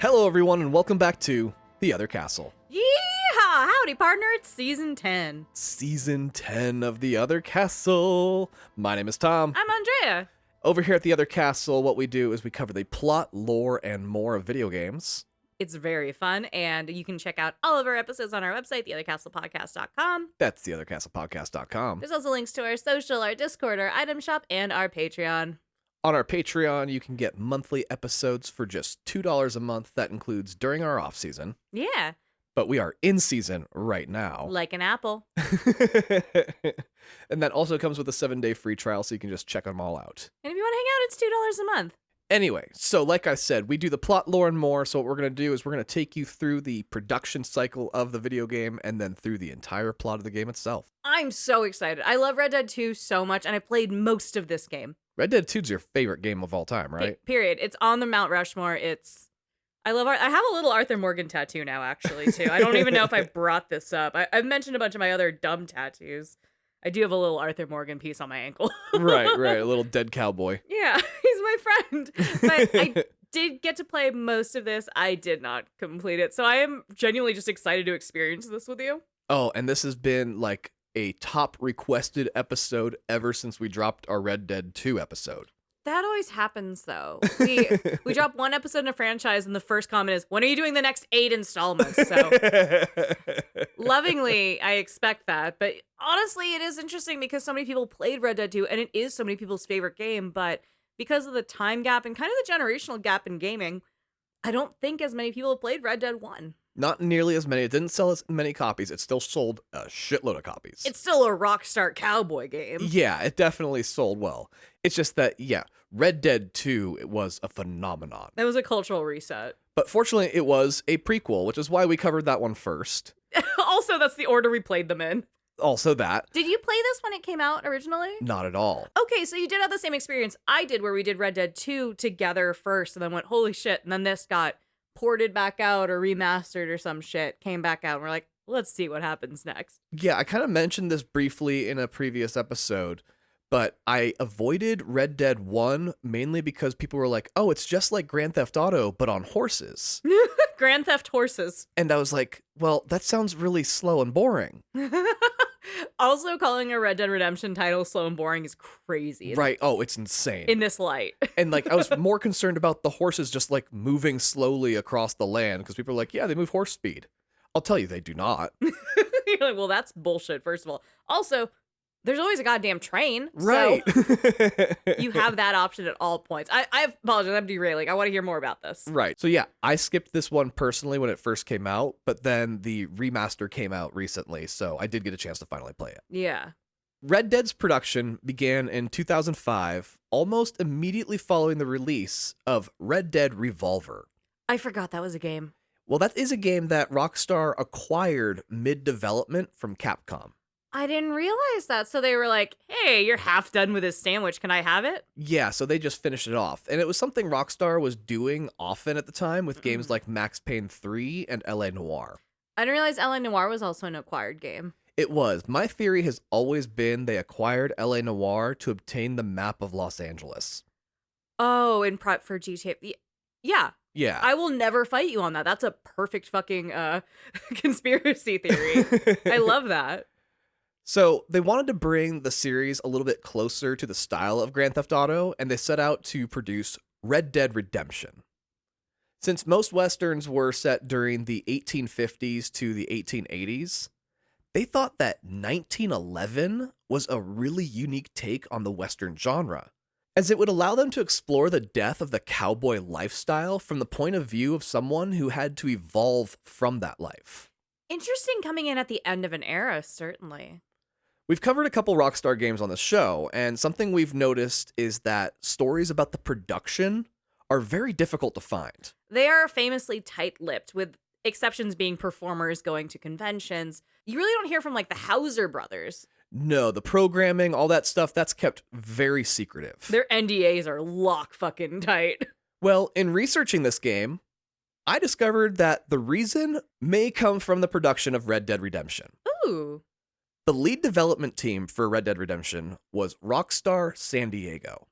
Hello, everyone, and welcome back to The Other Castle. Yeehaw! Howdy, partner. It's Season 10. Season 10 of The Other Castle. My name is Tom. I'm Andrea. Over here at The Other Castle, what we do is we cover the plot, lore, and more of video games. It's very fun, and you can check out all of our episodes on our website, theothercastlepodcast.com. That's theothercastlepodcast.com. There's also links to our social, our Discord, our item shop, and our Patreon. On our Patreon, you can get monthly episodes for just $2 a month. That includes during our off-season. Yeah. But we are in season right now. Like an apple. And that also comes with a 7-day free trial, so you can just check them all out. And if you want to hang out, it's $2 a month. Anyway, so like I said, we do the plot, lore, and more. So what we're going to do is we're going to take you through the production cycle of the video game and then through the entire plot of the game itself. I'm so excited. I love Red Dead 2 so much, and I played most of this game. Red Dead 2 is your favorite game of all time, right? Period. It's on the Mount Rushmore. I love art. I have a little Arthur Morgan tattoo now, actually, too. I don't even know if I brought this up. I've mentioned a bunch of my other dumb tattoos. I do have a little Arthur Morgan piece on my ankle. Right. A little dead cowboy. Yeah, he's my friend. But I did get to play most of this. I did not complete it. So I am genuinely just excited to experience this with you. Oh, and this has been like a top requested episode ever since we dropped our Red Dead 2 episode. That always happens, though. We drop one episode in a franchise, and the first comment is, when are you doing the next 8 installments? So, lovingly, I expect that. But honestly, it is interesting because so many people played Red Dead 2, and it is so many people's favorite game. But because of the time gap and kind of the generational gap in gaming, I don't think as many people have played Red Dead 1. Not nearly as many. It didn't sell as many copies. It still sold a shitload of copies. It's still a Rockstar cowboy game. Yeah, it definitely sold well. It's just that, Red Dead 2 was a phenomenon. It was a cultural reset. But fortunately, it was a prequel, which is why we covered that one first. Also, that's the order we played them in. Also that. Did you play this when it came out originally? Not at all. Okay, so you did have the same experience I did where we did Red Dead 2 together first and then went, holy shit, and then this got ported back out or remastered or some shit, came back out, and we're like, let's see what happens next. Yeah, I kind of mentioned this briefly in a previous episode, but I avoided Red Dead 1 mainly because people were like, oh, it's just like Grand Theft Auto, but on horses. Grand Theft Horses. And I was like, well, that sounds really slow and boring. Also, calling a Red Dead Redemption title slow and boring is crazy. Right. Oh, it's insane. In this light. And like, I was more concerned about the horses just like moving slowly across the land because people are like, yeah, they move horse speed. I'll tell you, they do not. You're like, well, that's bullshit, first of all. Also, there's always a goddamn train. Right. So you have that option at all points. I apologize. I'm derailing. I want to hear more about this. Right. So yeah, I skipped this one personally when it first came out, but then the remaster came out recently, so I did get a chance to finally play it. Yeah. Red Dead's production began in 2005, almost immediately following the release of Red Dead Revolver. I forgot that was a game. Well, that is a game that Rockstar acquired mid-development from Capcom. I didn't realize that. So they were like, hey, you're half done with this sandwich. Can I have it? Yeah, so they just finished it off. And it was something Rockstar was doing often at the time with games like Max Payne 3 and L.A. Noire. I didn't realize L.A. Noire was also an acquired game. It was. My theory has always been they acquired L.A. Noire to obtain the map of Los Angeles. Oh, in prep for GTA. Yeah. Yeah. I will never fight you on that. That's a perfect fucking conspiracy theory. I love that. So they wanted to bring the series a little bit closer to the style of Grand Theft Auto, and they set out to produce Red Dead Redemption. Since most Westerns were set during the 1850s to the 1880s, they thought that 1911 was a really unique take on the Western genre, as it would allow them to explore the death of the cowboy lifestyle from the point of view of someone who had to evolve from that life. Interesting coming in at the end of an era, certainly. We've covered a couple Rockstar games on the show, and something we've noticed is that stories about the production are very difficult to find. They are famously tight-lipped, with exceptions being performers going to conventions. You really don't hear from, like, the Hauser brothers. No, the programming, all that stuff, that's kept very secretive. Their NDAs are lock fucking tight. Well, in researching this game, I discovered that the reason may come from the production of Red Dead Redemption. Ooh. The lead development team for Red Dead Redemption was Rockstar San Diego.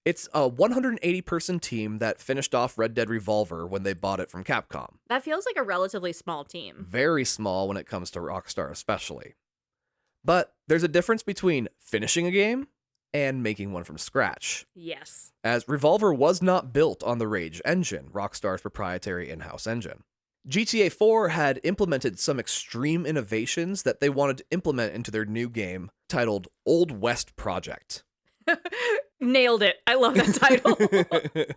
It's a 180-person team that finished off Red Dead Revolver when they bought it from Capcom. That feels like a relatively small team. Very small when it comes to Rockstar especially. But there's a difference between finishing a game and making one from scratch, Yes. as Revolver was not built on the Rage engine, Rockstar's proprietary in-house engine. GTA 4 had implemented some extreme innovations that they wanted to implement into their new game titled Old West Project. Nailed it. I love that title.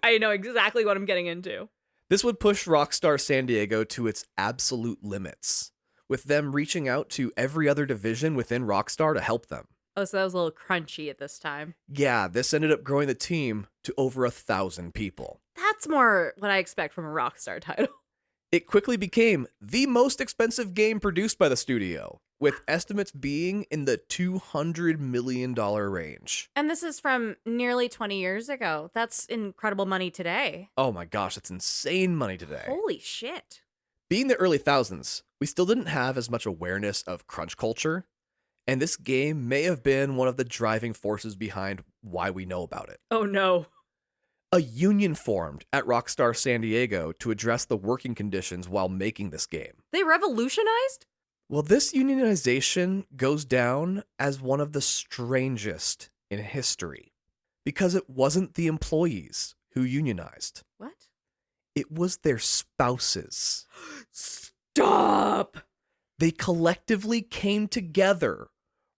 I know exactly what I'm getting into. This would push Rockstar San Diego to its absolute limits, with them reaching out to every other division within Rockstar to help them. Oh, so that was a little crunchy at this time. Yeah, this ended up growing the team to over 1,000 people. That's more what I expect from a Rockstar title. It quickly became the most expensive game produced by the studio, with estimates being in the $200 million range. And this is from nearly 20 years ago. That's incredible money today. Oh my gosh, that's insane money today. Holy shit. Being the early thousands, we still didn't have as much awareness of crunch culture, and this game may have been one of the driving forces behind why we know about it. Oh no. A union formed at Rockstar San Diego to address the working conditions while making this game. They revolutionized? Well, this unionization goes down as one of the strangest in history because it wasn't the employees who unionized. What? It was their spouses. Stop! They collectively came together,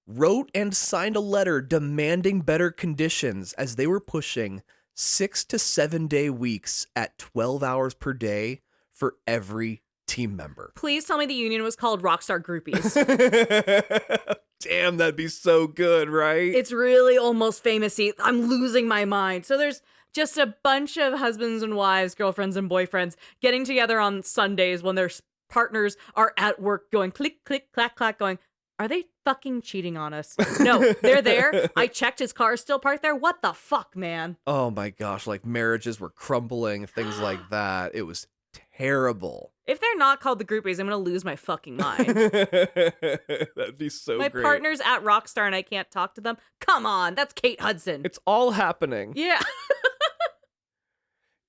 wrote and signed a letter demanding better conditions as they were pushing 6 to 7 day weeks at 12 hours per day for every team member. Please tell me the union was called Rockstar Groupies. Damn, that'd be so good, right? It's really almost famous-y. I'm losing my mind. So there's just a bunch of husbands and wives, girlfriends and boyfriends getting together on Sundays when their partners are at work going click, click, clack, clack, going, are they fucking cheating on us? No, they're there. I checked, his car is still parked there. What the fuck, man? Oh my gosh, like marriages were crumbling, things like that. It was terrible. If they're not called the Groupies, I'm going to lose my fucking mind. That'd be so My great. partner's at Rockstar and I can't talk to them. Come on, that's Kate Hudson. It's all happening. Yeah.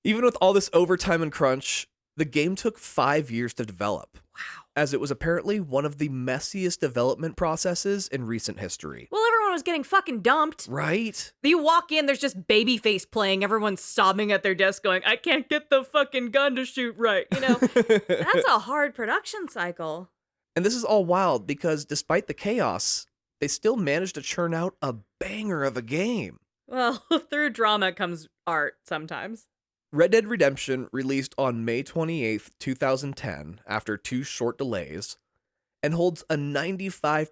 Even with all this overtime and crunch, the game took 5 years to develop. Wow. As it was apparently one of the messiest development processes in recent history. Well, everyone was getting fucking dumped. Right? You walk in, there's just Babyface playing. Everyone's sobbing at their desk going, I can't get the fucking gun to shoot right. You know, that's a hard production cycle. And this is all wild because despite the chaos, they still managed to churn out a banger of a game. Well, through drama comes art sometimes. Red Dead Redemption released on May 28th, 2010, after 2 short delays, and holds a 95%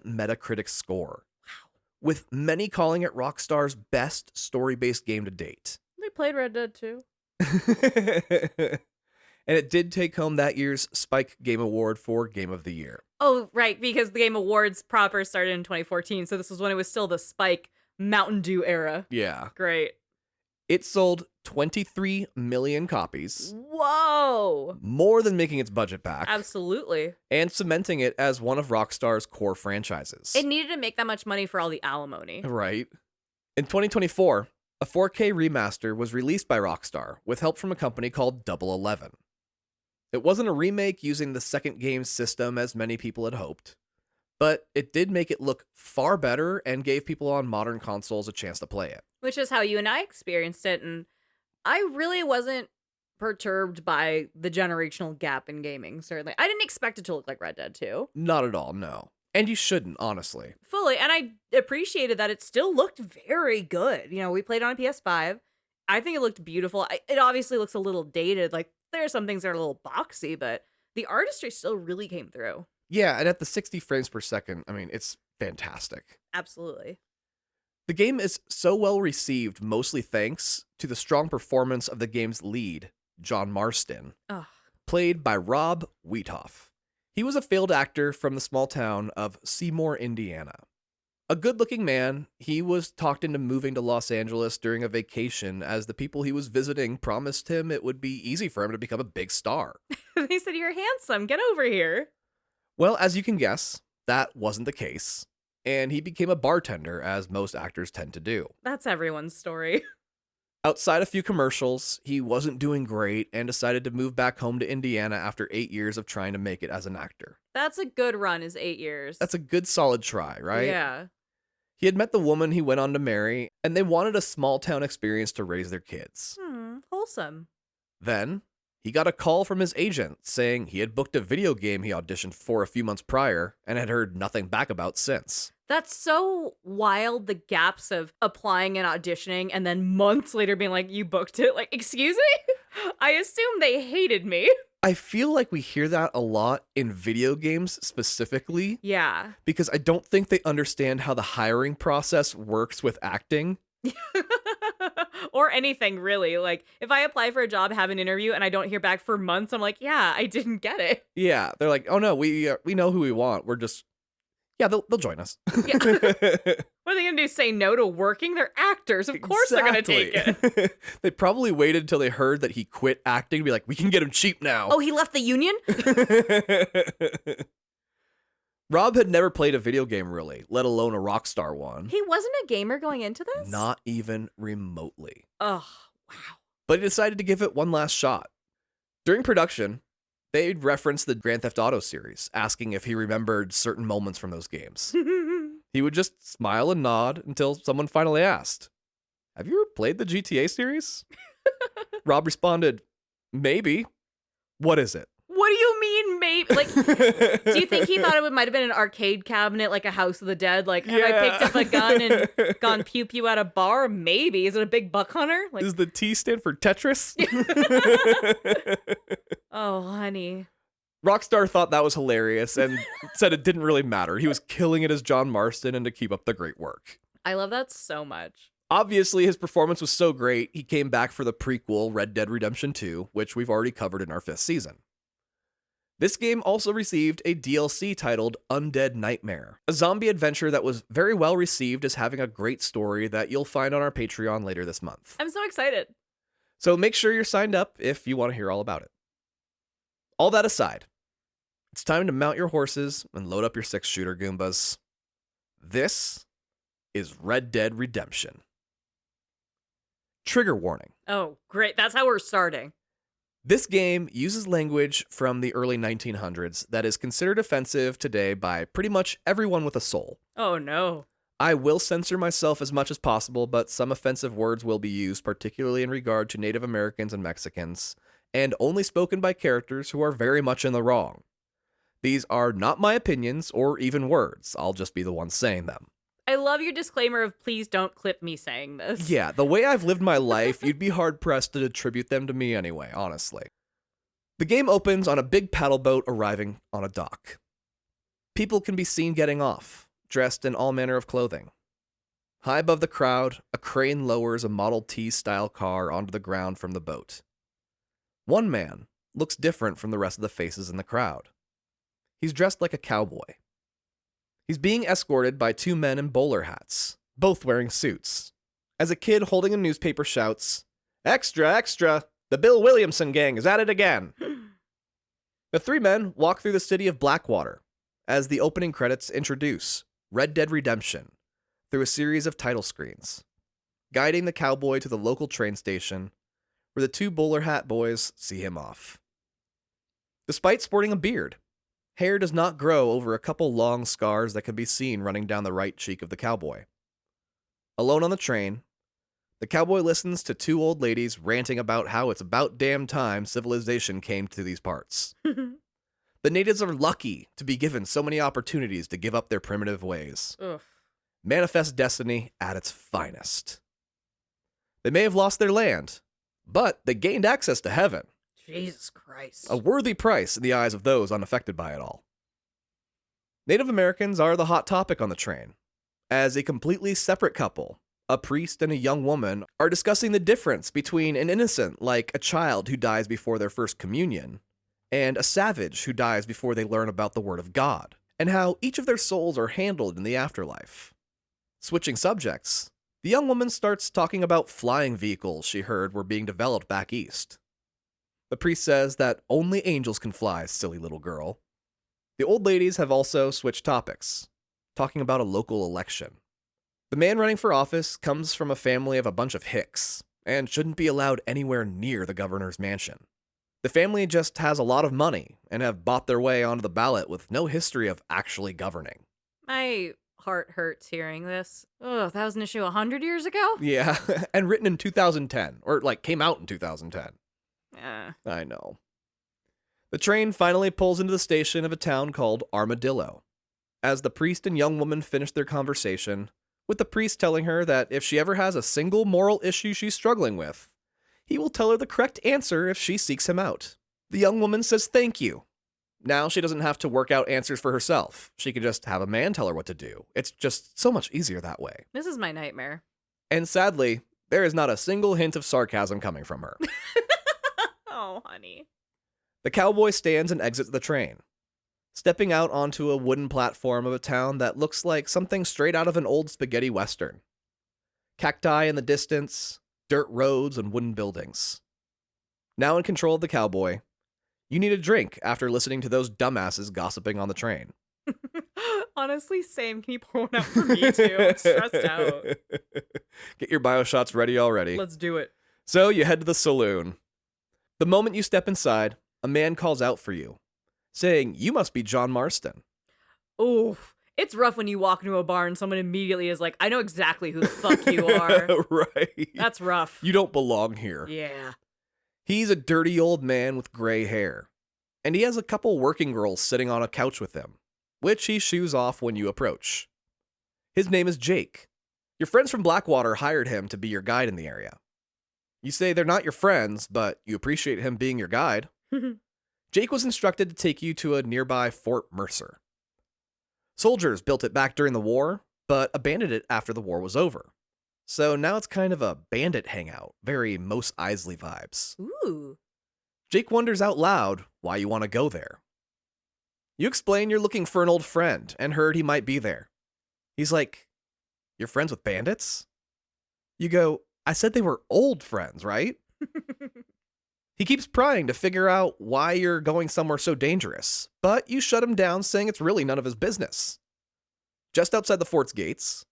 Metacritic score. Wow. With many calling it Rockstar's best story-based game to date. They played Red Dead too. And it did take home that year's Spike Game Award for Game of the Year. Oh, right, because the Game Awards proper started in 2014, so this was when it was still the Spike Mountain Dew era. Yeah. Great. It sold 23 million copies, Whoa! more than making its budget back, Absolutely. and cementing it as one of Rockstar's core franchises. It needed to make that much money for all the alimony. Right. In 2024, a 4K remaster was released by Rockstar with help from a company called Double 11. It wasn't a remake using the second game's system as many people had hoped, but it did make it look far better and gave people on modern consoles a chance to play it. Which is how you and I experienced it, and I really wasn't perturbed by the generational gap in gaming, certainly. I didn't expect it to look like Red Dead 2. Not at all, no. And you shouldn't, honestly. Fully, and I appreciated that it still looked very good. You know, we played on a PS5. I think it looked beautiful. It obviously looks a little dated, like there are some things that are a little boxy, but the artistry still really came through. Yeah, and at the 60 frames per second, I mean, it's fantastic. Absolutely. The game is so well received, mostly thanks to the strong performance of the game's lead, John Marston, Ugh. played by Rob Wheathoff. He was a failed actor from the small town of Seymour, Indiana. A good-looking man, he was talked into moving to Los Angeles during a vacation as the people he was visiting promised him it would be easy for him to become a big star. They said, you're handsome, get over here. Well, as you can guess, that wasn't the case, and he became a bartender, as most actors tend to do. That's everyone's story. Outside a few commercials, he wasn't doing great and decided to move back home to Indiana after 8 years of trying to make it as an actor. That's a good run, is 8 years. That's a good solid try, right? Yeah. He had met the woman he went on to marry, and they wanted a small town experience to raise their kids. Wholesome. Then, he got a call from his agent saying he had booked a video game he auditioned for a few months prior and had heard nothing back about since. That's so wild, the gaps of applying and auditioning and then months later being like, you booked it? Like, excuse me? I assume they hated me. I feel like we hear that a lot in video games specifically. Yeah. Because I don't think they understand how the hiring process works with acting. Or anything, really. Like, if I apply for a job, have an interview, and I don't hear back for months, I'm like, yeah, I didn't get it. Yeah, they're like, oh no, we know who we want. We're just, yeah, they'll join us. Yeah. What are they going to do? Say no to working? They're actors. Of course they're going to take it. They probably waited until they heard that he quit acting to be like, we can get him cheap now. Oh, he left the union? Rob had never played a video game really, let alone a Rockstar one. He wasn't a gamer going into this? Not even remotely. Oh, wow. But he decided to give it one last shot. During production, they'd reference the Grand Theft Auto series, asking if he remembered certain moments from those games. He would just smile and nod until someone finally asked, have you ever played the GTA series? Rob responded, maybe. What is it? What do you mean, maybe? Like, do you think he thought it might have been an arcade cabinet, like a House of the Dead? Like, have I picked up a gun and gone pew-pew at a bar? Maybe. Is it a big buck hunter? Like, does the T stand for Tetris? Oh, honey. Rockstar thought that was hilarious and said it didn't really matter. He was killing it as John Marston and to keep up the great work. I love that so much. Obviously, his performance was so great, he came back for the prequel, Red Dead Redemption 2, which we've already covered in our 5th season. This game also received a DLC titled Undead Nightmare, a zombie adventure that was very well received as having a great story that you'll find on our Patreon later this month. I'm so excited. So make sure you're signed up if you want to hear all about it. All that aside, it's time to mount your horses and load up your 6-shooter Goombas. This is Red Dead Redemption. Trigger warning. Oh, great. That's how we're starting. This game uses language from the early 1900s that is considered offensive today by pretty much everyone with a soul. Oh, no. I will censor myself as much as possible, but some offensive words will be used, particularly in regard to Native Americans and Mexicans, and only spoken by characters who are very much in the wrong. These are not my opinions or even words. I'll just be the one saying them. I love your disclaimer of please don't clip me saying this. Yeah, the way I've lived my life, you'd be hard-pressed to attribute them to me anyway, honestly. The game opens on a big paddle boat arriving on a dock. People can be seen getting off, dressed in all manner of clothing. High above the crowd, a crane lowers a Model T-style car onto the ground from the boat. One man looks different from the rest of the faces in the crowd. He's dressed like a cowboy. He's being escorted by 2 men in bowler hats, both wearing suits. As a kid holding a newspaper shouts, "Extra, extra! The Bill Williamson gang is at it again!" The 3 men walk through the city of Blackwater as the opening credits introduce Red Dead Redemption through a series of title screens, guiding the cowboy to the local train station where the 2 bowler hat boys see him off. Despite sporting a beard, hair does not grow over a couple long scars that can be seen running down the right cheek of the cowboy. Alone on the train, the cowboy listens to 2 old ladies ranting about how it's about damn time civilization came to these parts. The natives are lucky to be given so many opportunities to give up their primitive ways. Oof. Manifest destiny at its finest. They may have lost their land, but they gained access to heaven. Jesus Christ. A worthy price in the eyes of those unaffected by it all. Native Americans are the hot topic on the train, as a completely separate couple, a priest and a young woman, are discussing the difference between an innocent, like a child who dies before their first communion, and a savage who dies before they learn about the Word of God, and how each of their souls are handled in the afterlife. Switching subjects, the young woman starts talking about flying vehicles she heard were being developed back east. The priest says that only angels can fly, silly little girl. The old ladies have also switched topics, talking about a local election. The man running for office comes from a family of a bunch of hicks, and shouldn't be allowed anywhere near the governor's mansion. The family just has a lot of money and have bought their way onto the ballot with no history of actually governing. My heart hurts hearing this. Oh, that was an issue 100 years ago? Yeah, and written in 2010, or came out in 2010. I know. The train finally pulls into the station of a town called Armadillo. As the priest and young woman finish their conversation, with the priest telling her that if she ever has a single moral issue she's struggling with, he will tell her the correct answer if she seeks him out. The young woman says thank you. Now she doesn't have to work out answers for herself. She can just have a man tell her what to do. It's just so much easier that way. This is my nightmare. And sadly, there is not a single hint of sarcasm coming from her. Oh, honey. The cowboy stands and exits the train, stepping out onto a wooden platform of a town that looks like something straight out of an old spaghetti western. Cacti in the distance, dirt roads, and wooden buildings. Now in control of the cowboy, you need a drink after listening to those dumbasses gossiping on the train. Honestly, same. Can you pour one out for me too? I'm stressed out. Get your bio shots ready already. Let's do it. So you head to the saloon. The moment you step inside, a man calls out for you, saying you must be John Marston. Oof. It's rough when you walk into a bar and someone immediately is like, I know exactly who the fuck you are. Right. That's rough. You don't belong here. Yeah. He's a dirty old man with gray hair, and he has a couple working girls sitting on a couch with him, which he shoos off when you approach. His name is Jake. Your friends from Blackwater hired him to be your guide in the area. You say they're not your friends, but you appreciate him being your guide. Jake was instructed to take you to a nearby Fort Mercer. Soldiers built it back during the war, but abandoned it after the war was over. So now it's kind of a bandit hangout, very Mos Eisley vibes. Ooh. Jake wonders out loud why you want to go there. You explain you're looking for an old friend and heard he might be there. He's like, you're friends with bandits? You go, I said they were old friends, right? He keeps prying to figure out why you're going somewhere so dangerous, but you shut him down saying it's really none of his business. Just outside the fort's gates,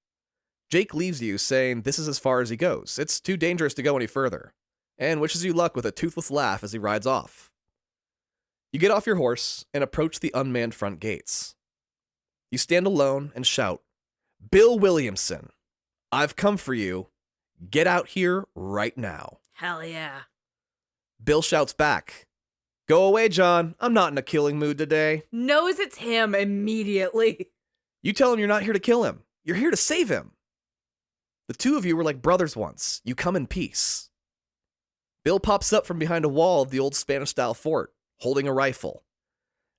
Jake leaves you saying this is as far as he goes. It's too dangerous to go any further, and wishes you luck with a toothless laugh as he rides off. You get off your horse and approach the unmanned front gates. You stand alone and shout, Bill Williamson, I've come for you. Get out here right now. Hell yeah. Bill shouts back, Go away, John. I'm not in a killing mood today. Knows it's him immediately. You tell him you're not here to kill him. You're here to save him. The two of you were like brothers once. You come in peace. Bill pops up from behind a wall of the old Spanish-style fort, holding a rifle,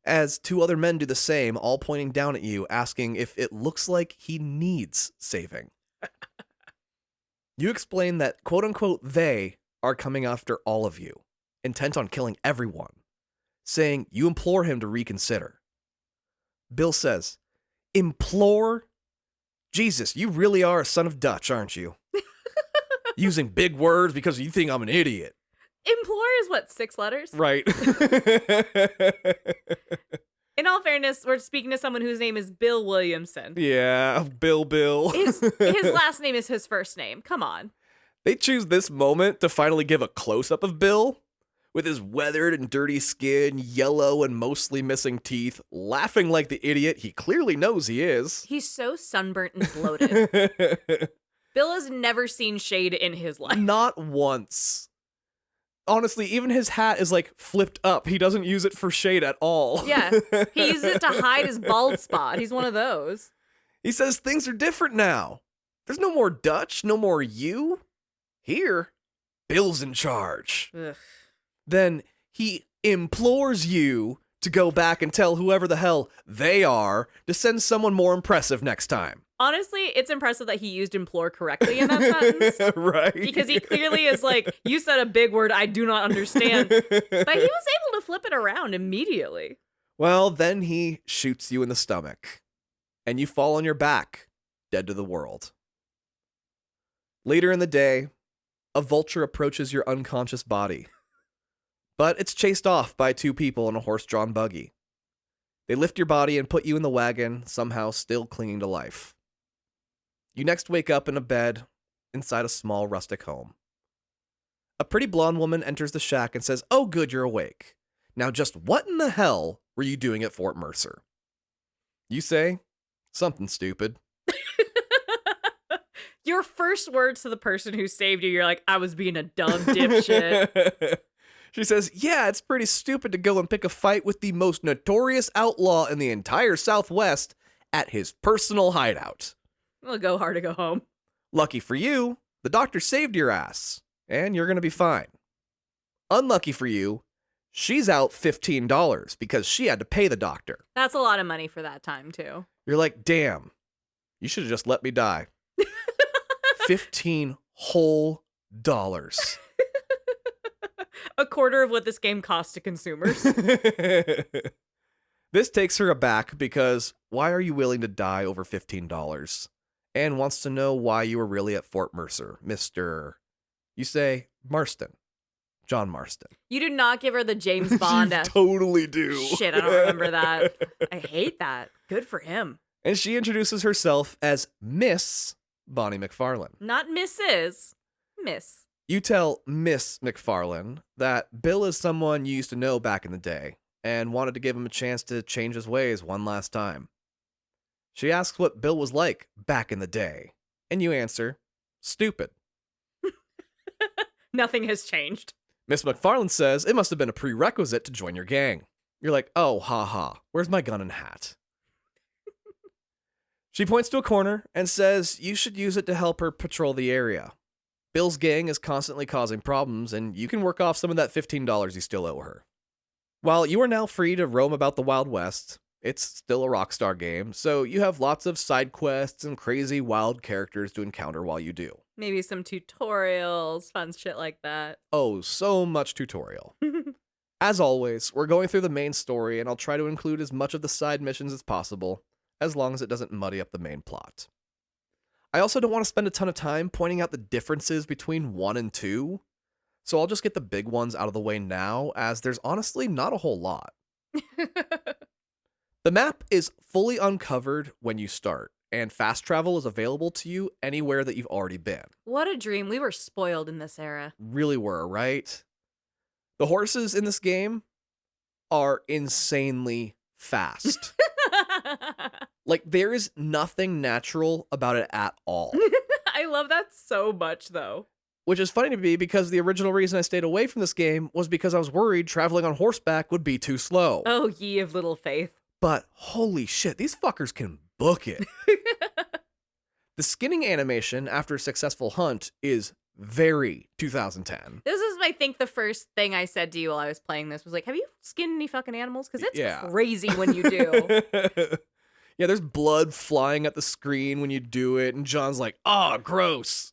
as two other men do the same, all pointing down at you, asking if it looks like he needs saving. You explain that, quote-unquote, they are coming after all of you, intent on killing everyone, saying you implore him to reconsider. Bill says, Implore? Jesus, you really are a son of Dutch, aren't you? Using big words because you think I'm an idiot. Implore is what, 6 letters? Right. In all fairness, we're speaking to someone whose name is Bill Williamson. Yeah, Bill. His last name is his first name. Come on. They choose this moment to finally give a close-up of Bill, with his weathered and dirty skin, yellow and mostly missing teeth, laughing like the idiot he clearly knows he is. He's so sunburnt and bloated. Bill has never seen shade in his life. Not once. Honestly, even his hat is like flipped up. He doesn't use it for shade at all. Yeah, he uses it to hide his bald spot. He's one of those. He says things are different now. There's no more Dutch, no more you. Here, Bill's in charge. Ugh. Then he implores you to go back and tell whoever the hell they are to send someone more impressive next time. Honestly, it's impressive that he used implore correctly in that sentence. Right. Because he clearly is like, you said a big word I do not understand. But he was able to flip it around immediately. Well, then he shoots you in the stomach, and you fall on your back, dead to the world. Later in the day, a vulture approaches your unconscious body, but it's chased off by 2 people in a horse-drawn buggy. They lift your body and put you in the wagon, somehow still clinging to life. You next wake up in a bed inside a small rustic home. A pretty blonde woman enters the shack and says, "Oh, good, you're awake. Now, just what in the hell were you doing at Fort Mercer?" You say, "Something stupid." Your first words to the person who saved you, you're like, I was being a dumb dipshit. She says, "Yeah, it's pretty stupid to go and pick a fight with the most notorious outlaw in the entire Southwest at his personal hideout. We'll go hard to go home. Lucky for you, the doctor saved your ass, and you're going to be fine. Unlucky for you, she's out $15 because she had to pay the doctor." That's a lot of money for that time, too. You're like, "Damn, you should have just let me die." 15 whole dollars. A quarter of what this game costs to consumers. This takes her aback because why are you willing to die over $15? And wants to know why you were really at Fort Mercer, Mr. You say Marston. John Marston. You do not give her the James Bond. You totally do. Shit, I don't remember that. I hate that. Good for him. And she introduces herself as Miss Bonnie McFarlane. Not Mrs. Miss. You tell Miss McFarlane that Bill is someone you used to know back in the day and wanted to give him a chance to change his ways one last time. She asks what Bill was like back in the day, and you answer, "Stupid." Nothing has changed. Miss McFarlane says it must have been a prerequisite to join your gang. You're like, "Oh, haha, where's my gun and hat?" She points to a corner and says you should use it to help her patrol the area. Bill's gang is constantly causing problems, and you can work off some of that $15 you still owe her. While you are now free to roam about the Wild West, it's still a Rockstar game, so you have lots of side quests and crazy wild characters to encounter while you do. Maybe some tutorials, fun shit like that. Oh, so much tutorial. As always, we're going through the main story, and I'll try to include as much of the side missions as possible, as long as it doesn't muddy up the main plot. I also don't want to spend a ton of time pointing out the differences between 1 and 2, so I'll just get the big ones out of the way now, as there's honestly not a whole lot. The map is fully uncovered when you start, and fast travel is available to you anywhere that you've already been. What a dream. We were spoiled in this era. Really were, right? The horses in this game are insanely fast. Like, there is nothing natural about it at all. I love that so much, though. Which is funny to me because the original reason I stayed away from this game was because I was worried traveling on horseback would be too slow. Oh, ye of little faith. But holy shit, these fuckers can book it. The skinning animation after a successful hunt is very 2010. This is, I think, the first thing I said to you while I was playing this was like, have you skinned any fucking animals? Because it's crazy when you do. Yeah, there's blood flying at the screen when you do it, and John's like, "Ah, gross."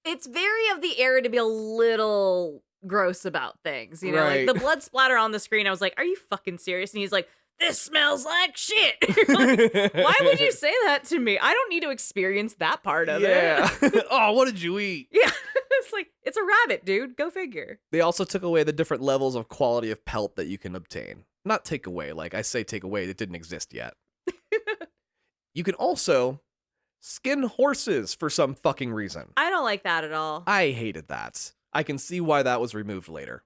It's very of the era to be a little gross about things, you know? Right. Like, the blood splatter on the screen, I was like, are you fucking serious? And he's like, this smells like shit. You're like, why would you say that to me? I don't need to experience that part of it. Oh, what did you eat? Yeah. It's like, it's a rabbit, dude. Go figure. They also took away the different levels of quality of pelt that you can obtain. Not take away, like I say take away, it didn't exist yet. You can also skin horses for some fucking reason. I don't like that at all. I hated that. I can see why that was removed later.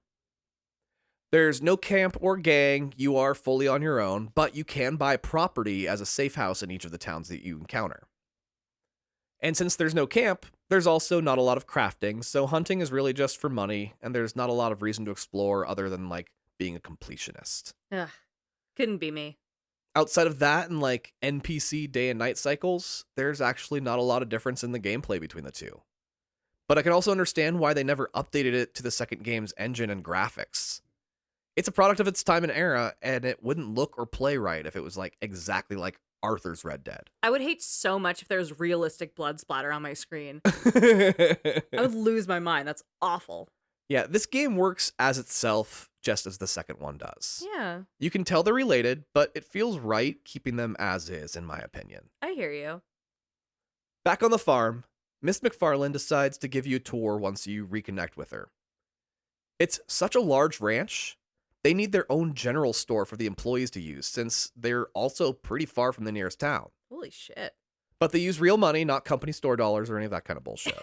There's no camp or gang, you are fully on your own, but you can buy property as a safe house in each of the towns that you encounter. And since there's no camp, there's also not a lot of crafting, so hunting is really just for money, and there's not a lot of reason to explore other than, like, being a completionist. Ugh. Couldn't be me. Outside of that and, like, NPC day and night cycles, there's actually not a lot of difference in the gameplay between the two. But I can also understand why they never updated it to the second game's engine and graphics. It's a product of its time and era, and it wouldn't look or play right if it was, like, exactly like Arthur's Red Dead. I would hate so much if there was realistic blood splatter on my screen. I would lose my mind. That's awful. Yeah, this game works as itself, just as the second one does. Yeah. You can tell they're related, but it feels right keeping them as is, in my opinion. I hear you. Back on the farm, Miss McFarlane decides to give you a tour once you reconnect with her. It's such a large ranch, they need their own general store for the employees to use, since they're also pretty far from the nearest town. Holy shit. But they use real money, not company store dollars or any of that kind of bullshit.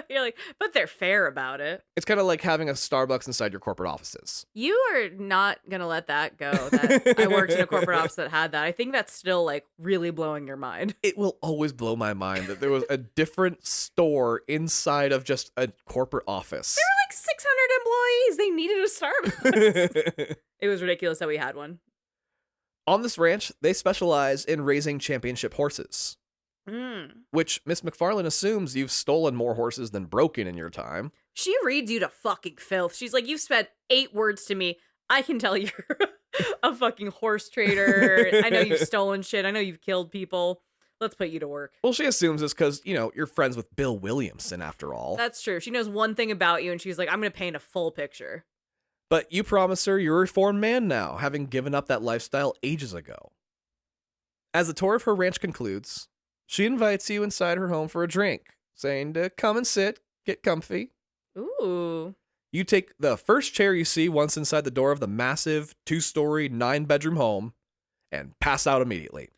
You're like, but they're fair about it. It's kind of like having a Starbucks inside your corporate offices. You are not going to let that go. That I worked in a corporate office that had that. I think that's still like really blowing your mind. It will always blow my mind that there was a different store inside of just a corporate office. There were like 600 employees. They needed a Starbucks. It was ridiculous that we had one. On this ranch, they specialize in raising championship horses. Which Miss McFarlane assumes you've stolen more horses than broken in your time. She reads you to fucking filth. She's like, you've spent 8 words to me. I can tell you're a fucking horse trader. I know you've stolen shit. I know you've killed people. Let's put you to work. Well, she assumes this because, you're friends with Bill Williamson after all. That's true. She knows one thing about you, and she's like, I'm going to paint a full picture. But you promise her you're a reformed man now, having given up that lifestyle ages ago. As the tour of her ranch concludes, she invites you inside her home for a drink, saying to come and sit, get comfy. Ooh. You take the first chair you see once inside the door of the massive 2-story, 9-bedroom home and pass out immediately.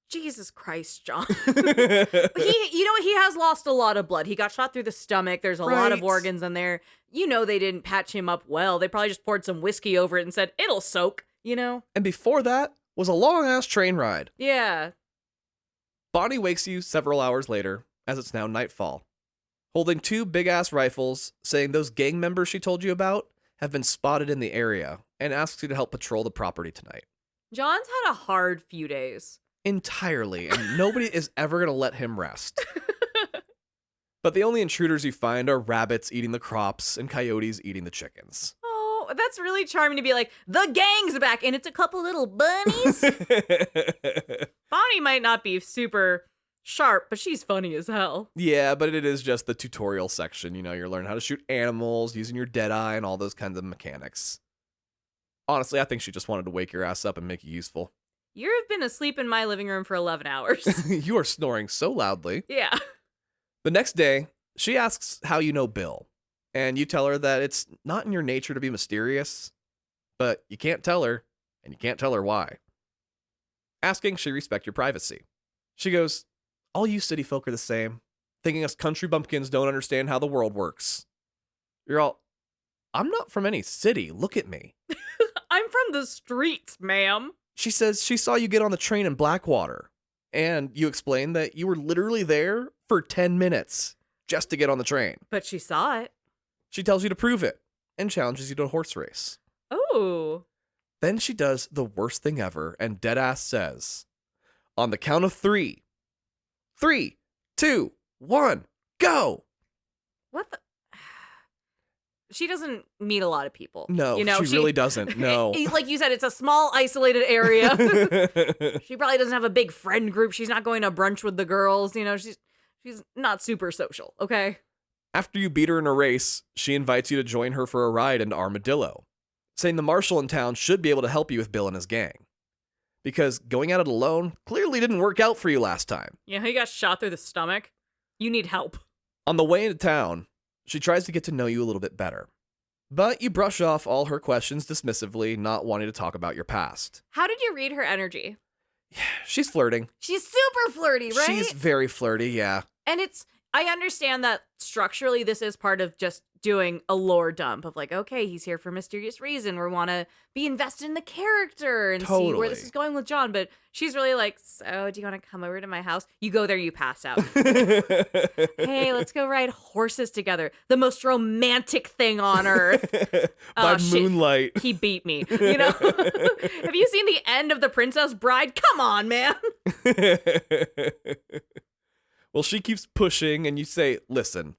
Jesus Christ, John. He has lost a lot of blood. He got shot through the stomach. There's a lot of organs in there. They didn't patch him up well. They probably just poured some whiskey over it and said, it'll soak, And before that was a long-ass train ride. Yeah. Bonnie wakes you several hours later, as it's now nightfall, holding 2 big-ass rifles, saying those gang members she told you about have been spotted in the area, and asks you to help patrol the property tonight. John's had a hard few days. Entirely, and nobody is ever going to let him rest. But the only intruders you find are rabbits eating the crops and coyotes eating the chickens. Oh, that's really charming to be like, the gang's back, and it's a couple little bunnies. Bonnie might not be super sharp, but she's funny as hell. Yeah, but it is just the tutorial section. You're learning how to shoot animals, using your dead eye, and all those kinds of mechanics. Honestly, I think she just wanted to wake your ass up and make you useful. You've been asleep in my living room for 11 hours. You are snoring so loudly. Yeah. The next day, she asks how you know Bill, and you tell her that it's not in your nature to be mysterious, but you can't tell her, and you can't tell her why. Asking she respect your privacy. She goes, all you city folk are the same, thinking us country bumpkins don't understand how the world works. You're all, I'm not from any city, look at me. I'm from the streets, ma'am. She says she saw you get on the train in Blackwater, and you explain that you were literally there for 10 minutes just to get on the train. But she saw it. She tells you to prove it and challenges you to a horse race. Oh. Then she does the worst thing ever and deadass says, on the count of 3, 3, 2, 1, go! What the? She doesn't meet a lot of people. No, she really doesn't. No. Like you said, it's a small, isolated area. She probably doesn't have a big friend group. She's not going to brunch with the girls. She's not super social, okay? After you beat her in a race, she invites you to join her for a ride into Armadillo, saying the marshal in town should be able to help you with Bill and his gang. Because going at it alone clearly didn't work out for you last time. Yeah, he got shot through the stomach. You need help. On the way into town, she tries to get to know you a little bit better. But you brush off all her questions dismissively, not wanting to talk about your past. How did you read her energy? She's flirting. She's super flirty, right? She's very flirty, yeah. And I understand that structurally this is part of just doing a lore dump of like, okay, he's here for a mysterious reason. We want to be invested in the character and see where this is going with John. But she's really like, so do you want to come over to my house? You go there, you pass out. Hey, let's go ride horses together. The most romantic thing on earth. By moonlight. He beat me. Have you seen the end of The Princess Bride? Come on, man. Well, she keeps pushing and you say, listen,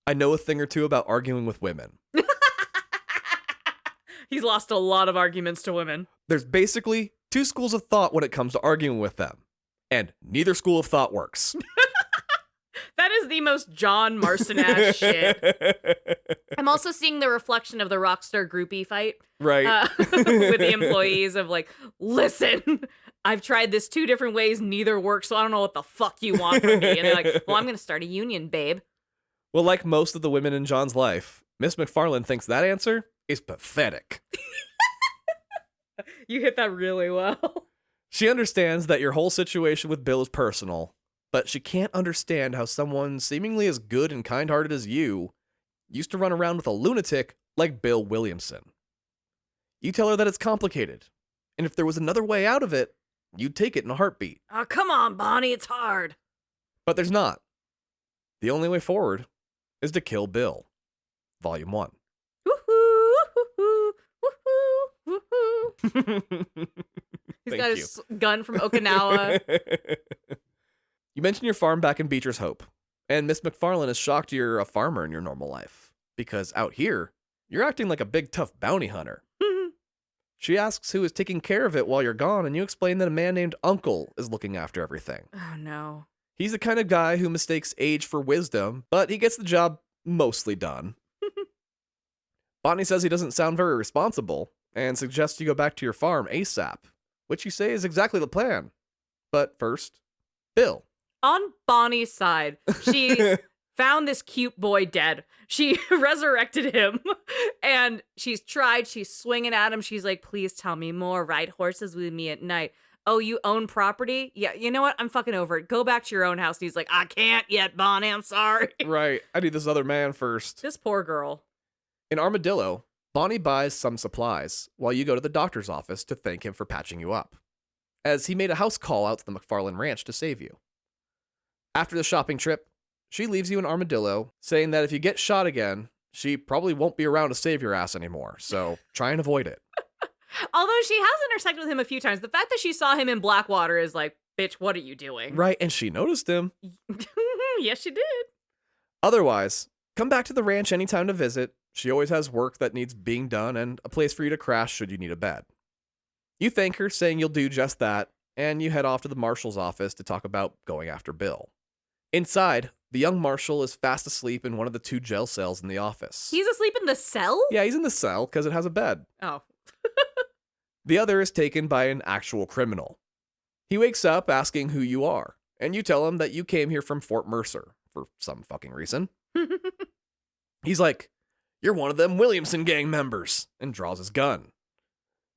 I know a thing or two about arguing with women. He's lost a lot of arguments to women. There's basically 2 schools of thought when it comes to arguing with them. And neither school of thought works. That is the most John Marston-ass shit. I'm also seeing the reflection of the Rockstar groupie fight. Right. With the employees of like, listen, I've tried this 2 different ways. Neither works, so I don't know what the fuck you want from me. And they're like, well, I'm going to start a union, babe. Well, like most of the women in John's life, Miss McFarlane thinks that answer is pathetic. You hit that really well. She understands that your whole situation with Bill is personal, but she can't understand how someone seemingly as good and kind-hearted as you used to run around with a lunatic like Bill Williamson. You tell her that it's complicated, and if there was another way out of it, you'd take it in a heartbeat. Oh, come on, Bonnie, it's hard. But there's not. The only way forward is to kill Bill. Volume 1. Woohoo! Woohoo! Woohoo! Woohoo! He's got his gun from Okinawa. You mentioned your farm back in Beecher's Hope, and Miss McFarlane is shocked you're a farmer in your normal life, because out here, you're acting like a big tough bounty hunter. She asks who is taking care of it while you're gone, and you explain that a man named Uncle is looking after everything. Oh, no. He's the kind of guy who mistakes age for wisdom, but he gets the job mostly done. Bonnie says he doesn't sound very responsible, and suggests you go back to your farm ASAP, which you say is exactly the plan. But first, Bill. On Bonnie's side, she found this cute boy dead. She resurrected him, and she's swinging at him. She's like, please tell me more. Ride horses with me at night. Oh, you own property? Yeah, you know what? I'm fucking over it. Go back to your own house. And he's like, I can't yet, Bonnie. I'm sorry. Right. I need this other man first. This poor girl. In Armadillo, Bonnie buys some supplies while you go to the doctor's office to thank him for patching you up, as he made a house call out to the McFarlane Ranch to save you. After the shopping trip, she leaves you in Armadillo, saying that if you get shot again, she probably won't be around to save your ass anymore, so try and avoid it. Although she has intersected with him a few times, the fact that she saw him in Blackwater is like, bitch, what are you doing? Right, and she noticed him. Yes, she did. Otherwise, come back to the ranch anytime to visit. She always has work that needs being done and a place for you to crash should you need a bed. You thank her, saying you'll do just that, and you head off to the marshal's office to talk about going after Bill. Inside, the young marshal is fast asleep in one of the 2 jail cells in the office. He's asleep in the cell? Yeah, he's in the cell because it has a bed. Oh. The other is taken by an actual criminal. He wakes up asking who you are, and you tell him that you came here from Fort Mercer for some fucking reason. He's like, you're one of them Williamson Gang members, and draws his gun.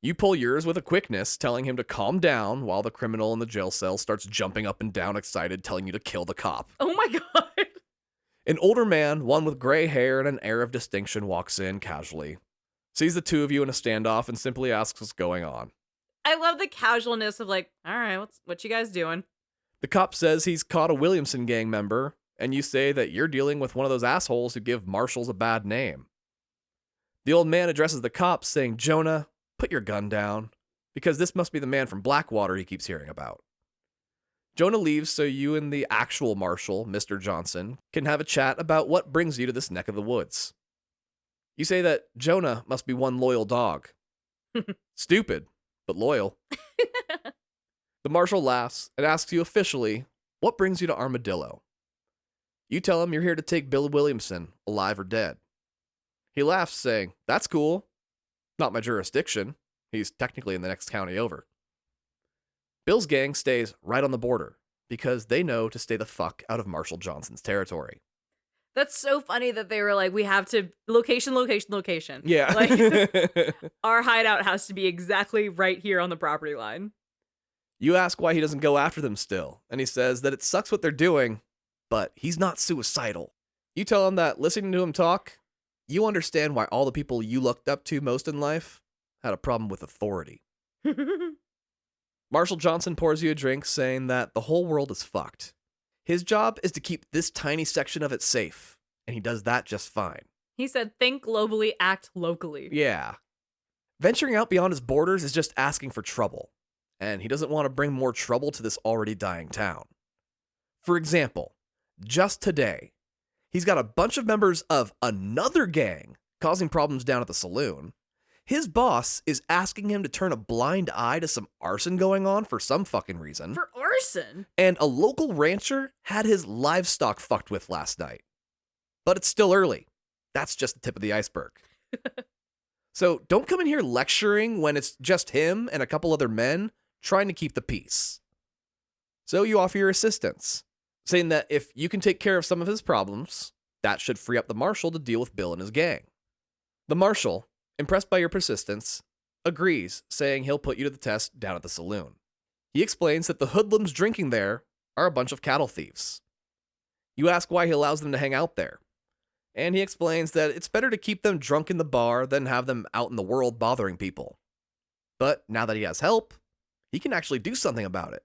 You pull yours with a quickness, telling him to calm down while the criminal in the jail cell starts jumping up and down excited, telling you to kill the cop. Oh my god. An older man, one with gray hair and an air of distinction, walks in casually, sees the 2 of you in a standoff, and simply asks what's going on. I love the casualness of like, all right, what you guys doing? The cop says he's caught a Williamson Gang member, and you say that you're dealing with one of those assholes who give marshals a bad name. The old man addresses the cop, saying, Jonah, put your gun down, because this must be the man from Blackwater he keeps hearing about. Jonah leaves so you and the actual marshal, Mr. Johnson, can have a chat about what brings you to this neck of the woods. You say that Jonah must be one loyal dog. Stupid, but loyal. The marshal laughs and asks you officially, what brings you to Armadillo? You tell him you're here to take Bill Williamson, alive or dead. He laughs, saying, that's cool. Not my jurisdiction. He's technically in the next county over. Bill's gang stays right on the border because they know to stay the fuck out of Marshal Johnson's territory. That's so funny that they were like, we have to location. Yeah. Like, our hideout has to be exactly right here on the property line. You ask why he doesn't go after them still, and he says that it sucks what they're doing, but he's not suicidal. You tell him that listening to him talk, you understand why all the people you looked up to most in life had a problem with authority. Marshal Johnson pours you a drink, saying that the whole world is fucked. His job is to keep this tiny section of it safe, and he does that just fine. He said, think globally, act locally. Yeah. Venturing out beyond his borders is just asking for trouble, and he doesn't want to bring more trouble to this already dying town. For example, just today, he's got a bunch of members of another gang causing problems down at the saloon. His boss is asking him to turn a blind eye to some arson going on for some fucking reason. For arson? And a local rancher had his livestock fucked with last night. But it's still early. That's just the tip of the iceberg. So don't come in here lecturing when it's just him and a couple other men trying to keep the peace. So you offer your assistance, saying that if you can take care of some of his problems, that should free up the marshal to deal with Bill and his gang. The marshal, impressed by your persistence, agrees, saying he'll put you to the test down at the saloon. He explains that the hoodlums drinking there are a bunch of cattle thieves. You ask why he allows them to hang out there, and he explains that it's better to keep them drunk in the bar than have them out in the world bothering people. But now that he has help, he can actually do something about it.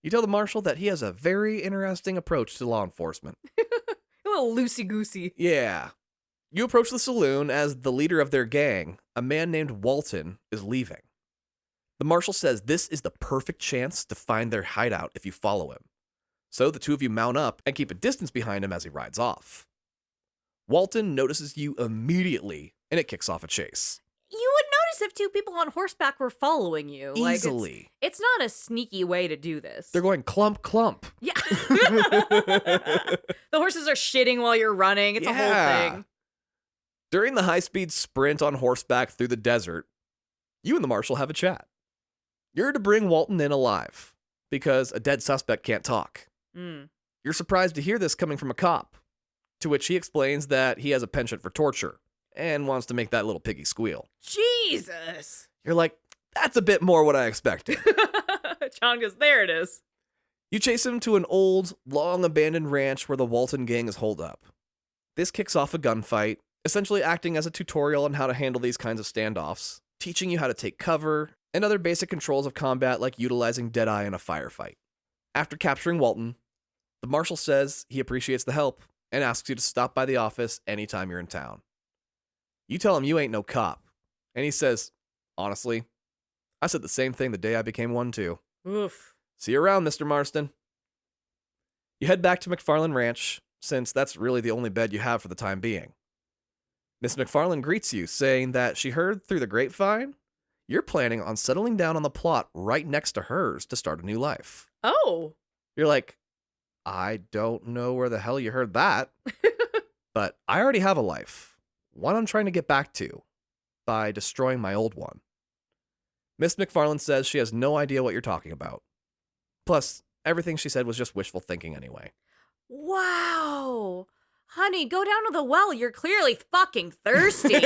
You tell the marshal that he has a very interesting approach to law enforcement. A little loosey-goosey. Yeah. You approach the saloon as the leader of their gang, a man named Walton, is leaving. The marshal says this is the perfect chance to find their hideout if you follow him. So the two of you mount up and keep a distance behind him as he rides off. Walton notices you immediately, and it kicks off a chase. You would notice if two people on horseback were following you. Easily. Like it's not a sneaky way to do this. They're going clump, clump. Yeah. The horses are shitting while you're running. It's a whole thing. During the high-speed sprint on horseback through the desert, you and the marshal have a chat. You're to bring Walton in alive, because a dead suspect can't talk. You're surprised to hear this coming from a cop, to which he explains that he has a penchant for torture, and wants to make that little piggy squeal. Jesus! You're like, that's a bit more what I expected. John goes, there it is. You chase him to an old, long-abandoned ranch where the Walton gang is holed up. This kicks off a gunfight, essentially acting as a tutorial on how to handle these kinds of standoffs, teaching you how to take cover, and other basic controls of combat like utilizing Deadeye in a firefight. After capturing Walton, the marshal says he appreciates the help and asks you to stop by the office anytime you're in town. You tell him you ain't no cop, and he says, honestly, I said the same thing the day I became one too. Oof. See you around, Mr. Marston. You head back to McFarland Ranch, since that's really the only bed you have for the time being. Miss McFarland greets you, saying that she heard through the grapevine you're planning on settling down on the plot right next to hers to start a new life. Oh. You're like, I don't know where the hell you heard that, but I already have a life, one I'm trying to get back to by destroying my old one. Miss McFarland says she has no idea what you're talking about. Plus, everything she said was just wishful thinking anyway. Wow. Honey, go down to the well. You're clearly fucking thirsty.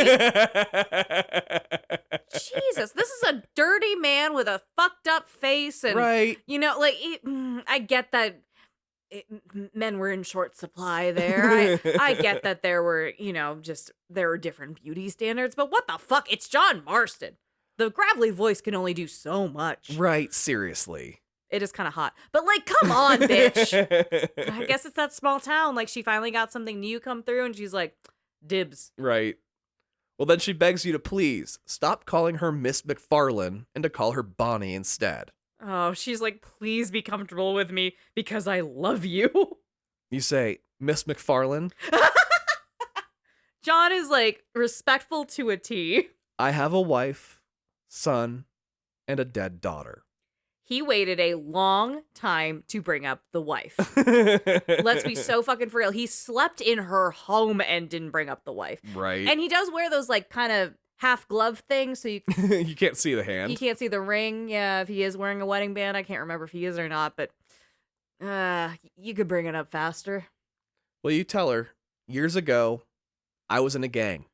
Jesus, this is a dirty man with a fucked up face. And, right. You know, like, I get that men were in short supply there. I get that there were, there were different beauty standards. But what the fuck? It's John Marston. The gravelly voice can only do so much. Right, seriously. It is kind of hot. But, like, come on, bitch. I guess it's that small town. Like, she finally got something new come through, and she's like, dibs. Right. Well, then she begs you to please stop calling her Miss McFarlane and to call her Bonnie instead. Oh, she's like, please be comfortable with me because I love you. You say, Miss McFarlane? John is, like, respectful to a T. I have a wife, son, and a dead daughter. He waited a long time to bring up the wife. Let's be so fucking for real. He slept in her home and didn't bring up the wife. Right. And he does wear those, like, kind of half glove things, so you you can't see the hand. You can't see the ring. Yeah, if he is wearing a wedding band, I can't remember if he is or not, but you could bring it up faster. Well, you tell her, years ago, I was in a gang.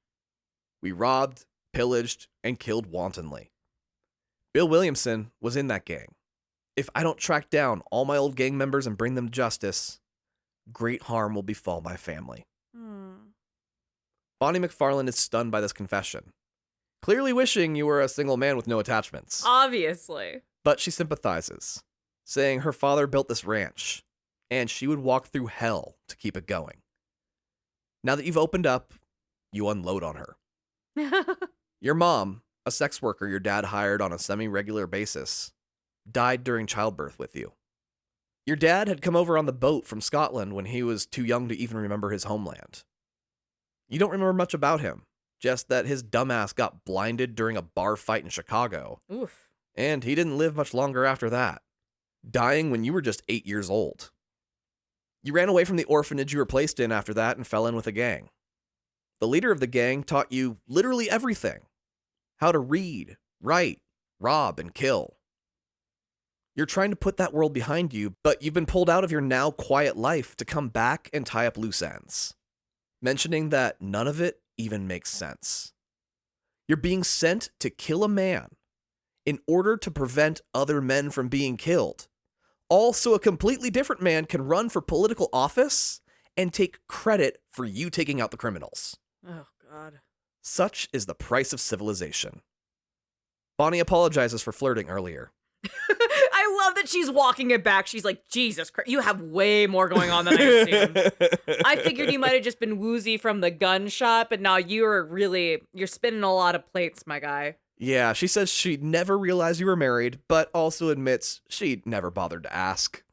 We robbed, pillaged, and killed wantonly. Bill Williamson was in that gang. If I don't track down all my old gang members and bring them to justice, great harm will befall my family. Bonnie McFarlane is stunned by this confession, clearly wishing you were a single man with no attachments. Obviously. But she sympathizes, saying her father built this ranch, and she would walk through hell to keep it going. Now that you've opened up, you unload on her. Your mom, a sex worker your dad hired on a semi-regular basis, died during childbirth with you. Your dad had come over on the boat from Scotland when he was too young to even remember his homeland. You don't remember much about him, just that his dumbass got blinded during a bar fight in Chicago. Oof. And he didn't live much longer after that, dying when you were just 8 years old. You ran away from the orphanage you were placed in after that and fell in with a gang. The leader of the gang taught you literally everything. How to read, write, rob, and kill. You're trying to put that world behind you, but you've been pulled out of your now quiet life to come back and tie up loose ends, mentioning that none of it even makes sense. You're being sent to kill a man in order to prevent other men from being killed, Also, a completely different man can run for political office and take credit for you taking out the criminals. Oh, God. Such is the price of civilization. Bonnie apologizes for flirting earlier. I love that she's walking it back. She's like, Jesus Christ, you have way more going on than I assumed. I figured you might have just been woozy from the gunshot, but now you're spinning a lot of plates, my guy. Yeah, she says she'd never realized you were married, but also admits she'd never bothered to ask.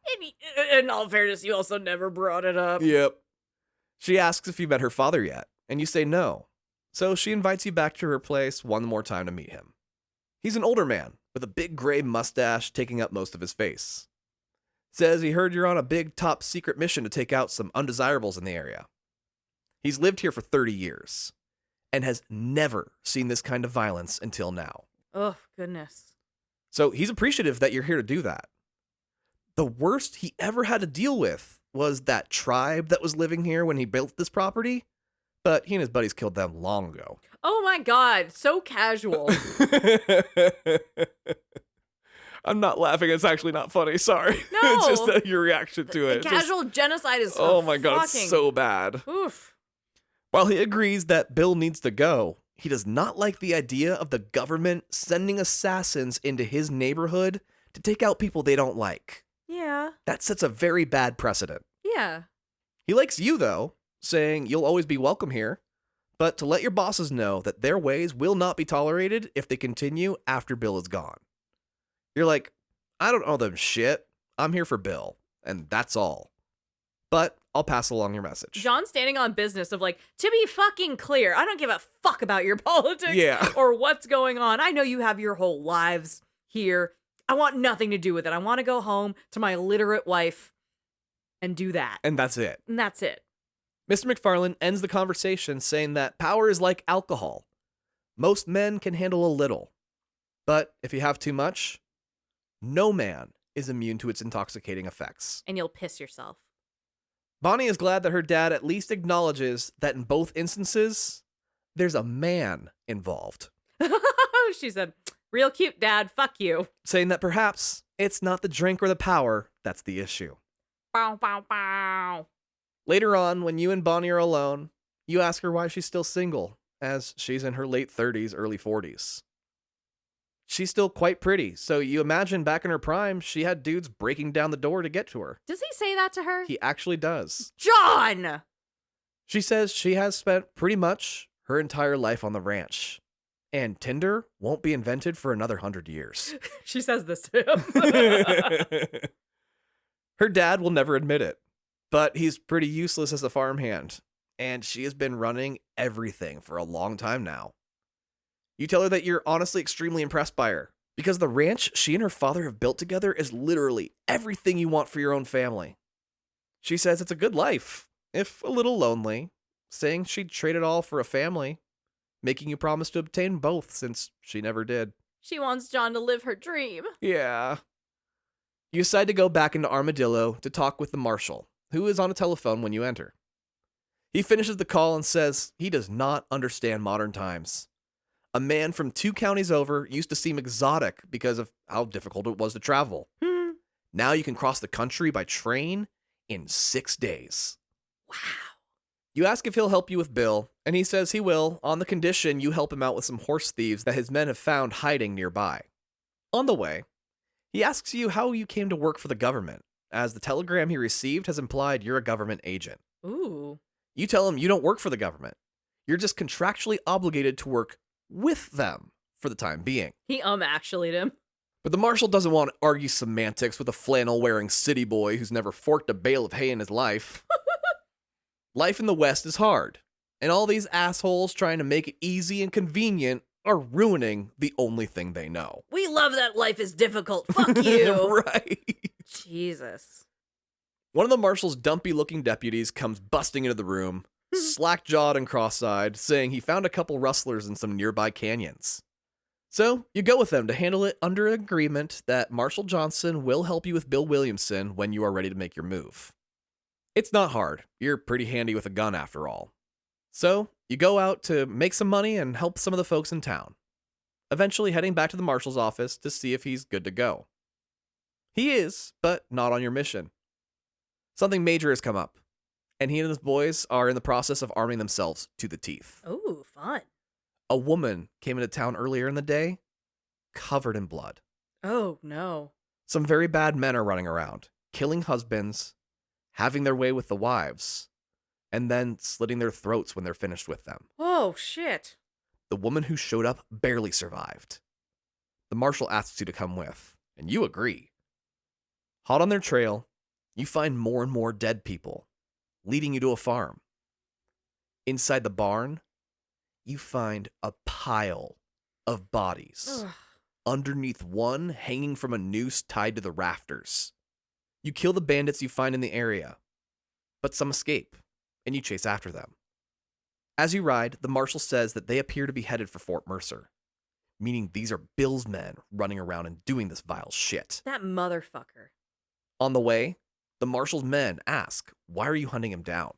In all fairness, you also never brought it up. Yep. She asks if you met her father yet, and you say no. So she invites you back to her place one more time to meet him. He's an older man with a big gray mustache taking up most of his face. Says he heard you're on a big top secret mission to take out some undesirables in the area. He's lived here for 30 years and has never seen this kind of violence until now. Oh, goodness. So he's appreciative that you're here to do that. The worst he ever had to deal with was that tribe that was living here when he built this property, but he and his buddies killed them long ago. Oh my God, so casual. I'm not laughing. It's actually not funny. Sorry. No. It's just your reaction to it. Casual genocide is oh my God, it's so bad. Oof. While he agrees that Bill needs to go, he does not like the idea of the government sending assassins into his neighborhood to take out people they don't like. Yeah. That sets a very bad precedent. Yeah. He likes you, though, saying you'll always be welcome here, but to let your bosses know that their ways will not be tolerated if they continue after Bill is gone. You're like, I don't owe them shit. I'm here for Bill, and that's all. But I'll pass along your message. John's standing on business of like, to be fucking clear, I don't give a fuck about your politics or what's going on. I know you have your whole lives here. I want nothing to do with it. I want to go home to my illiterate wife and do that. And that's it. And that's it. Mr. McFarlane ends the conversation saying that power is like alcohol. Most men can handle a little, but if you have too much, no man is immune to its intoxicating effects. And you'll piss yourself. Bonnie is glad that her dad at least acknowledges that in both instances, there's a man involved. She said, real cute, Dad. Fuck you. Saying that perhaps it's not the drink or the power that's the issue. Bow, bow, bow. Later on, when you and Bonnie are alone, you ask her why she's still single, as she's in her late 30s, early 40s. She's still quite pretty, so you imagine back in her prime, she had dudes breaking down the door to get to her. Does he say that to her? He actually does. John! She says she has spent pretty much her entire life on the ranch, and Tinder won't be invented for another 100 years. She says this to him. Her dad will never admit it, but he's pretty useless as a farmhand, and she has been running everything for a long time now. You tell her that you're honestly extremely impressed by her, because the ranch she and her father have built together is literally everything you want for your own family. She says it's a good life, if a little lonely, saying she'd trade it all for a family, making you promise to obtain both since she never did. She wants John to live her dream. Yeah. You decide to go back into Armadillo to talk with the marshal, who is on a telephone when you enter. He finishes the call and says he does not understand modern times. A man from 2 counties over used to seem exotic because of how difficult it was to travel. Now you can cross the country by train in 6 days. Wow. You ask if he'll help you with Bill, and he says he will, on the condition you help him out with some horse thieves that his men have found hiding nearby. On the way, he asks you how you came to work for the government, as the telegram he received has implied you're a government agent. Ooh. You tell him you don't work for the government. You're just contractually obligated to work with them for the time being. He actually'd him. But the marshal doesn't want to argue semantics with a flannel-wearing city boy who's never forked a bale of hay in his life. Life in the West is hard, and all these assholes trying to make it easy and convenient are ruining the only thing they know. We love that life is difficult. Fuck you. Right. Jesus. One of the marshal's dumpy-looking deputies comes busting into the room, slack-jawed and cross-eyed, saying he found a couple rustlers in some nearby canyons. So, you go with them to handle it under an agreement that Marshal Johnson will help you with Bill Williamson when you are ready to make your move. It's not hard. You're pretty handy with a gun after all. So, you go out to make some money and help some of the folks in town, eventually heading back to the marshal's office to see if he's good to go. He is, but not on your mission. Something major has come up, and he and his boys are in the process of arming themselves to the teeth. Oh, fun. A woman came into town earlier in the day, covered in blood. Oh, no. Some very bad men are running around, killing husbands, having their way with the wives, and then slitting their throats when they're finished with them. Oh, shit. The woman who showed up barely survived. The marshal asks you to come with, and you agree. Hot on their trail, you find more and more dead people, leading you to a farm. Inside the barn, you find a pile of bodies. Ugh. Underneath one hanging from a noose tied to the rafters. You kill the bandits you find in the area, but some escape, and you chase after them. As you ride, the marshal says that they appear to be headed for Fort Mercer, meaning these are Bill's men running around and doing this vile shit. That motherfucker. On the way, the marshal's men ask, why are you hunting him down?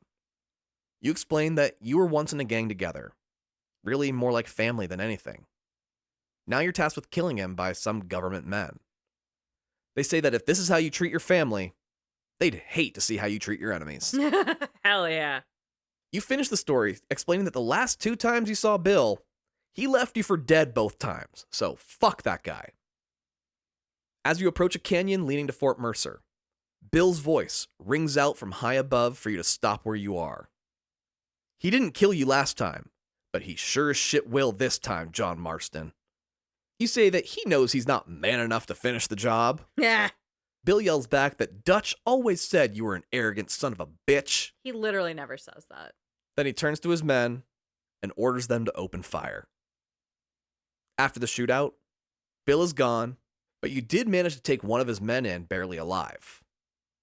You explain that you were once in a gang together, really more like family than anything. Now you're tasked with killing him by some government men. They say that if this is how you treat your family, they'd hate to see how you treat your enemies. Hell yeah. You finish the story explaining that the last 2 times you saw Bill, he left you for dead both times, so fuck that guy. As you approach a canyon leading to Fort Mercer, Bill's voice rings out from high above for you to stop where you are. He didn't kill you last time, but he sure as shit will this time, John Marston. You say that he knows he's not man enough to finish the job. Yeah. Bill yells back that Dutch always said you were an arrogant son of a bitch. He literally never says that. Then he turns to his men and orders them to open fire. After the shootout, Bill is gone, but you did manage to take one of his men in barely alive.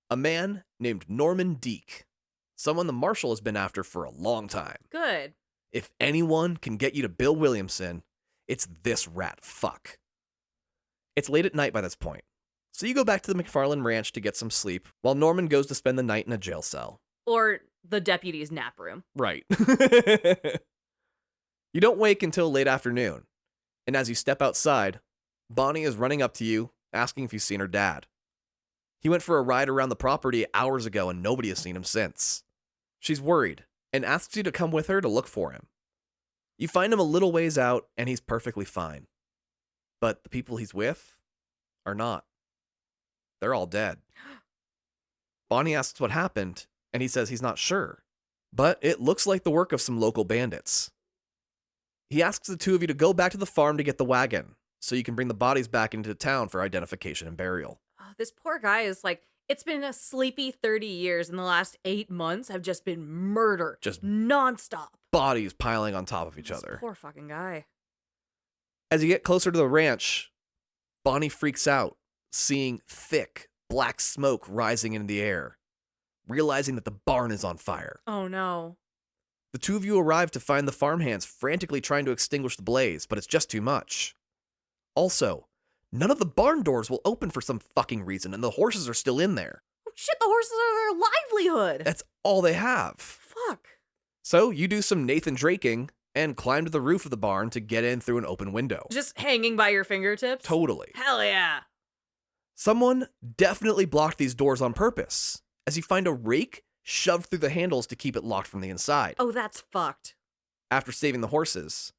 A man named Norman Deek, someone the marshal has been after for a long time. Good. If anyone can get you to Bill Williamson, it's this rat fuck. It's late at night by this point, so you go back to the McFarland ranch to get some sleep, while Norman goes to spend the night in a jail cell. Or the deputy's nap room. Right. You don't wake until late afternoon, and as you step outside, Bonnie is running up to you, asking if you've seen her dad. He went for a ride around the property hours ago and nobody has seen him since. She's worried, and asks you to come with her to look for him. You find him a little ways out, and he's perfectly fine. But the people he's with are not. They're all dead. Bonnie asks what happened, and he says he's not sure. But it looks like the work of some local bandits. He asks the 2 of you to go back to the farm to get the wagon, so you can bring the bodies back into town for identification and burial. Oh, this poor guy is like, it's been a sleepy 30 years, and the last 8 months have just been murder. Just nonstop. Bodies piling on top of each This other. poor fucking guy. As you get closer to the ranch, Bonnie freaks out, seeing thick, black smoke rising into the air, realizing that the barn is on fire. Oh no. The 2 of you arrive to find the farmhands frantically trying to extinguish the blaze, but it's just too much. Also, none of the barn doors will open for some fucking reason, and the horses are still in there. Oh shit, the horses are their livelihood. That's all they have. Fuck. So you do some Nathan Draking and climb to the roof of the barn to get in through an open window. Just hanging by your fingertips? Totally. Hell yeah. Someone definitely blocked these doors on purpose, as you find a rake shoved through the handles to keep it locked from the inside. Oh, that's fucked. After saving the horses,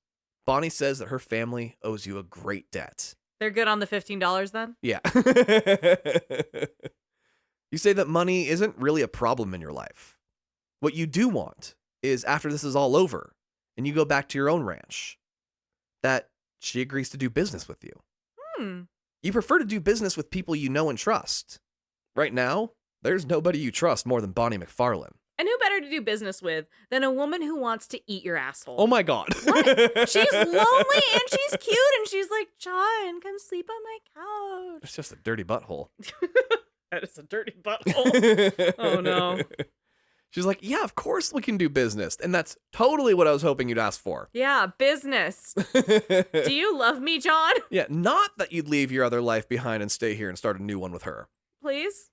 Bonnie says that her family owes you a great debt. They're good on the $15 then? Yeah. You say that money isn't really a problem in your life. What you do want is, after this is all over, and you go back to your own ranch, that she agrees to do business with you. You prefer to do business with people you know and trust. Right now, there's nobody you trust more than Bonnie McFarland. And who better to do business with than a woman who wants to eat your asshole? Oh my god. What? She's lonely and she's cute and she's like, John, come sleep on my couch. It's just a dirty butthole. That is a dirty butthole. Oh no. She's like, yeah, of course we can do business. And that's totally what I was hoping you'd ask for. Yeah, business. Do you love me, John? Yeah, not that you'd leave your other life behind and stay here and start a new one with her. Please?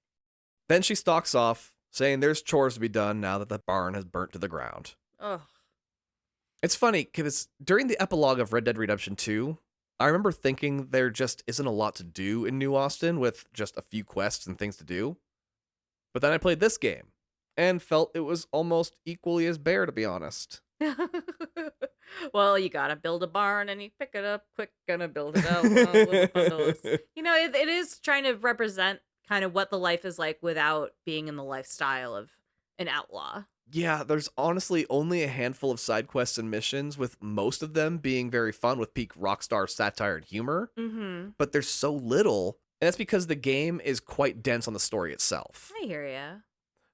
Then she stalks off, saying there's chores to be done now that the barn has burnt to the ground. Ugh. It's funny, because during the epilogue of Red Dead Redemption 2, I remember thinking there just isn't a lot to do in New Austin with just a few quests and things to do. But then I played this game and felt it was almost equally as bare, to be honest. Well, you gotta build a barn and you pick it up quick, gonna build it out. Well, what a bundle is. It is trying to represent kind of what the life is like without being in the lifestyle of an outlaw. Yeah, there's honestly only a handful of side quests and missions, with most of them being very fun with peak Rockstar satire and humor. Mm-hmm. But there's so little, and that's because the game is quite dense on the story itself. I hear ya.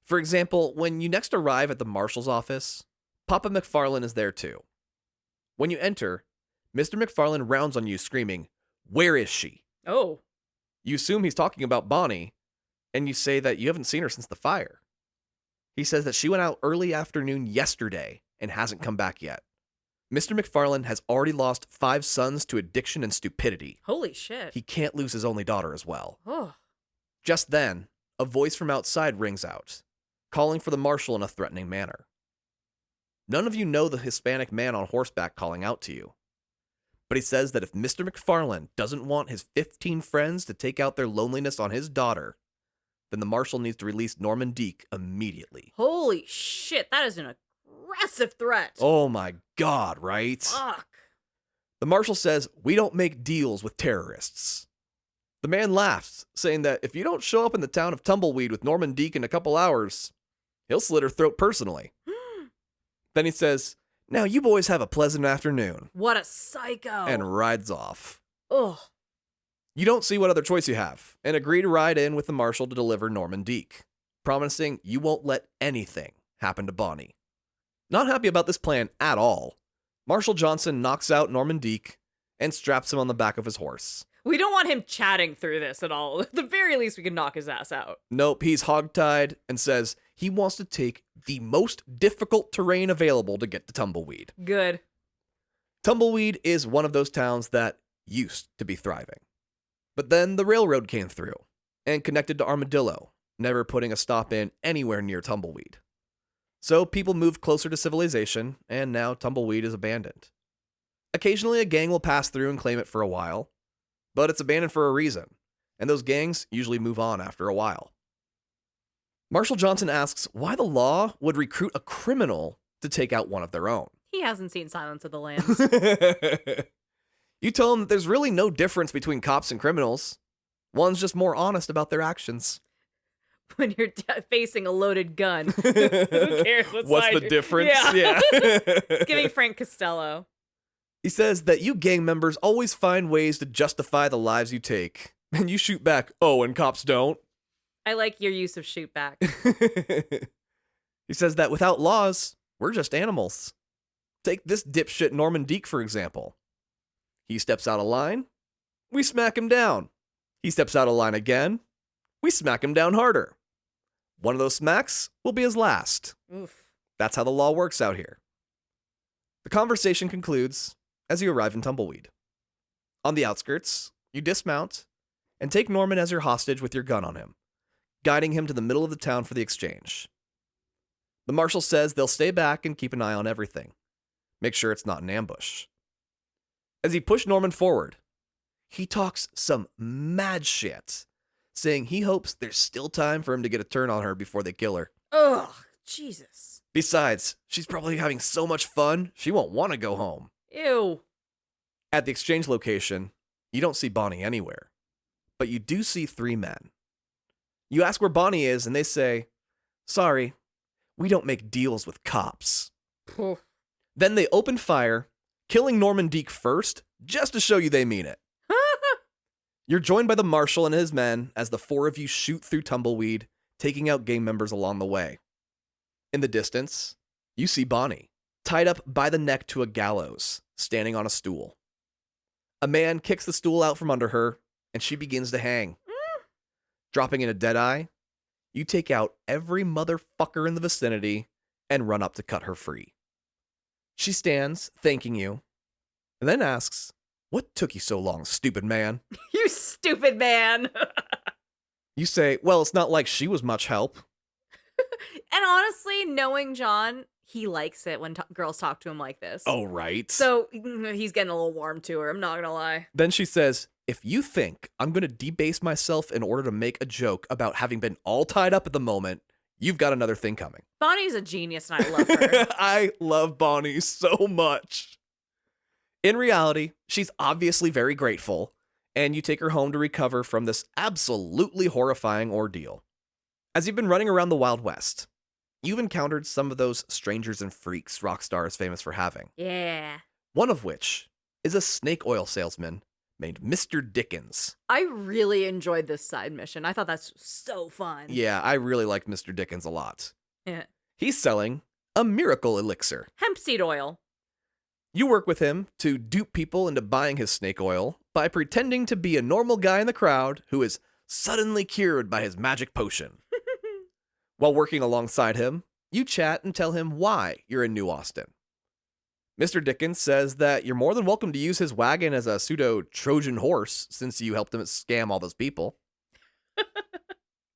For example, when you next arrive at the marshal's office, Papa McFarlane is there too. When you enter, Mr. McFarlane rounds on you screaming, "Where is she?" Oh. You assume he's talking about Bonnie, and you say that you haven't seen her since the fire. He says that she went out early afternoon yesterday and hasn't come back yet. Mr. McFarlane has already lost 5 sons to addiction and stupidity. Holy shit. He can't lose his only daughter as well. Oh. Just then, a voice from outside rings out, calling for the marshal in a threatening manner. None of you know the Hispanic man on horseback calling out to you. But he says that if Mr. McFarlane doesn't want his 15 friends to take out their loneliness on his daughter, then the marshal needs to release Norman Deek immediately. Holy shit, that is an aggressive threat. Oh my god, right? Fuck. The marshal says, "We don't make deals with terrorists." The man laughs, saying that if you don't show up in the town of Tumbleweed with Norman Deek in a couple hours, he'll slit her throat personally. Then he says, "Now you boys have a pleasant afternoon," What a psycho. and rides off. Ugh. You don't see what other choice you have, and agree to ride in with the marshal to deliver Norman Deek, promising you won't let anything happen to Bonnie. Not happy about this plan at all, Marshal Johnson knocks out Norman Deek and straps him on the back of his horse. We don't want him chatting through this at all. At the very least, we can knock his ass out. Nope, he's hogtied and says he wants to take the most difficult terrain available to get to Tumbleweed. Good. Tumbleweed is one of those towns that used to be thriving. But then the railroad came through and connected to Armadillo, never putting a stop in anywhere near Tumbleweed. So people moved closer to civilization, and now Tumbleweed is abandoned. Occasionally a gang will pass through and claim it for a while, but it's abandoned for a reason, and those gangs usually move on after a while. Marshal Johnson asks why the law would recruit a criminal to take out one of their own. He hasn't seen Silence of the Lambs. You tell him that there's really no difference between cops and criminals. One's just more honest about their actions. When you're facing a loaded gun, who cares what What's side the difference? Yeah. Yeah. It's giving Frank Costello. He says that you gang members always find ways to justify the lives you take, and you shoot back, "Oh, and cops don't." I like your use of shoot back. He says that without laws, we're just animals. Take this dipshit Norman Deek, for example. He steps out of line, we smack him down. He steps out of line again, we smack him down harder. One of those smacks will be his last. Oof. That's how the law works out here. The conversation concludes as you arrive in Tumbleweed. On the outskirts, you dismount and take Norman as your hostage with your gun on him, guiding him to the middle of the town for the exchange. The marshal says they'll stay back and keep an eye on everything. Make sure it's not an ambush. As you push Norman forward, he talks some mad shit, saying he hopes there's still time for him to get a turn on her before they kill her. Ugh, Jesus. Besides, she's probably having so much fun, she won't want to go home. Ew. At the exchange location, you don't see Bonnie anywhere, but you do see 3 men. You ask where Bonnie is, and they say, "Sorry, we don't make deals with cops." Oof. Then they open fire, killing Norman Deek first, just to show you they mean it. You're joined by the marshal and his men as the 4 of you shoot through Tumbleweed, taking out gang members along the way. In the distance, you see Bonnie, tied up by the neck to a gallows, standing on a stool. A man kicks the stool out from under her, and she begins to hang. Dropping in a deadeye, you take out every motherfucker in the vicinity and run up to cut her free. She stands, thanking you, and then asks, "What took you so long, stupid man?" You stupid man. You say, "Well, it's not like she was much help." And honestly, knowing John, he likes it when girls talk to him like this. Oh, right. So he's getting a little warm to her. I'm not going to lie. Then she says, if you think I'm going to debase myself in order to make a joke about having been all tied up at the moment, you've got another thing coming. Bonnie's a genius and I love her. I love Bonnie so much. In reality, she's obviously very grateful, and you take her home to recover from this absolutely horrifying ordeal. As you've been running around the Wild West, you've encountered some of those strangers and freaks Rockstar is famous for having. Yeah. One of which is a snake oil salesman named Mr. Dickens. I really enjoyed this side mission. I thought that's so fun. Yeah, I really like Mr. Dickens a lot. Yeah. He's selling a miracle elixir. Hemp seed oil. You work with him to dupe people into buying his snake oil by pretending to be a normal guy in the crowd who is suddenly cured by his magic potion. While working alongside him, you chat and tell him why you're in New Austin. Mr. Dickens says that you're more than welcome to use his wagon as a pseudo-Trojan horse since you helped him scam all those people.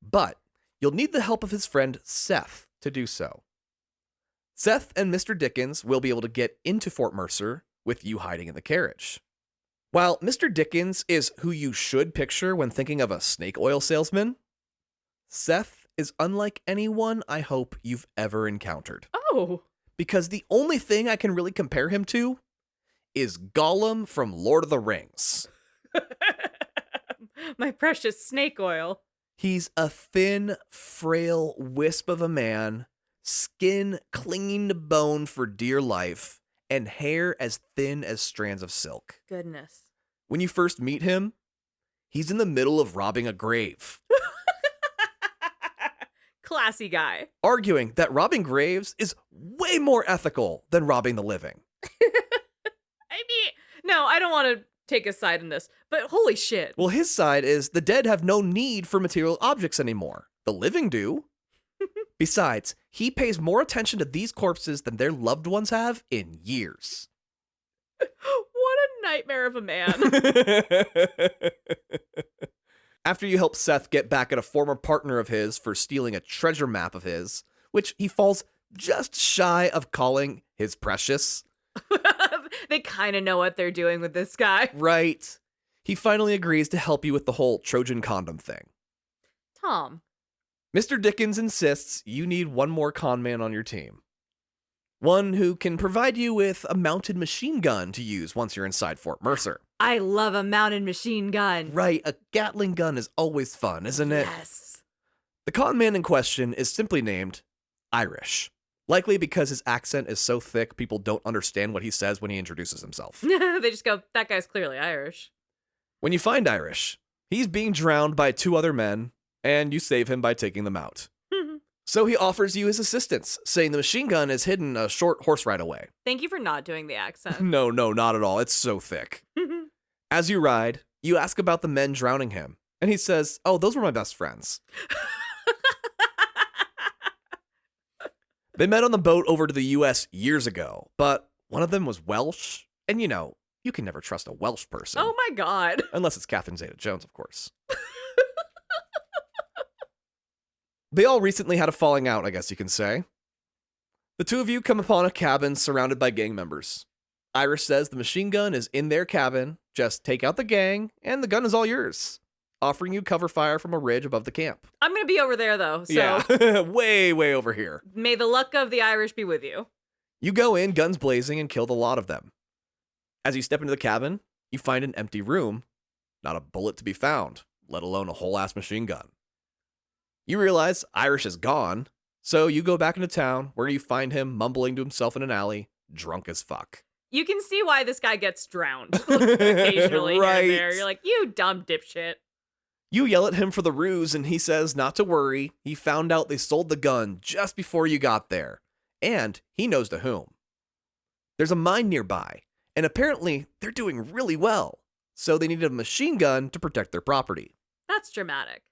But you'll need the help of his friend Seth to do so. Seth and Mr. Dickens will be able to get into Fort Mercer with you hiding in the carriage. While Mr. Dickens is who you should picture when thinking of a snake oil salesman, Seth is unlike anyone I hope you've ever encountered. Oh. Because the only thing I can really compare him to is Gollum from Lord of the Rings. My precious snake oil. He's a thin, frail wisp of a man, skin clinging to bone for dear life, and hair as thin as strands of silk. Goodness. When you first meet him, he's in the middle of robbing a grave. Classy guy. Arguing that robbing graves is way more ethical than robbing the living. I mean, no, I don't want to take a side in this, but holy shit. Well, his side is the dead have no need for material objects anymore. The living do. Besides, he pays more attention to these corpses than their loved ones have in years. What a nightmare of a man. After you help Seth get back at a former partner of his for stealing a treasure map of his, which he falls just shy of calling his precious. They kind of know what they're doing with this guy. Right. He finally agrees to help you with the whole Trojan condom thing. Tom. Mr. Dickens insists you need one more con man on your team. One who can provide you with a mounted machine gun to use once you're inside Fort Mercer. I love a mounted machine gun. Right, a Gatling gun is always fun, isn't it? Yes. The con man in question is simply named Irish. Likely because his accent is so thick people don't understand what he says when he introduces himself. They just go, that guy's clearly Irish. When you find Irish, he's being drowned by two other men, and you save him by taking them out. So he offers you his assistance, saying the machine gun is hidden a short horse ride away. Thank you for not doing the accent. No, not at all. It's so thick. As you ride, you ask about the men drowning him, and he says, oh, those were my best friends. They met on the boat over to the US years ago, but one of them was Welsh, and you know, you can never trust a Welsh person. Oh my god. Unless it's Catherine Zeta-Jones, of course. They all recently had a falling out, I guess you can say. The two of you come upon a cabin surrounded by gang members. Irish says the machine gun is in their cabin, just take out the gang, and the gun is all yours, offering you cover fire from a ridge above the camp. I'm going to be over there, though, so Yeah, way over here. may the luck of the Irish be with you. You go in, guns blazing, and kill the lot of them. As you step into the cabin, you find an empty room, not a bullet to be found, let alone a whole-ass machine gun. You realize Irish is gone, so you go back into town where you find him mumbling to himself in an alley, drunk as fuck. You can see why this guy gets drowned occasionally Right. here and there. You're like, you dumb dipshit. You yell at him for the ruse, and he says not to worry. He found out they sold the gun just before you got there, and he knows to whom. There's a mine nearby, and apparently they're doing really well, so they needed a machine gun to protect their property. That's dramatic.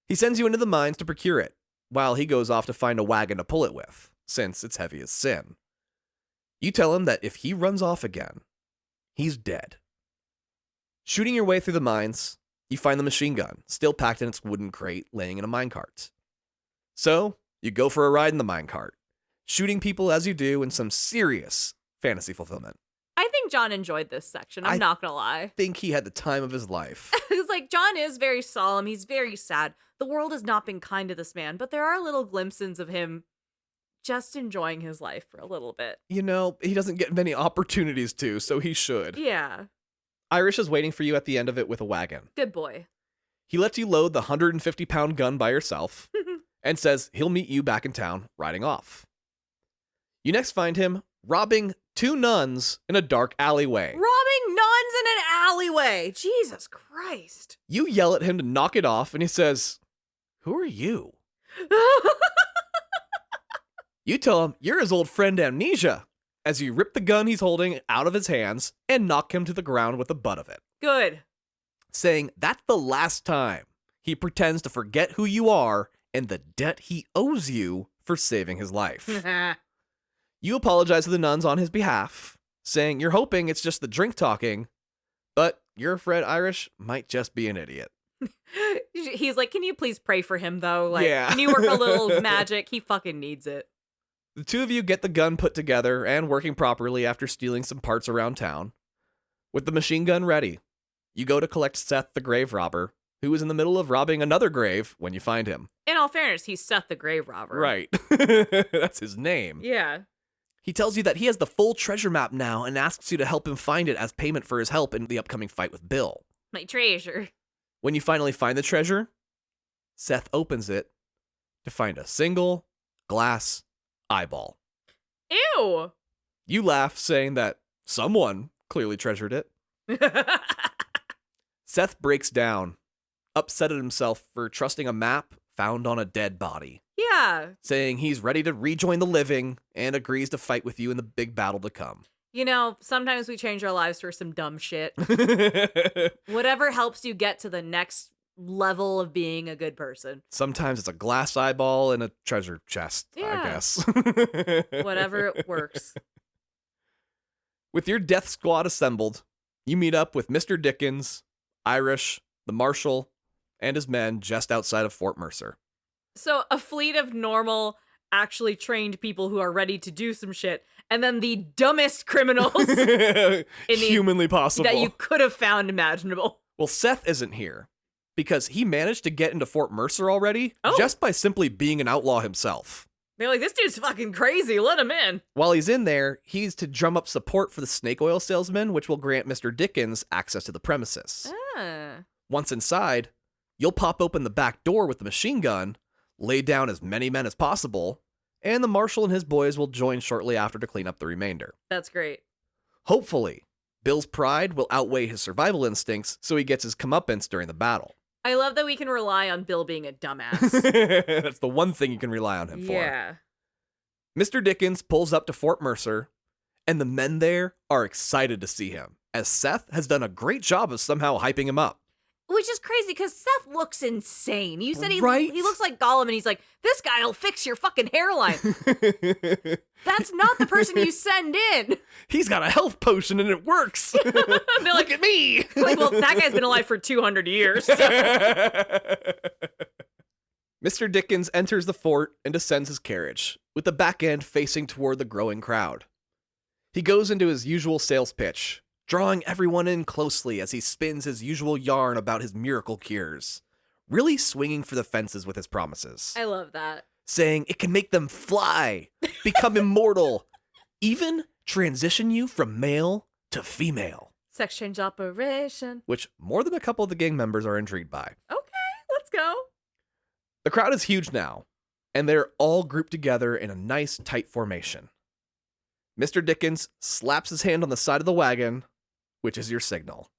He sends you into the mines to procure it, while he goes off to find a wagon to pull it with, since it's heavy as sin. You tell him that if he runs off again, he's dead. Shooting your way through the mines, you find the machine gun, still packed in its wooden crate, laying in a minecart. So, you go for a ride in the minecart, shooting people as you do, and some serious fantasy fulfillment. I think John enjoyed this section. I'm not gonna lie. I think he had the time of his life. It's like, John is very solemn. He's very sad. The world has not been kind to this man, but there are little glimpses of him just enjoying his life for a little bit. You know, he doesn't get many opportunities to, so he should. Yeah. Irish is waiting for you at the end of it with a wagon. Good boy. He lets you load the 150-pound gun by yourself and says he'll meet you back in town riding off. You next find him robbing 2 nuns in a dark alleyway. Robbing nuns in an alleyway. Jesus Christ. You yell at him to knock it off, and he says, "Who are you?" You tell him you're his old friend Amnesia, as you rip the gun he's holding out of his hands and knock him to the ground with the butt of it. Good. Saying that's the last time he pretends to forget who you are and the debt he owes you for saving his life. You apologize to the nuns on his behalf, saying you're hoping it's just the drink talking, but you're afraid Irish might just be an idiot. He's like, can you please pray for him, though? Like, Yeah. Can you work a little magic? He fucking needs it. The two of you get the gun put together and working properly after stealing some parts around town. With the machine gun ready, you go to collect Seth the grave robber, who is in the middle of robbing another grave when you find him. In all fairness, he's Seth the grave robber. Right. That's his name. Yeah. He tells you that he has the full treasure map now and asks you to help him find it as payment for his help in the upcoming fight with Bill. My treasure. When you finally find the treasure, Seth opens it to find a single glass eyeball. Ew. You laugh, saying that someone clearly treasured it. Seth breaks down, upset at himself for trusting a map found on a dead body. Yeah. Saying he's ready to rejoin the living and agrees to fight with you in the big battle to come. You know, sometimes we change our lives for some dumb shit. Whatever helps you get to the next level of being a good person. Sometimes it's a glass eyeball and a treasure chest, Yeah. I guess. Whatever works. With your death squad assembled, you meet up with Mr. Dickens, Irish, the Marshal, and his men just outside of Fort Mercer. So a fleet of normal, actually trained people who are ready to do some shit, and then the dumbest criminals Humanly possible. that you could have found imaginable. Well, Seth isn't here because he managed to get into Fort Mercer already Oh. just by simply being an outlaw himself. They're like, this dude's fucking crazy. Let him in. While he's in there, he's to drum up support for the snake oil salesman, which will grant Mr. Dickens access to the premises. Ah. Once inside, you'll pop open the back door with the machine gun, lay down as many men as possible, and the Marshal and his boys will join shortly after to clean up the remainder. That's great. Hopefully, Bill's pride will outweigh his survival instincts so he gets his comeuppance during the battle. I love that we can rely on Bill being a dumbass. That's the one thing you can rely on him for. Yeah. Mr. Dickens pulls up to Fort Mercer, and the men there are excited to see him, as Seth has done a great job of somehow hyping him up. Which is crazy because Seth looks insane. You said he Right? looks like Gollum, and he's like, this guy'll fix your fucking hairline. That's not the person you send in. He's got a health potion and it works. They're Look like, at me. like, well, that guy's been alive for 200 years. Mr. Dickens enters the fort and descends his carriage, with the back end facing toward the growing crowd. He goes into his usual sales pitch, drawing everyone in closely as he spins his usual yarn about his miracle cures, really swinging for the fences with his promises. I love that. Saying it can make them fly, become immortal, even transition you from male to female. Sex change operation. Which more than a couple of the gang members are intrigued by. Okay, let's go. The crowd is huge now, and they're all grouped together in a nice, tight formation. Mr. Dickens slaps his hand on the side of the wagon, which is your signal.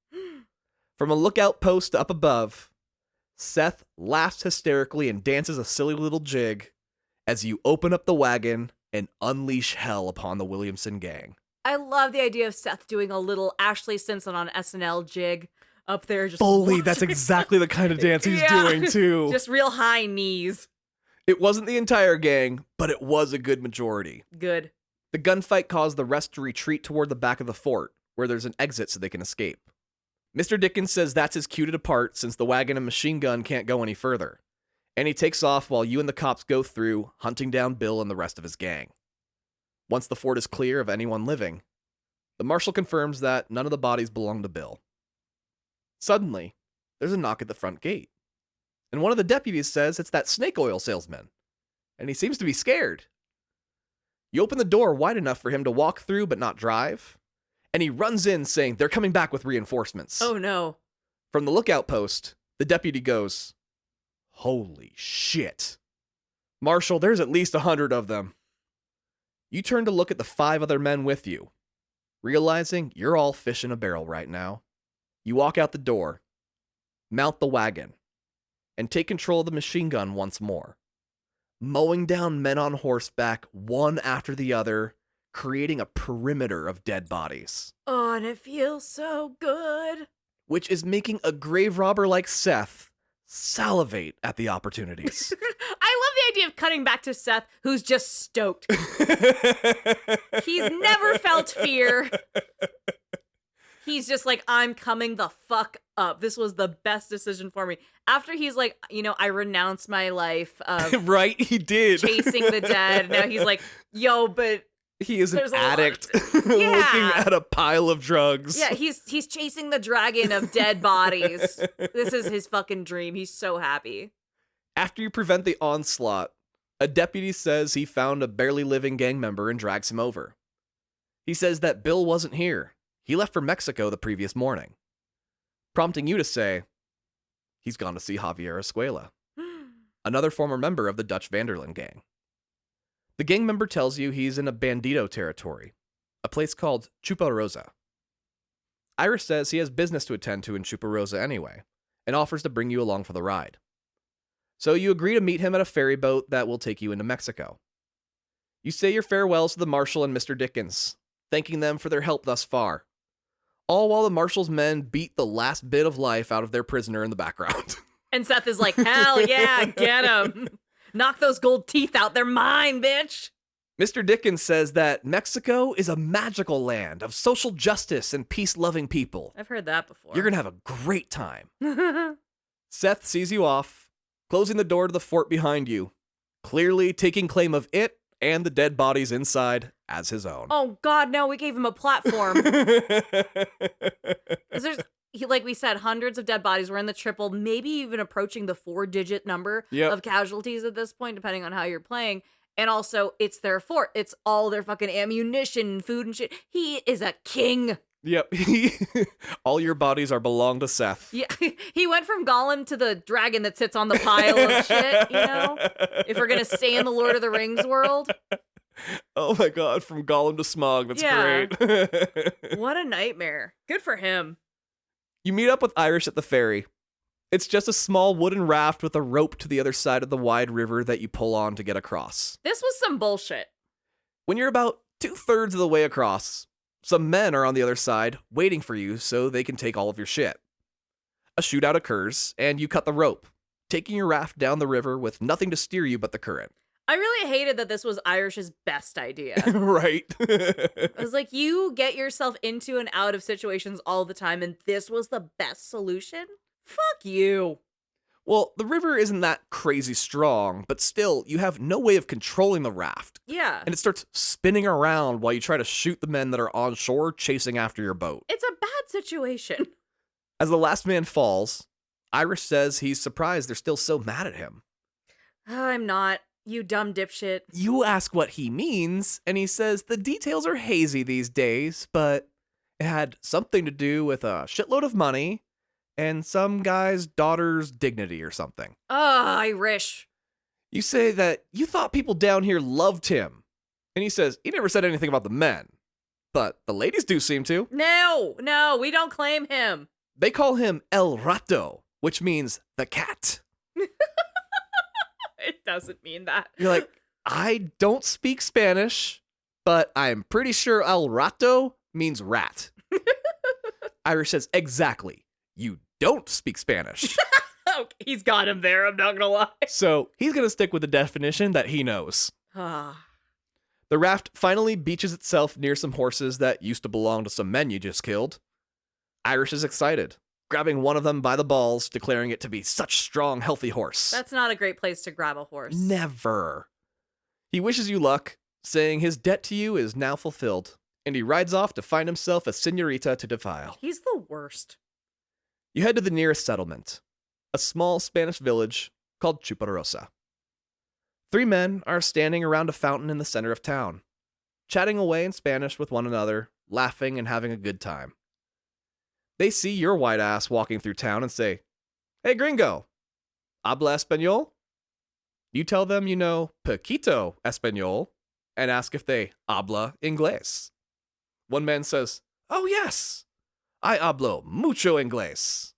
From a lookout post up above, Seth laughs hysterically and dances a silly little jig as you open up the wagon and unleash hell upon the Williamson gang. I love the idea of Seth doing a little Ashley Simpson on SNL jig up there. Just Fully, that's exactly the kind of dance he's Yeah. doing, too. Just real high knees. It wasn't the entire gang, but it was a good majority. Good. The gunfight caused the rest to retreat toward the back of the fort, where there's an exit so they can escape. Mr. Dickens says that's his cue to depart since the wagon and machine gun can't go any further, and he takes off while you and the cops go through, hunting down Bill and the rest of his gang. Once the fort is clear of anyone living, the marshal confirms that none of the bodies belong to Bill. Suddenly, there's a knock at the front gate, and one of the deputies says it's that snake oil salesman, and he seems to be scared. You open the door wide enough for him to walk through but not drive, and he runs in saying they're coming back with reinforcements. Oh no. From the lookout post, the deputy goes, "Holy shit. Marshal, there's at least 100 of them." You turn to look at the 5 other men with you, realizing you're all fish in a barrel right now. You walk out the door, mount the wagon, and take control of the machine gun once more, mowing down men on horseback one after the other, creating a perimeter of dead bodies. Oh, and it feels so good. Which is making a grave robber like Seth salivate at the opportunities. I love the idea of cutting back to Seth, who's just stoked. He's never felt fear. He's just like, I'm coming the fuck up. This was the best decision for me. After he's like, I renounced my life of right, he did. chasing the dead. Now he's like, yo, but he is an there's a addict lot. Yeah. looking at a pile of drugs. Yeah, he's chasing the dragon of dead bodies. This is his fucking dream. He's so happy. After you prevent the onslaught, a deputy says he found a barely living gang member and drags him over. He says that Bill wasn't here. He left for Mexico the previous morning, prompting you to say, he's gone to see Javier Escuela, another former member of the Dutch Vanderlyn gang. The gang member tells you he's in a bandito territory, a place called Chuparosa. Iris says he has business to attend to in Chuparosa anyway, and offers to bring you along for the ride. So you agree to meet him at a ferry boat that will take you into Mexico. You say your farewells to the marshal and Mr. Dickens, thanking them for their help thus far, all while the marshal's men beat the last bit of life out of their prisoner in the background. And Seth is like, hell yeah, get him. Knock those gold teeth out. They're mine, bitch. Mr. Dickens says that Mexico is a magical land of social justice and peace-loving people. I've heard that before. You're going to have a great time. Seth sees you off, closing the door to the fort behind you, clearly taking claim of it and the dead bodies inside as his own. Oh, God, no, we gave him a platform. 'Cause there's, like we said, hundreds of dead bodies. We're in the triple, maybe even approaching the 4-digit number of casualties at this point, depending on how you're playing. And also, it's their fort. It's all their fucking ammunition, food, and shit. He is a king. Yep. All your bodies are belong to Seth. Yeah, he went from Gollum to the dragon that sits on the pile of shit, if we're going to stay in the Lord of the Rings world. Oh my God, from Gollum to Smaug. That's great. What a nightmare. Good for him. You meet up with Irish at the ferry. It's just a small wooden raft with a rope to the other side of the wide river that you pull on to get across. This was some bullshit. When you're about 2/3 of the way across, some men are on the other side waiting for you so they can take all of your shit. A shootout occurs, and you cut the rope, taking your raft down the river with nothing to steer you but the current. I really hated that this was Irish's best idea. Right. I was like, you get yourself into and out of situations all the time, and this was the best solution? Fuck you. Well, the river isn't that crazy strong, but still, you have no way of controlling the raft. Yeah. And it starts spinning around while you try to shoot the men that are on shore chasing after your boat. It's a bad situation. As the last man falls, Irish says he's surprised they're still so mad at him. I'm not. You dumb dipshit. You ask what he means, and he says the details are hazy these days, but it had something to do with a shitload of money and some guy's daughter's dignity or something. Oh, Irish. You say that you thought people down here loved him, and he says he never said anything about the men, but the ladies do seem to. No, we don't claim him. They call him El Rato, which means the cat. It doesn't mean that. You're like, I don't speak Spanish, but I'm pretty sure El Rato means rat. Irish says, exactly. You don't speak Spanish. Okay, he's got him there, I'm not gonna lie. So he's going to stick with the definition that he knows. The raft finally beaches itself near some horses that used to belong to some men you just killed. Irish is excited, grabbing one of them by the balls, declaring it to be such strong, healthy horse. That's not a great place to grab a horse. Never. He wishes you luck, saying his debt to you is now fulfilled, and he rides off to find himself a senorita to defile. He's the worst. You head to the nearest settlement, a small Spanish village called Chuparosa. 3 men are standing around a fountain in the center of town, chatting away in Spanish with one another, laughing and having a good time. They see your white ass walking through town and say, "Hey gringo, habla español?" You tell them you know poquito español and ask if they habla inglés. One man says, "Oh yes, I hablo mucho inglés.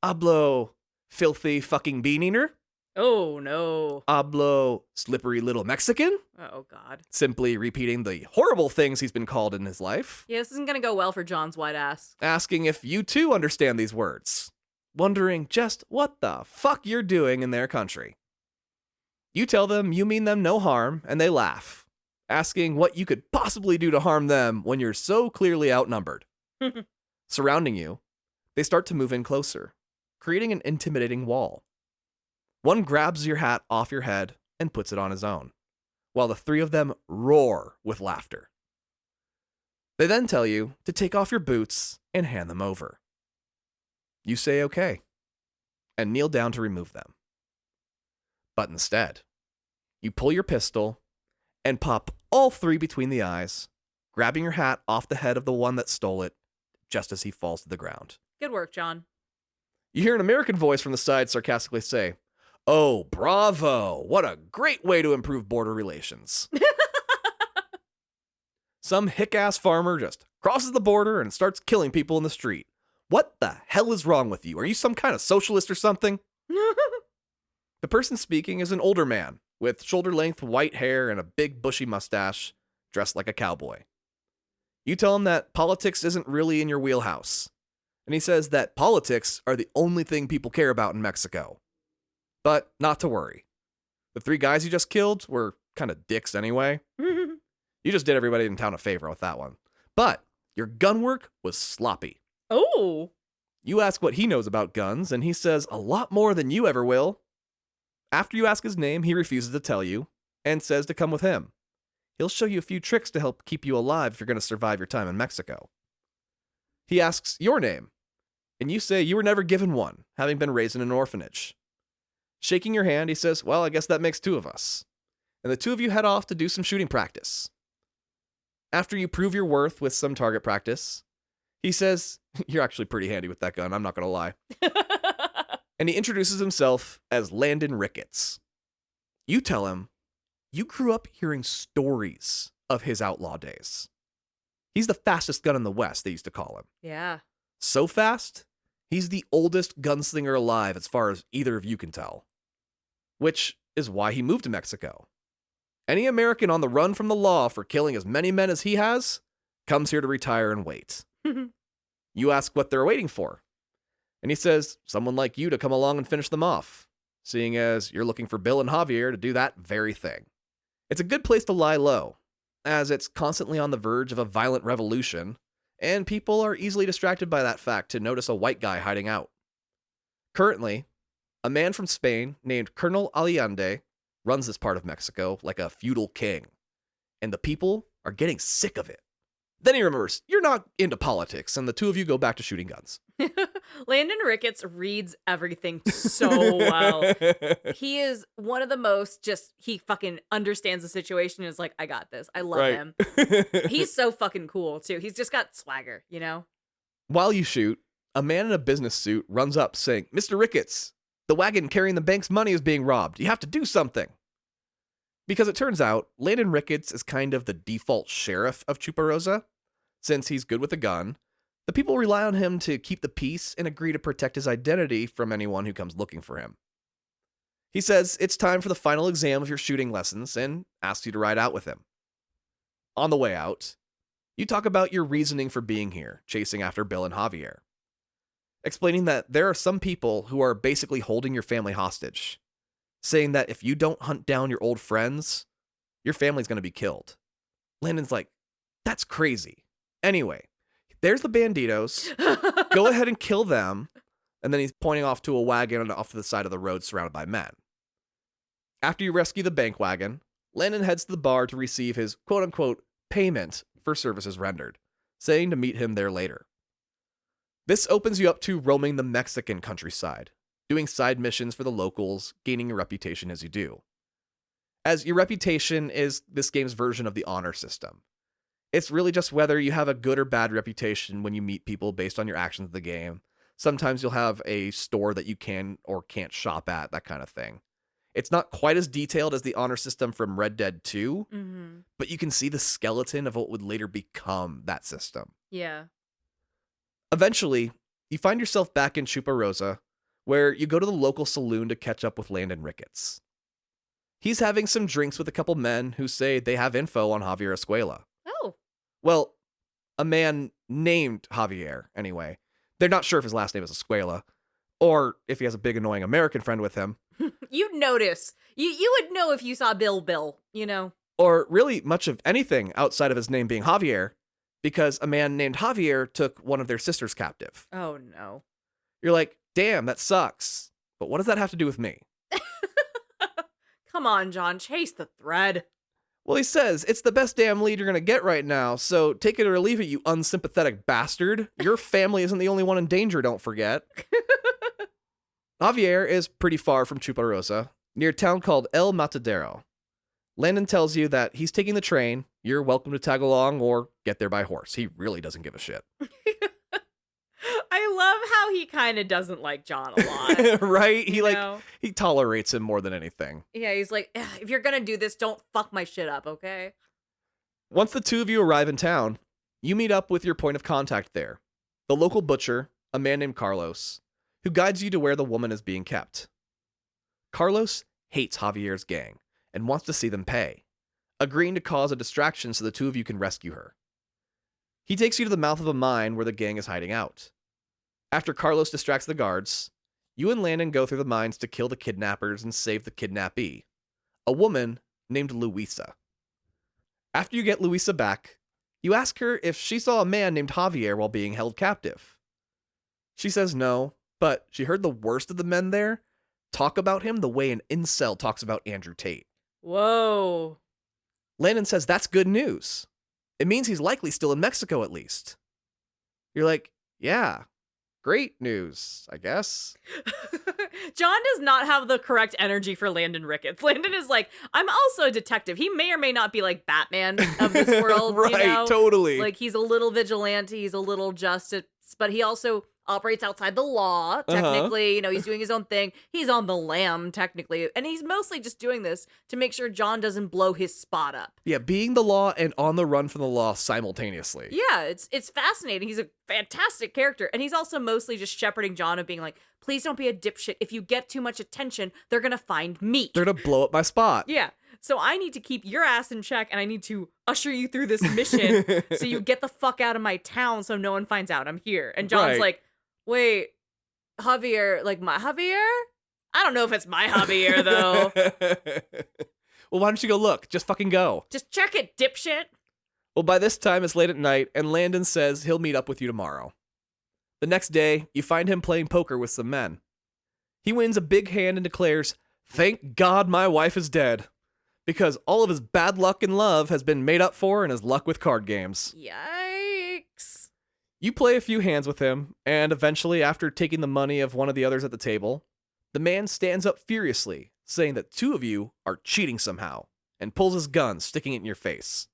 Hablo filthy fucking bean eater. Oh, no. Hablo slippery little Mexican." Oh, God. Simply repeating the horrible things he's been called in his life. Yeah, this isn't going to go well for John's white ass. Asking if you too understand these words. Wondering just what the fuck you're doing in their country. You tell them you mean them no harm, and they laugh, asking what you could possibly do to harm them when you're so clearly outnumbered. Surrounding you, they start to move in closer, creating an intimidating wall. One grabs your hat off your head and puts it on his own, while the 3 of them roar with laughter. They then tell you to take off your boots and hand them over. You say okay, and kneel down to remove them. But instead, you pull your pistol and pop all 3 between the eyes, grabbing your hat off the head of the one that stole it just as he falls to the ground. Good work, John. You hear an American voice from the side sarcastically say, "Oh, bravo! What a great way to improve border relations." Some hick-ass farmer just crosses the border and starts killing people in the street. What the hell is wrong with you? Are you some kind of socialist or something? The person speaking is an older man with shoulder-length white hair and a big bushy mustache, dressed like a cowboy. You tell him that politics isn't really in your wheelhouse, and he says that politics are the only thing people care about in Mexico. But not to worry. The 3 guys you just killed were kind of dicks anyway. You just did everybody in town a favor with that one. But your gun work was sloppy. Oh. You ask what he knows about guns, and he says a lot more than you ever will. After you ask his name, he refuses to tell you and says to come with him. He'll show you a few tricks to help keep you alive if you're going to survive your time in Mexico. He asks your name, and you say you were never given one, having been raised in an orphanage. Shaking your hand, he says, "Well, I guess that makes 2 of us." And the 2 of you head off to do some shooting practice. After you prove your worth with some target practice, he says, "You're actually pretty handy with that gun, I'm not going to lie." And he introduces himself as Landon Ricketts. You tell him you grew up hearing stories of his outlaw days. He's the fastest gun in the West, they used to call him. Yeah. So fast, he's the oldest gunslinger alive as far as either of you can tell. Which is why he moved to Mexico. Any American on the run from the law for killing as many men as he has comes here to retire and wait. You ask what they're waiting for. And he says, someone like you to come along and finish them off, seeing as you're looking for Bill and Javier to do that very thing. It's a good place to lie low, as it's constantly on the verge of a violent revolution, and people are easily distracted by that fact to notice a white guy hiding out. Currently, a man from Spain named Colonel Allende runs this part of Mexico like a feudal king, and the people are getting sick of it. Then he remembers, you're not into politics, and the 2 of you go back to shooting guns. Landon Ricketts reads everything so well. He is one of the most he fucking understands the situation and is like, I got this. I love him. He's so fucking cool, too. He's just got swagger, you know? While you shoot, a man in a business suit runs up saying, "Mr. Ricketts, the wagon carrying the bank's money is being robbed. You have to do something." Because it turns out, Landon Ricketts is kind of the default sheriff of Chuparosa. Since he's good with a gun, the people rely on him to keep the peace and agree to protect his identity from anyone who comes looking for him. He says it's time for the final exam of your shooting lessons and asks you to ride out with him. On the way out, you talk about your reasoning for being here, chasing after Bill and Javier, explaining that there are some people who are basically holding your family hostage, saying that if you don't hunt down your old friends, your family's going to be killed. Landon's like, that's crazy. Anyway, there's the banditos. Go ahead and kill them. And then he's pointing off to a wagon off to the side of the road surrounded by men. After you rescue the bank wagon, Landon heads to the bar to receive his quote-unquote payment for services rendered, saying to meet him there later. This opens you up to roaming the Mexican countryside, doing side missions for the locals, gaining a reputation as you do. As your reputation is this game's version of the honor system. It's really just whether you have a good or bad reputation when you meet people based on your actions in the game. Sometimes you'll have a store that you can or can't shop at, that kind of thing. It's not quite as detailed as the honor system from Red Dead 2, but you can see the skeleton of what would later become that system. Yeah. Eventually, you find yourself back in Chuparosa, where you go to the local saloon to catch up with Landon Ricketts. He's having some drinks with a couple men who say they have info on Javier Escuela. Oh. Well, a man named Javier, anyway. They're not sure if his last name is Escuela, or if he has a big annoying American friend with him. You'd notice. You would know if you saw Bill, you know? Or really much of anything outside of his name being Javier, because a man named Javier took one of their sisters captive. Oh, no. You're like, damn, that sucks. But what does that have to do with me? Come on, John, chase the thread. Well, he says, it's the best damn lead you're going to get right now, so take it or leave it, you unsympathetic bastard. Your family isn't the only one in danger, don't forget. Javier is pretty far from Chuparosa, near a town called El Matadero. Landon tells you that he's taking the train, you're welcome to tag along or get there by horse. He really doesn't give a shit. I love how he kind of doesn't like John a lot. Right? Know? He tolerates him more than anything. Yeah, he's like, if you're gonna do this, don't fuck my shit up, okay? Once the two of you arrive in town, you meet up with your point of contact there, the local butcher, a man named Carlos, who guides you to where the woman is being kept. Carlos hates Javier's gang and wants to see them pay, agreeing to cause a distraction so the two of you can rescue her. He takes you to the mouth of a mine where the gang is hiding out. After Carlos distracts the guards, you and Landon go through the mines to kill the kidnappers and save the kidnappee, a woman named Luisa. After you get Luisa back, you ask her if she saw a man named Javier while being held captive. She says no, but she heard the worst of the men there talk about him the way an incel talks about Andrew Tate. Whoa. Landon says that's good news. It means he's likely still in Mexico at least. You're like, yeah, great news, I guess. John does not have the correct energy for Landon Ricketts. Landon is like, I'm also a detective. He may or may not be like Batman of this world. Right, you know? totally. Like, he's a little vigilante, he's a little justice, but he also operates outside the law, technically. You know, he's doing his own thing. He's on the lam, technically. And he's mostly just doing this to make sure John doesn't blow his spot up. Yeah, being the law and on the run from the law simultaneously. Yeah, it's fascinating. He's a fantastic character. And he's also mostly just shepherding John and being like, please don't be a dipshit. If you get too much attention, they're going to find me. They're going to blow up my spot. Yeah. So I need to keep your ass in check, and I need to usher you through this mission so you get the fuck out of my town so no one finds out I'm here. And John's like, wait, Javier, like my Javier? I don't know if it's my Javier, though. Well, why don't you go look? Just fucking go. Just check it, dipshit. Well, by this time, it's late at night, and Landon says he'll meet up with you tomorrow. The next day, you find him playing poker with some men. He wins a big hand and declares, "Thank God my wife is dead," because all of his bad luck in love has been made up for in his luck with card games. Yikes. You play a few hands with him, and eventually, after taking the money of one of the others at the table, the man stands up furiously, saying that two of you are cheating somehow, and pulls his gun, sticking it in your face.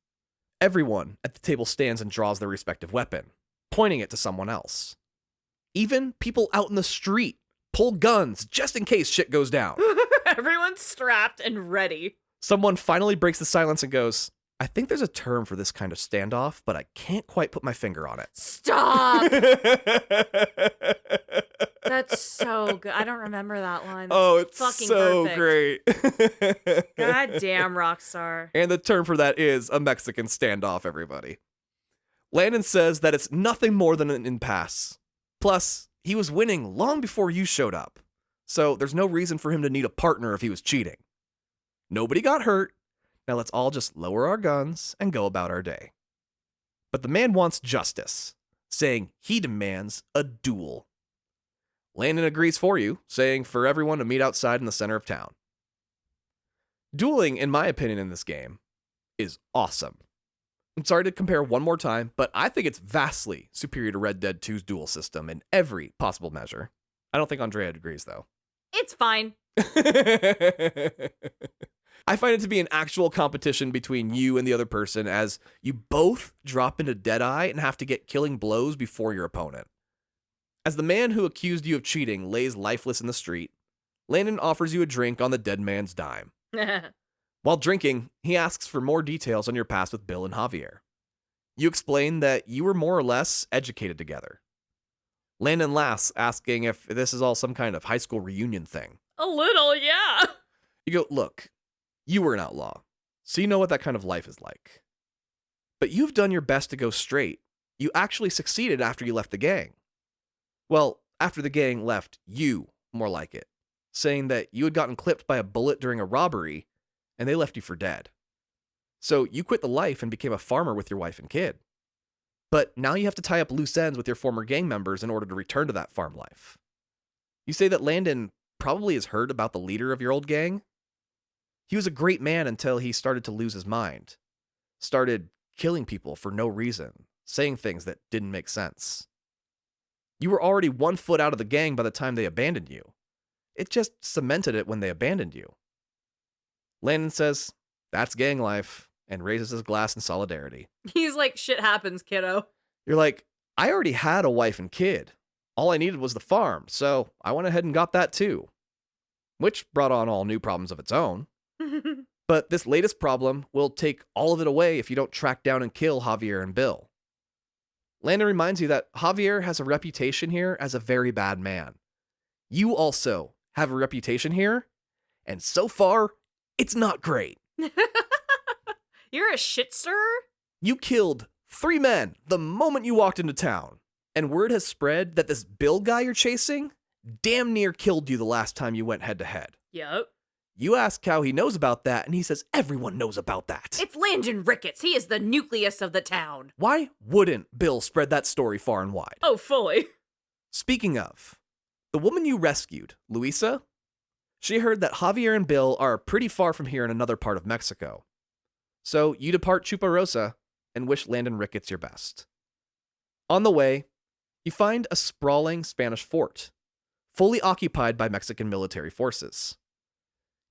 Everyone at the table stands and draws their respective weapon, pointing it to someone else. Even people out in the street pull guns just in case shit goes down. Everyone's strapped and ready. Someone finally breaks the silence and goes, "I think there's a term for this kind of standoff, but I can't quite put my finger on it." Stop! That's so good. I don't remember that line. That's It's fucking so perfect. great. God damn, Rockstar. And the term for that is a Mexican standoff, everybody. Landon says that it's nothing more than an impasse. Plus, he was winning long before you showed up. So there's no reason for him to need a partner if he was cheating. Nobody got hurt. Now let's all just lower our guns and go about our day. But the man wants justice, saying he demands a duel. Landon agrees for you, saying for everyone to meet outside in the center of town. Dueling, in my opinion, in this game is awesome. I'm sorry to compare one more time, but I think it's vastly superior to Red Dead 2's duel system in every possible measure. I don't think Andrea agrees, though. It's fine. I find it to be an actual competition between you and the other person, as you both drop into Deadeye and have to get killing blows before your opponent. As the man who accused you of cheating lays lifeless in the street, Landon offers you a drink on the dead man's dime. While drinking, he asks for more details on your past with Bill and Javier. You explain that you were more or less educated together. Landon laughs, asking if this is all some kind of high school reunion thing. A little, yeah. You go, look, you were an outlaw, so you know what that kind of life is like. But you've done your best to go straight. You actually succeeded after you left the gang. Well, after the gang left you, more like it, saying that you had gotten clipped by a bullet during a robbery, and they left you for dead. So you quit the life and became a farmer with your wife and kid. But now you have to tie up loose ends with your former gang members in order to return to that farm life. You say that Landon probably has heard about the leader of your old gang. He was a great man until he started to lose his mind. Started killing people for no reason, saying things that didn't make sense. You were already 1 foot out of the gang by the time they abandoned you. It just cemented it when they abandoned you. Landon says, that's gang life, and raises his glass in solidarity. He's like, shit happens, kiddo. You're like, I already had a wife and kid. All I needed was the farm, so I went ahead and got that too. Which brought on all new problems of its own. But this latest problem will take all of it away if you don't track down and kill Javier and Bill. Landon reminds you that Javier has a reputation here as a very bad man. You also have a reputation here, and so far, it's not great. You're a shit stirrer? You killed 3 men the moment you walked into town, and word has spread that this Bill guy you're chasing damn near killed you the last time you went head to head. Yep. You ask how he knows about that, and he says everyone knows about that. It's Landon Ricketts. He is the nucleus of the town. Why wouldn't Bill spread that story far and wide? Oh, fully. Speaking of, the woman you rescued, Luisa, she heard that Javier and Bill are pretty far from here in another part of Mexico. So you depart Chuparosa and wish Landon Ricketts your best. On the way, you find a sprawling Spanish fort, fully occupied by Mexican military forces.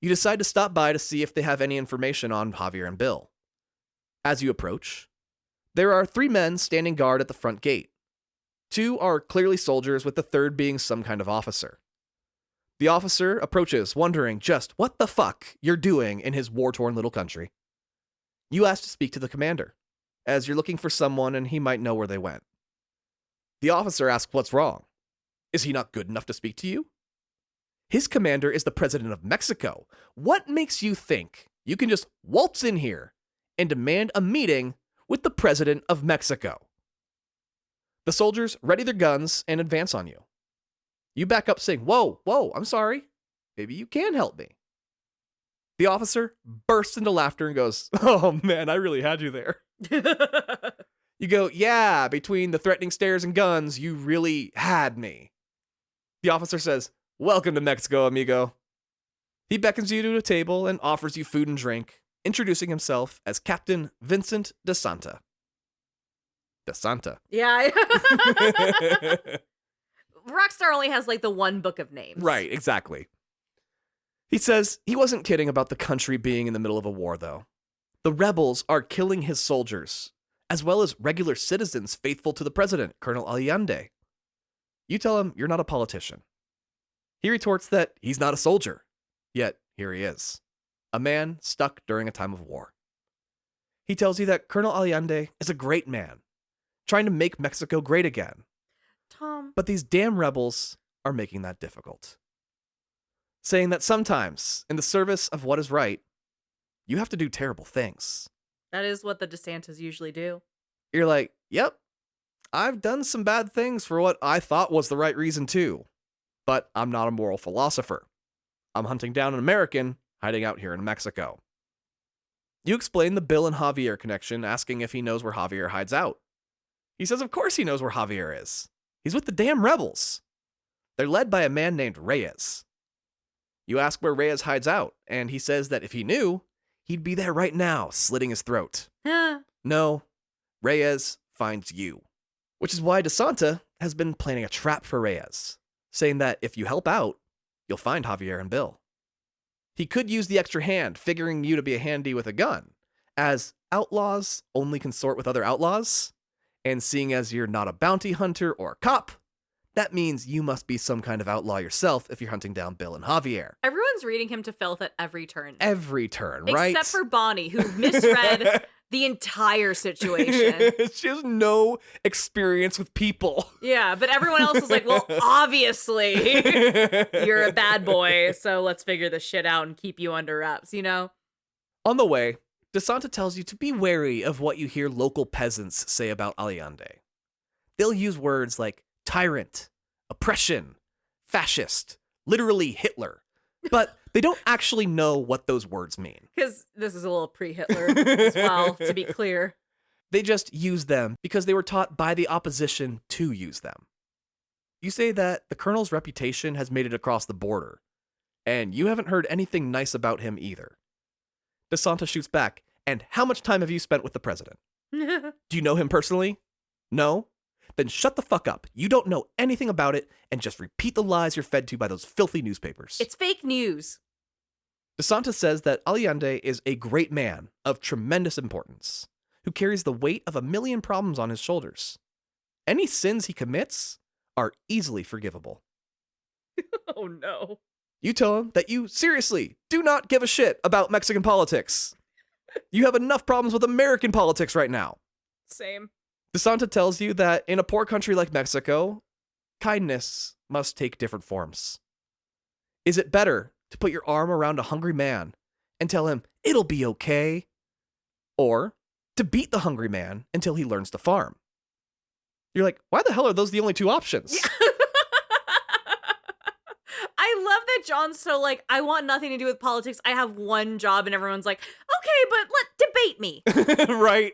You decide to stop by to see if they have any information on Javier and Bill. As you approach, there are 3 men standing guard at the front gate. 2 are clearly soldiers, with the 3rd being some kind of officer. The officer approaches, wondering just what the fuck you're doing in his war-torn little country. You ask to speak to the commander, as you're looking for someone and he might know where they went. The officer asks what's wrong. Is he not good enough to speak to you? His commander is the president of Mexico. What makes you think you can just waltz in here and demand a meeting with the president of Mexico? The soldiers ready their guns and advance on you. You back up saying, whoa, I'm sorry. Maybe you can help me. The officer bursts into laughter and goes, oh man, I really had you there. You go, yeah, between the threatening stares and guns, you really had me. The officer says, welcome to Mexico, amigo. He beckons you to a table and offers you food and drink, introducing himself as Captain Vincent de Santa. De Santa. Yeah. Rockstar only has like the 1 book of names. Right, exactly. He says he wasn't kidding about the country being in the middle of a war, though. The rebels are killing his soldiers, as well as regular citizens faithful to the president, Colonel Allende. You tell him you're not a politician. He retorts that he's not a soldier, yet here he is, a man stuck during a time of war. He tells you that Colonel Allende is a great man, trying to make Mexico great again. Tom. But these damn rebels are making that difficult. Saying that sometimes, in the service of what is right, you have to do terrible things. That is what the DeSantas usually do. You're like, yep, I've done some bad things for what I thought was the right reason too. But I'm not a moral philosopher. I'm hunting down an American hiding out here in Mexico. You explain the Bill and Javier connection, asking if he knows where Javier hides out. He says of course he knows where Javier is. He's with the damn rebels. They're led by a man named Reyes. You ask where Reyes hides out, and he says that if he knew, he'd be there right now, slitting his throat. No, Reyes finds you. Which is why DeSanta has been planning a trap for Reyes, saying that if you help out, you'll find Javier and Bill. He could use the extra hand, figuring you to be a handy with a gun, as outlaws only consort with other outlaws, and seeing as you're not a bounty hunter or a cop, that means you must be some kind of outlaw yourself if you're hunting down Bill and Javier. Everyone's reading him to filth at every turn. Every turn, right? Except for Bonnie, who misread the entire situation. She has no experience with people. Yeah, but everyone else is like, well, obviously, you're a bad boy, so let's figure this shit out and keep you under wraps, you know? On the way, DeSanta tells you to be wary of what you hear local peasants say about Allende. They'll use words like tyrant, oppression, fascist, literally Hitler, but they don't actually know what those words mean. Because this is a little pre-Hitler as well, to be clear. They just use them because they were taught by the opposition to use them. You say that the colonel's reputation has made it across the border, and you haven't heard anything nice about him either. DeSanta shoots back, and how much time have you spent with the president? Do you know him personally? No? Then shut the fuck up. You don't know anything about it, and just repeat the lies you're fed to by those filthy newspapers. It's fake news. DeSanta says that Allende is a great man of tremendous importance, who carries the weight of 1,000,000 problems on his shoulders. Any sins he commits are easily forgivable. Oh no. You tell him that you seriously do not give a shit about Mexican politics. You have enough problems with American politics right now. Same. DeSanta tells you that in a poor country like Mexico, kindness must take different forms. Is it better to put your arm around a hungry man and tell him it'll be okay? Or to beat the hungry man until he learns to farm? You're like, why the hell are those the only two options? Yeah. I love that John's so like, I want nothing to do with politics. I have one job, and everyone's like, okay, but debate me. Right.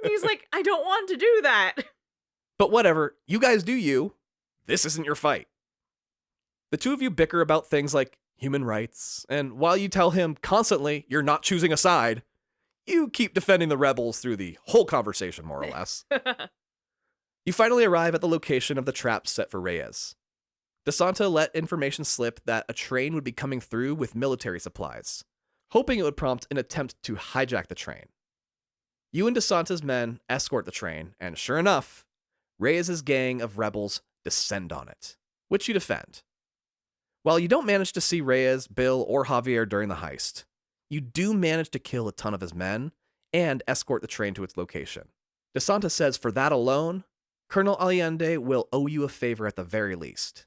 He's like, I don't want to do that. But whatever, you guys do you. This isn't your fight. The two of you bicker about things like human rights, and while you tell him constantly you're not choosing a side, you keep defending the rebels through the whole conversation, more or less. You finally arrive at the location of the trap set for Reyes. DeSanta let information slip that a train would be coming through with military supplies, hoping it would prompt an attempt to hijack the train. You and DeSanta's men escort the train, and sure enough, Reyes' gang of rebels descend on it, which you defend. While you don't manage to see Reyes, Bill, or Javier during the heist, you do manage to kill a ton of his men and escort the train to its location. DeSanta says for that alone, Colonel Allende will owe you a favor at the very least.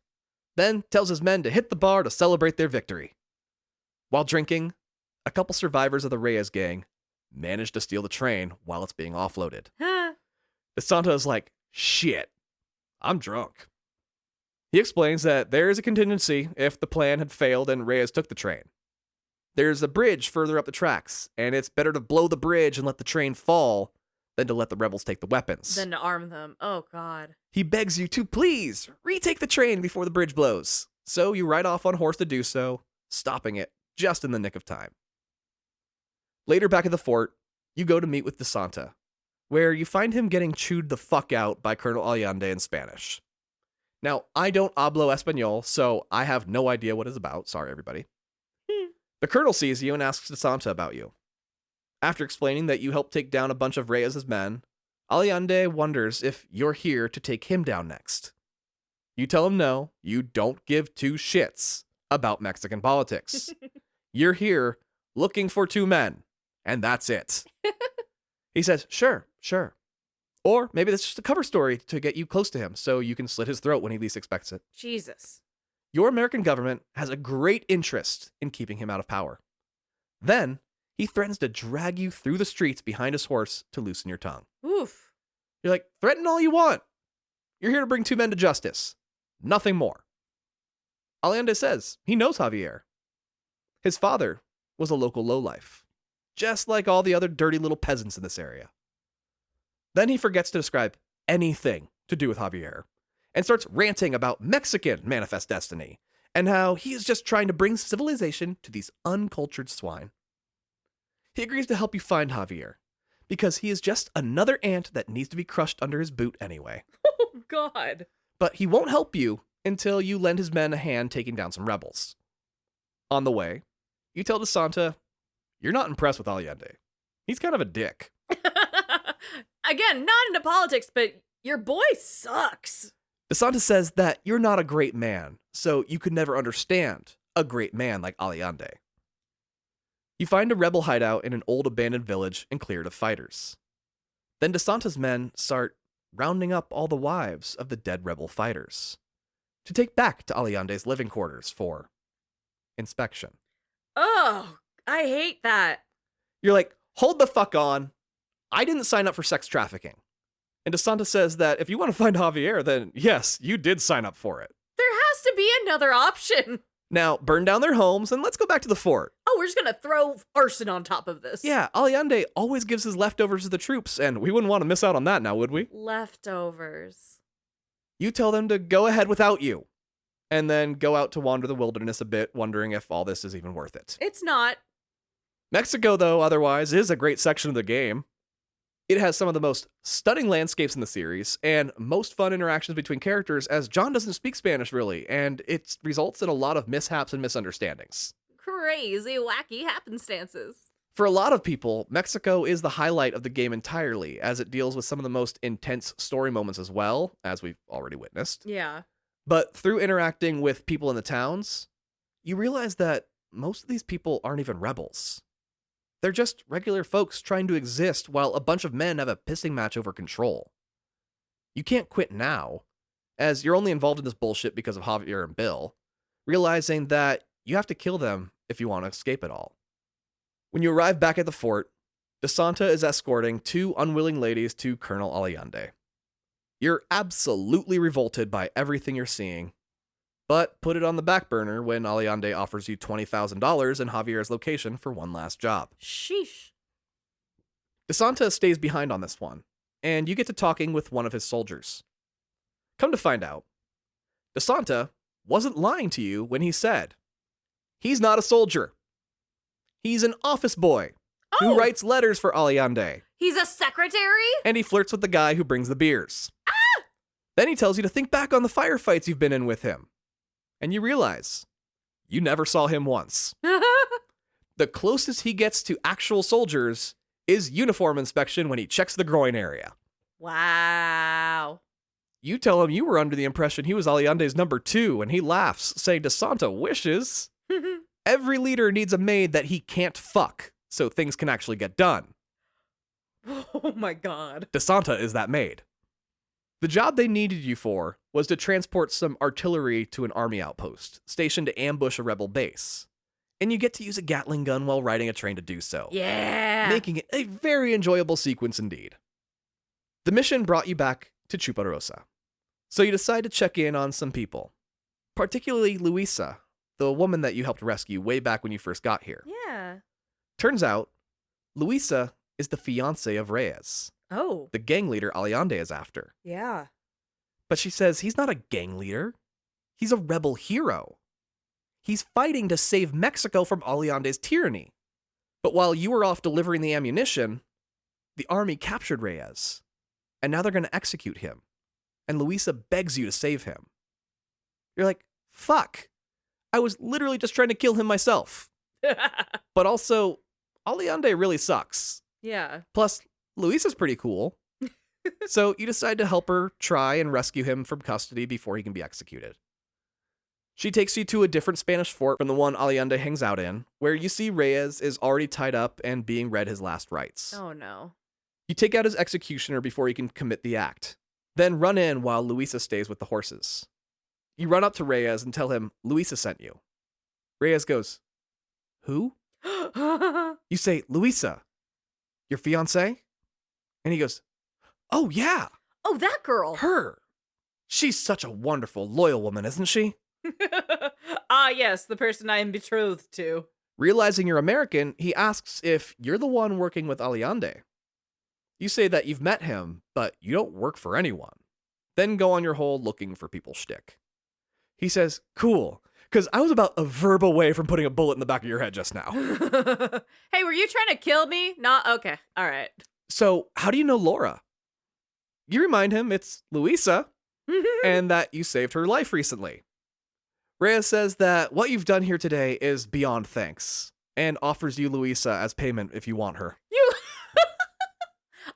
Then tells his men to hit the bar to celebrate their victory. While drinking, a couple survivors of the Reyes gang manage to steal the train while it's being offloaded. DeSanta is like, shit, I'm drunk. He explains that there is a contingency if the plan had failed and Reyes took the train. There's a bridge further up the tracks, and it's better to blow the bridge and let the train fall than to let the rebels take the weapons. Then to arm them. Oh, God. He begs you to please retake the train before the bridge blows. So you ride off on horse to do so, stopping it just in the nick of time. Later back at the fort, you go to meet with DeSanta, where you find him getting chewed the fuck out by Colonel Allende in Spanish. Now, I don't hablo español, so I have no idea what it's about. Sorry, everybody. The colonel sees you and asks DeSanta about you. After explaining that you helped take down a bunch of Reyes' men, Allende wonders if you're here to take him down next. You tell him no, you don't give two shits about Mexican politics. You're here looking for two men, and that's it. He says, sure. Or maybe that's just a cover story to get you close to him so you can slit his throat when he least expects it. Jesus. Your American government has a great interest in keeping him out of power. Then, he threatens to drag you through the streets behind his horse to loosen your tongue. Oof. You're like, threaten all you want. You're here to bring two men to justice. Nothing more. Allende says he knows Javier. His father was a local lowlife, just like all the other dirty little peasants in this area. Then he forgets to describe anything to do with Javier and starts ranting about Mexican manifest destiny and how he is just trying to bring civilization to these uncultured swine. He agrees to help you find Javier, because he is just another ant that needs to be crushed under his boot anyway. Oh, God. But he won't help you until you lend his men a hand taking down some rebels. On the way, you tell DeSanta you're not impressed with Allende. He's kind of a dick. Again, not into politics, but your boy sucks. DeSanta says that you're not a great man, so you could never understand a great man like Allende. You find a rebel hideout in an old abandoned village and clear it of fighters. Then DeSanta's men start rounding up all the wives of the dead rebel fighters to take back to Allende's living quarters for inspection. Oh, I hate that. You're like, hold the fuck on. I didn't sign up for sex trafficking. And DeSanta says that if you want to find Javier, then yes, you did sign up for it. There has to be another option. Now, burn down their homes and let's go back to the fort. Oh, we're just gonna throw arson on top of this. Yeah, Allende always gives his leftovers to the troops, and we wouldn't want to miss out on that now, would we? Leftovers. You tell them to go ahead without you, and then go out to wander the wilderness a bit, wondering if all this is even worth it. It's not. Mexico, though, otherwise, is a great section of the game. It has some of the most stunning landscapes in the series, and most fun interactions between characters, as John doesn't speak Spanish really, and it results in a lot of mishaps and misunderstandings. Crazy, wacky happenstances. For a lot of people, Mexico is the highlight of the game entirely, as it deals with some of the most intense story moments as well, as we've already witnessed. Yeah. But through interacting with people in the towns, you realize that most of these people aren't even rebels. They're just regular folks trying to exist while a bunch of men have a pissing match over control. You can't quit now, as you're only involved in this bullshit because of Javier and Bill, realizing that you have to kill them if you want to escape it all. When you arrive back at the fort, DeSanta is escorting two unwilling ladies to Colonel Allende. You're absolutely revolted by everything you're seeing, but put it on the back burner when Allende offers you $20,000 in Javier's location for one last job. Sheesh. DeSanta stays behind on this one, and you get to talking with one of his soldiers. Come to find out, DeSanta wasn't lying to you when he said, he's not a soldier. He's an office boy who writes letters for Allende. He's a secretary? And he flirts with the guy who brings the beers. Ah! Then he tells you to think back on the firefights you've been in with him. And you realize you never saw him once. The closest he gets to actual soldiers is uniform inspection when he checks the groin area. Wow. You tell him you were under the impression he was Allende's number 2, and he laughs, saying DeSanta wishes. Every leader needs a maid that he can't fuck, so things can actually get done. Oh my god. DeSanta is that maid. The job they needed you for was to transport some artillery to an army outpost, stationed to ambush a rebel base. And you get to use a Gatling gun while riding a train to do so. Yeah. Making it a very enjoyable sequence indeed. The mission brought you back to Chuparosa, so you decide to check in on some people, particularly Luisa, the woman that you helped rescue way back when you first got here. Yeah. Turns out, Luisa is the fiancée of Reyes, Oh. the gang leader Allende is after. Yeah. But she says he's not a gang leader. He's a rebel hero. He's fighting to save Mexico from Allende's tyranny. But while you were off delivering the ammunition, the army captured Reyes. And now they're going to execute him. And Luisa begs you to save him. You're like, fuck. I was literally just trying to kill him myself. But also, Allende really sucks. Yeah. Plus, Luisa's pretty cool. So you decide to help her try and rescue him from custody before he can be executed. She takes you to a different Spanish fort from the one Allende hangs out in, where you see Reyes is already tied up and being read his last rites. Oh no. You take out his executioner before he can commit the act, then run in while Luisa stays with the horses. You run up to Reyes and tell him Luisa sent you. Reyes goes, who? You say, Luisa, your fiancé? And he goes, oh yeah, Oh, that girl. her. She's such a wonderful, loyal woman, isn't she? Ah, yes, the person I am betrothed to. Realizing you're American, he asks if you're the one working with Allende. You say that you've met him, but you don't work for anyone. Then go on your whole looking for people shtick. He says, cool, Because I was about a verb away from putting a bullet in the back of your head just now. Hey, were you trying to kill me? Not okay. All right. So, how do you know Laura? You remind him it's Louisa and that you saved her life recently. Reyes says that what you've done here today is beyond thanks and offers you Louisa as payment if you want her. You.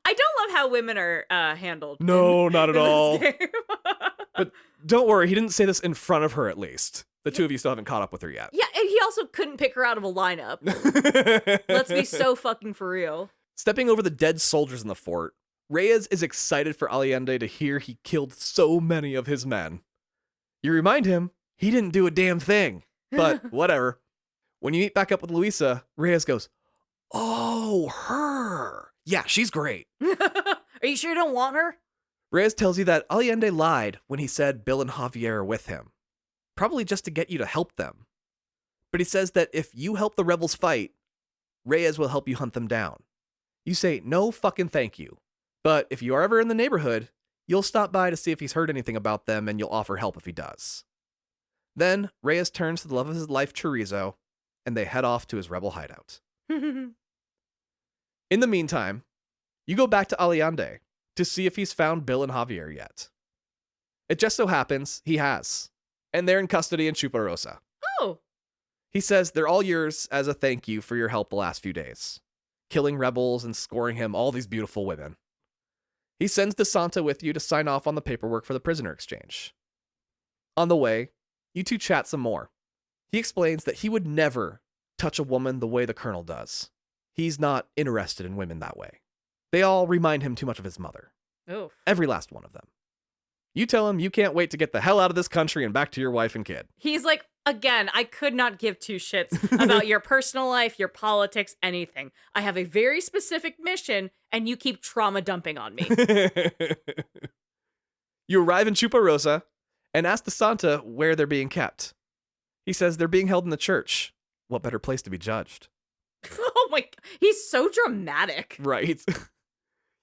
I don't love how women are handled. No, not at in this all. game. But don't worry, he didn't say this in front of her at least. The two of you still haven't caught up with her yet. Yeah, and he also couldn't pick her out of a lineup. Let's be so fucking for real. Stepping over the dead soldiers in the fort, Reyes is excited for Allende to hear he killed so many of his men. You remind him he didn't do a damn thing, but whatever. When you meet back up with Louisa, Reyes goes, "Oh, her. Yeah, she's great." Are you sure you don't want her? Reyes tells you that Allende lied when he said Bill and Javier are with him, probably just to get you to help them. But he says that if you help the rebels fight, Reyes will help you hunt them down. You say no fucking thank you, but if you are ever in the neighborhood, you'll stop by to see if he's heard anything about them and you'll offer help if he does. Then Reyes turns to the love of his life, Chorizo, and they head off to his rebel hideout. In the meantime, you go back to Allende to see if he's found Bill and Javier yet. It just so happens he has, and they're in custody in Chuparosa. Oh. He says they're all yours as a thank you for your help the last few days, killing rebels and scoring him all these beautiful women. He sends DeSanta with you to sign off on the paperwork for the prisoner exchange. On the way, you two chat some more. He explains that he would never touch a woman the way the colonel does. He's not interested in women that way. They all remind him too much of his mother. Oh. Every last one of them. You tell him you can't wait to get the hell out of this country and back to your wife and kid. He's like, again, I could not give two shits about your personal life, your politics, anything. I have a very specific mission, and you keep trauma dumping on me. You arrive in Chuparosa and ask DeSanta where they're being kept. He says they're being held in the church. What better place to be judged? Oh my, he's so dramatic. Right.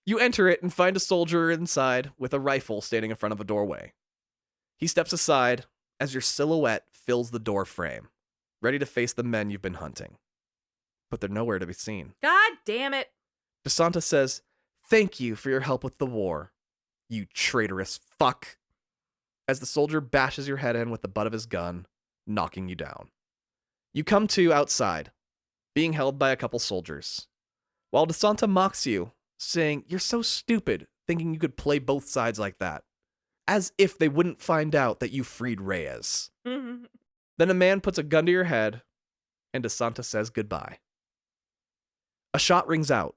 You enter it and find a soldier inside with a rifle standing in front of a doorway. He steps aside as your silhouette fills the door frame, ready to face the men you've been hunting. But they're nowhere to be seen. God damn it. DeSanta says, "Thank you for your help with the war, you traitorous fuck," as the soldier bashes your head in with the butt of his gun, knocking you down. You come to outside, being held by a couple soldiers, while DeSanta mocks you, saying you're so stupid thinking you could play both sides like that, as if they wouldn't find out that you freed Reyes. Then a man puts a gun to your head, and DeSanta says goodbye. A shot rings out,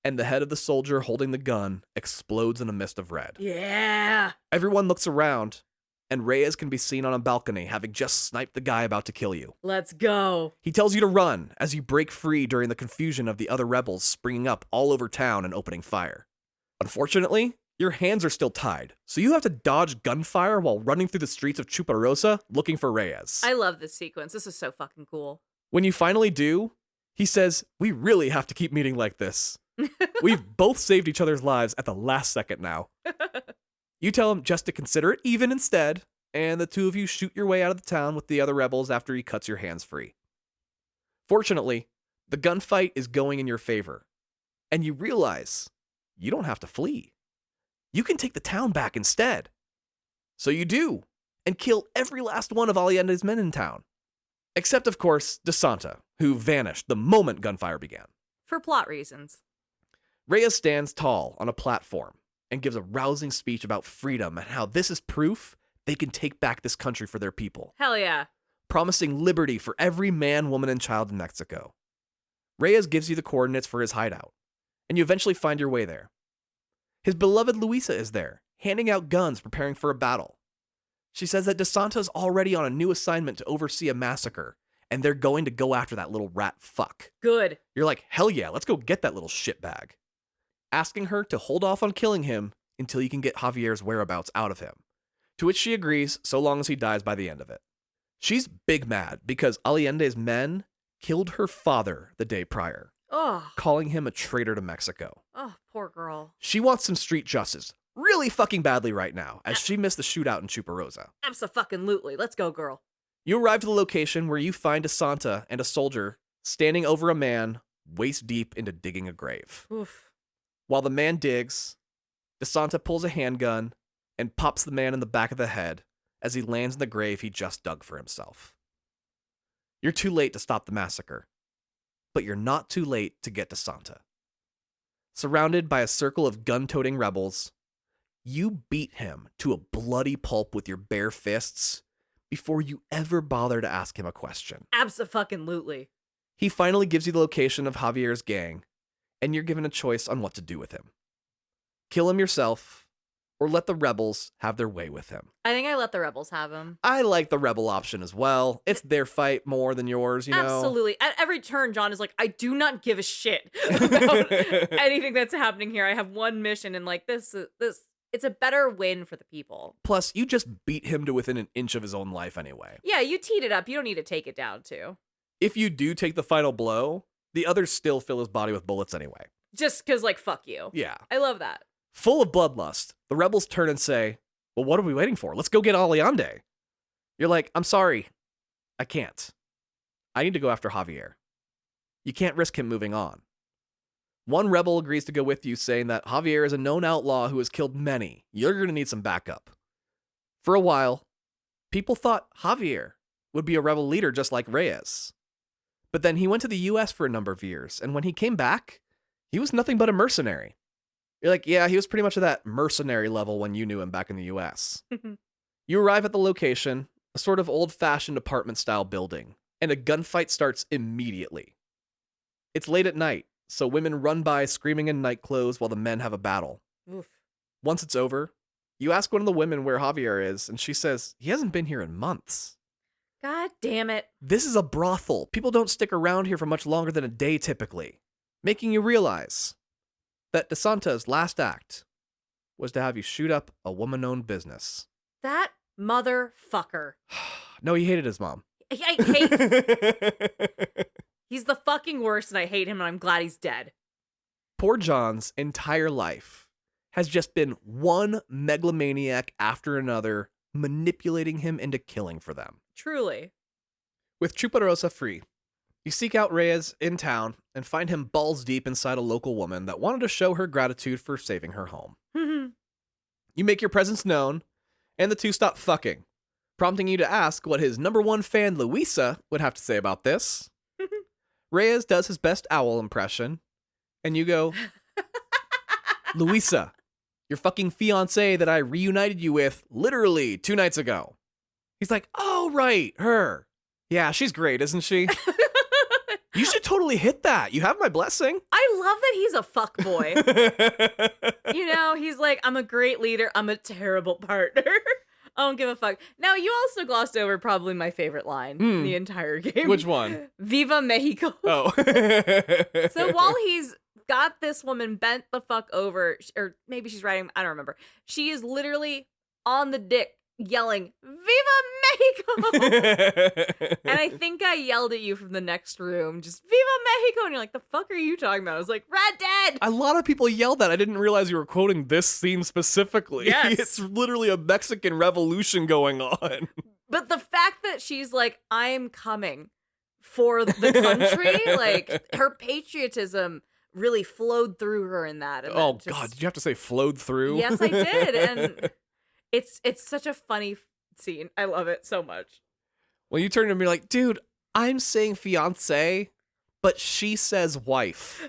and the head of the soldier holding the gun explodes in a mist of red. Yeah. Everyone looks around, and Reyes can be seen on a balcony having just sniped the guy about to kill you. Let's go. He tells you to run as you break free during the confusion of the other rebels springing up all over town and opening fire. Unfortunately, your hands are still tied, so you have to dodge gunfire while running through the streets of Chuparosa looking for Reyes. I love this sequence. This is so fucking cool. When you finally do, he says, "We really have to keep meeting like this. We've both saved each other's lives at the last second now." You tell him just to consider it even instead, and the two of you shoot your way out of the town with the other rebels after he cuts your hands free. Fortunately, the gunfight is going in your favor, and you realize you don't have to flee. You can take the town back instead. So you do, and kill every last one of Allende's men in town. Except, of course, DeSanta, who vanished the moment gunfire began. For plot reasons. Reyes stands tall on a platform and gives a rousing speech about freedom and how this is proof they can take back this country for their people, Hell yeah. promising liberty for every man, woman, and child in Mexico. Reyes gives you the coordinates for his hideout, and you eventually find your way there. His beloved Luisa is there, handing out guns, preparing for a battle. She says that DeSanta's already on a new assignment to oversee a massacre, and they're going to go after that little rat fuck. Good. You're like, hell yeah, let's go get that little shitbag. Asking her to hold off on killing him until you can get Javier's whereabouts out of him, to which she agrees so long as he dies by the end of it. She's big mad because Allende's men killed her father the day prior, Oh. calling him a traitor to Mexico. Oh, poor girl. She wants some street justice really fucking badly right now, as she missed the shootout in Chuparosa. Abso-fucking-lutely. Let's go, girl. You arrive to the location where you find DeSanta and a soldier standing over a man waist deep into digging a grave. Oof. While the man digs, DeSanta pulls a handgun and pops the man in the back of the head as he lands in the grave he just dug for himself. You're too late to stop the massacre, but you're not too late to get DeSanta. Surrounded by a circle of gun-toting rebels, you beat him to a bloody pulp with your bare fists before you ever bother to ask him a question. Abso-fucking-lutely. He finally gives you the location of Javier's gang, and you're given a choice on what to do with him. Kill him yourself, or let the rebels have their way with him. I think I let the rebels have him. I like the rebel option as well. It's their fight more than yours, you know? Absolutely. At every turn, John is like, I do not give a shit about anything that's happening here. I have one mission, and like this, it's a better win for the people. Plus, you just beat him to within an inch of his own life anyway. Yeah, you teed it up. You don't need to take it down, too. If you do take the final blow, the others still fill his body with bullets anyway. Just because, like, fuck you. Yeah. I love that. Full of bloodlust, the rebels turn and say, well, what are we waiting for? Let's go get Allende. You're like, I'm sorry. I can't. I need to go after Javier. You can't risk him moving on. One rebel agrees to go with you, saying that Javier is a known outlaw who has killed many. You're going to need some backup. For a while, people thought Javier would be a rebel leader just like Reyes. But then he went to the US for a number of years, and when he came back, he was nothing but a mercenary. You're like, yeah, he was pretty much at that mercenary level when you knew him back in the US. You arrive at the location, a sort of old-fashioned apartment-style building, and a gunfight starts immediately. It's late at night, so women run by screaming in night clothes while the men have a battle. Oof. Once it's over, you ask one of the women where Javier is, and she says he hasn't been here in months. God damn it. This is a brothel. People don't stick around here for much longer than a day typically, making you realize that DeSanta's last act was to have you shoot up a woman-owned business. That motherfucker. No, he hated his mom. I hate. He's the fucking worst, and I hate him, and I'm glad he's dead. Poor John's entire life has just been one megalomaniac after another manipulating him into killing for them. Truly. With Chuparosa free, you seek out Reyes in town and find him balls deep inside a local woman that wanted to show her gratitude for saving her home. You make your presence known, and the two stop fucking, prompting you to ask what his number one fan, Luisa, would have to say about this. Reyes does his best owl impression, and you go, Luisa, your fucking fiancée that I reunited you with literally 2 nights ago. He's like, oh, right, her. Yeah, she's great, isn't she? You should totally hit that. You have my blessing. I love that he's a fuckboy. You know, he's like, I'm a great leader. I'm a terrible partner. I don't give a fuck. Now, you also glossed over probably my favorite line in the entire game. Which one? Viva Mexico. Oh. So while he's got this woman bent the fuck over, or maybe she's riding, I don't remember. She is literally on the dick yelling, Viva Mexico! And I think I yelled at you from the next room, just Viva Mexico! And you're like, the fuck are you talking about? I was like, Red Dead! A lot of people yelled that. I didn't realize you were quoting this scene specifically. Yes. It's literally a Mexican revolution going on. But the fact that she's like, I'm coming for the country, like, her patriotism really flowed through her in that. And Oh, that God, did you have to say flowed through? Yes, I did. And it's such a funny scene. I love it so much. When you turn to me like, dude, I'm saying fiance, but she says wife.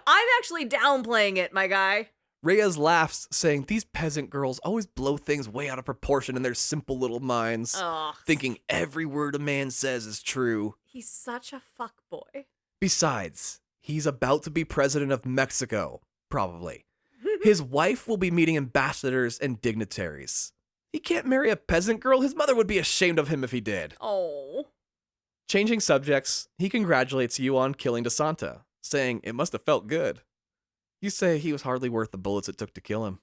I'm actually downplaying it, my guy. Reyes laughs, saying these peasant girls always blow things way out of proportion in their simple little minds, Ugh. thinking every word a man says is true. He's such a fuckboy. Besides, he's about to be president of Mexico, probably. His wife will be meeting ambassadors and dignitaries. He can't marry a peasant girl. His mother would be ashamed of him if he did. Oh. Changing subjects, he congratulates you on killing DeSanta, saying it must have felt good. You say he was hardly worth the bullets it took to kill him.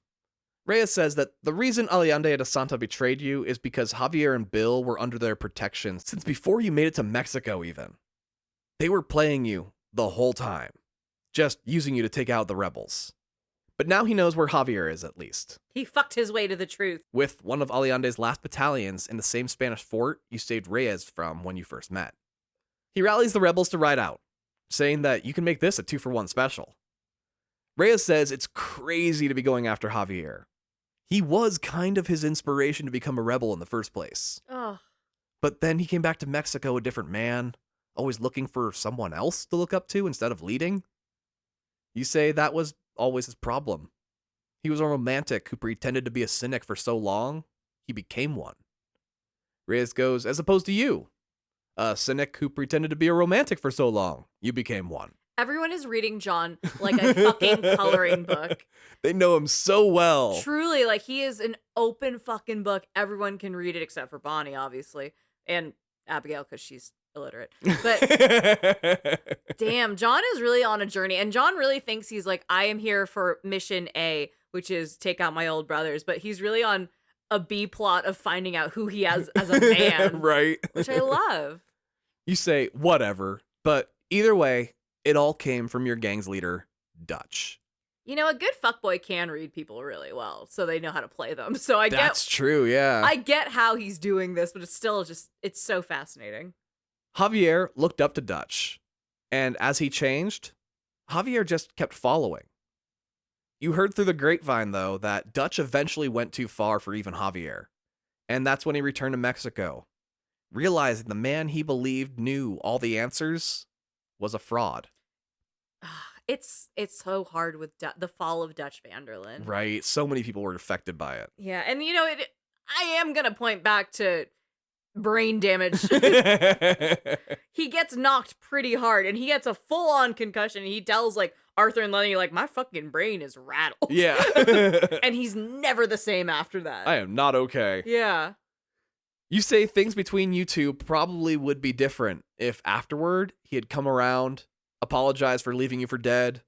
Reyes says that the reason Allende and DeSanta betrayed you is because Javier and Bill were under their protection since before you made it to Mexico even. They were playing you the whole time, just using you to take out the rebels. But now he knows where Javier is, at least. He fucked his way to the truth. With one of Allande's last battalions in the same Spanish fort you saved Reyes from when you first met. He rallies the rebels to ride out, saying that you can make this a 2-for-1 special. Reyes says it's crazy to be going after Javier. He was kind of his inspiration to become a rebel in the first place. Oh. But then he came back to Mexico a different man, always looking for someone else to look up to instead of leading. You say that was always his problem. He was a romantic who pretended to be a cynic for so long, he became one. Reyes goes, as opposed to you, a cynic who pretended to be a romantic for so long, you became one. Everyone is reading John like a fucking coloring book. They know him so well. Truly, like, he is an open fucking book. Everyone can read it except for Bonnie, obviously. And Abigail, because she's illiterate. But damn, John is really on a journey. And John really thinks he's like, I am here for mission A, which is take out my old brothers. But he's really on a B plot of finding out who he has as a man. Right. Which I love. You say, whatever. But either way, it all came from your gang's leader, Dutch. You know, a good fuckboy can read people really well, so they know how to play them. So That's true, yeah. I get how he's doing this, but it's still just, it's so fascinating. Javier looked up to Dutch, and as he changed, Javier just kept following. You heard through the grapevine, though, that Dutch eventually went too far for even Javier, and that's when he returned to Mexico, realizing the man he believed knew all the answers was a fraud. It's so hard with the fall of Dutch Vanderlyn. Right, so many people were affected by it. Yeah, and you know, I am going to point back to brain damage. He gets knocked pretty hard, and he gets a full-on concussion, and he tells, like, Arthur and Lenny, like, my fucking brain is rattled. Yeah. And he's never the same after that. I am not okay. Yeah. You say things between you two probably would be different if afterward he had come around, apologized for leaving you for dead,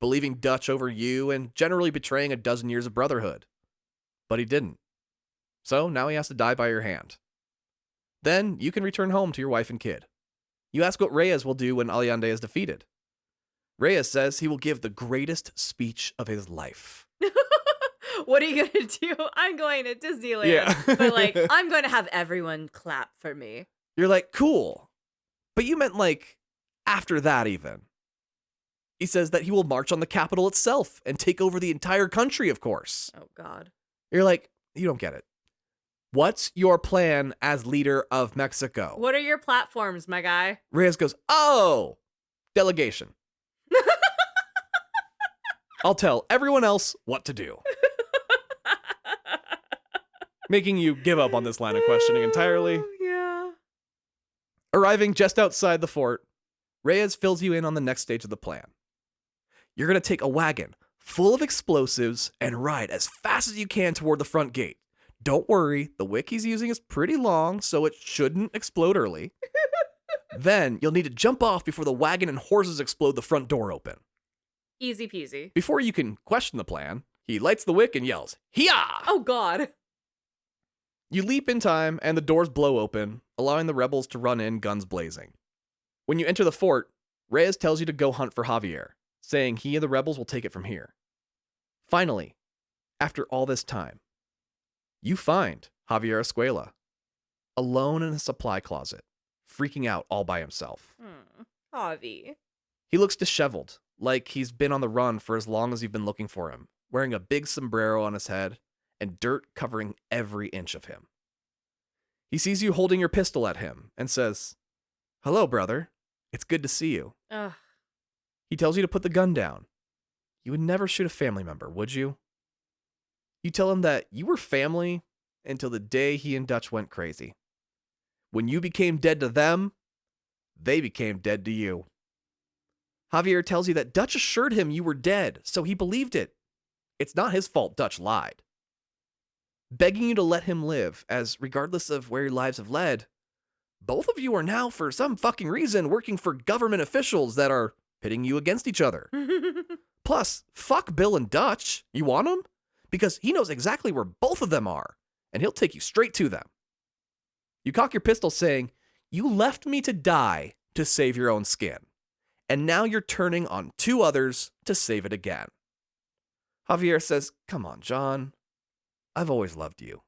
believing Dutch over you, and generally betraying a dozen years of brotherhood. But he didn't. So now he has to die by your hand. Then you can return home to your wife and kid. You ask what Reyes will do when Allende is defeated. Reyes says he will give the greatest speech of his life. What are you going to do? I'm going to Disneyland. Yeah. But, like, I'm going to have everyone clap for me. You're like, cool. But you meant, like, after that even. He says that he will march on the capital itself and take over the entire country, of course. Oh, God. You're like, you don't get it. What's your plan as leader of Mexico? What are your platforms, my guy? Reyes goes, oh, delegation. I'll tell everyone else what to do. Making you give up on this line of questioning entirely. Yeah. Arriving just outside the fort, Reyes fills you in on the next stage of the plan. You're going to take a wagon full of explosives and ride as fast as you can toward the front gate. Don't worry, the wick he's using is pretty long, so it shouldn't explode early. Then you'll need to jump off before the wagon and horses explode the front door open. Easy peasy. Before you can question the plan, he lights the wick and yells, "Hiya!" Oh, God. You leap in time, and the doors blow open, allowing the rebels to run in, guns blazing. When you enter the fort, Reyes tells you to go hunt for Javier, saying he and the rebels will take it from here. Finally, after all this time, you find Javier Escuela, alone in a supply closet, freaking out all by himself. Javi. He looks disheveled, like he's been on the run for as long as you've been looking for him, wearing a big sombrero on his head and dirt covering every inch of him. He sees you holding your pistol at him and says, "Hello, brother. It's good to see you." Ugh. He tells you to put the gun down. You would never shoot a family member, would you? You tell him that you were family until the day he and Dutch went crazy. When you became dead to them, they became dead to you. Javier tells you that Dutch assured him you were dead, so he believed it. It's not his fault Dutch lied. Begging you to let him live, as regardless of where your lives have led, both of you are now, for some fucking reason, working for government officials that are pitting you against each other. Plus, fuck Bill and Dutch. You want him? Because he knows exactly where both of them are, and he'll take you straight to them. You cock your pistol saying, "You left me to die to save your own skin, and now you're turning on two others to save it again." Javier says, "Come on, John. I've always loved you.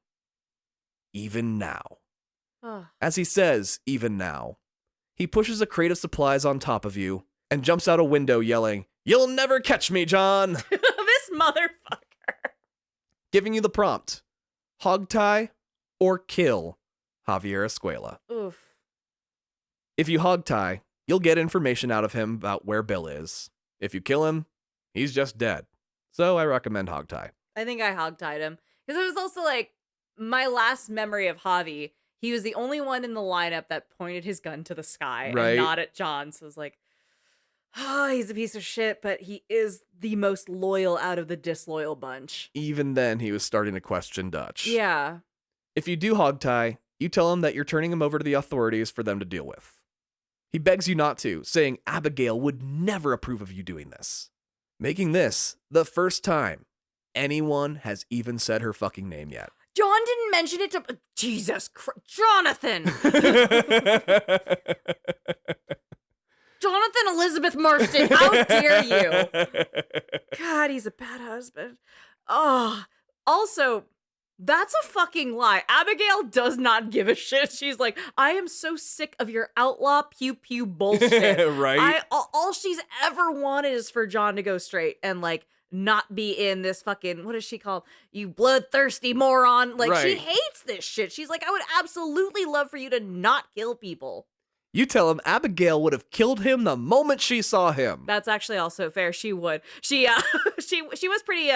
Even now." Ugh. As he says, "even now," he pushes a crate of supplies on top of you and jumps out a window yelling, "You'll never catch me, John!" This motherfucker. Giving you the prompt: hogtie or kill Javier Escuela. Oof. If you hogtie, you'll get information out of him about where Bill is. If you kill him, he's just dead. So I recommend hogtie. I think I hogtied him. Because it was also like my last memory of Javi. He was the only one in the lineup that pointed his gun to the sky Right. and not at John. So it was like, oh, he's a piece of shit, but he is the most loyal out of the disloyal bunch. Even then, he was starting to question Dutch. Yeah. If you do hogtie, you tell him that you're turning him over to the authorities for them to deal with. He begs you not to, saying Abigail would never approve of you doing this, making this the first time anyone has even said her fucking name yet. John didn't mention it to... Jesus Christ. Jonathan! Jonathan Elizabeth Marston, how dare you? God, he's a bad husband. Oh, also, that's a fucking lie. Abigail does not give a shit. She's like, I am so sick of your outlaw pew-pew bullshit. Right? All she's ever wanted is for John to go straight and, like, not be in this fucking, what is she called? You bloodthirsty moron. Like, she Right. hates this shit. She's like, I would absolutely love for you to not kill people. You tell him Abigail would have killed him the moment she saw him. That's actually also fair. She would. She she was pretty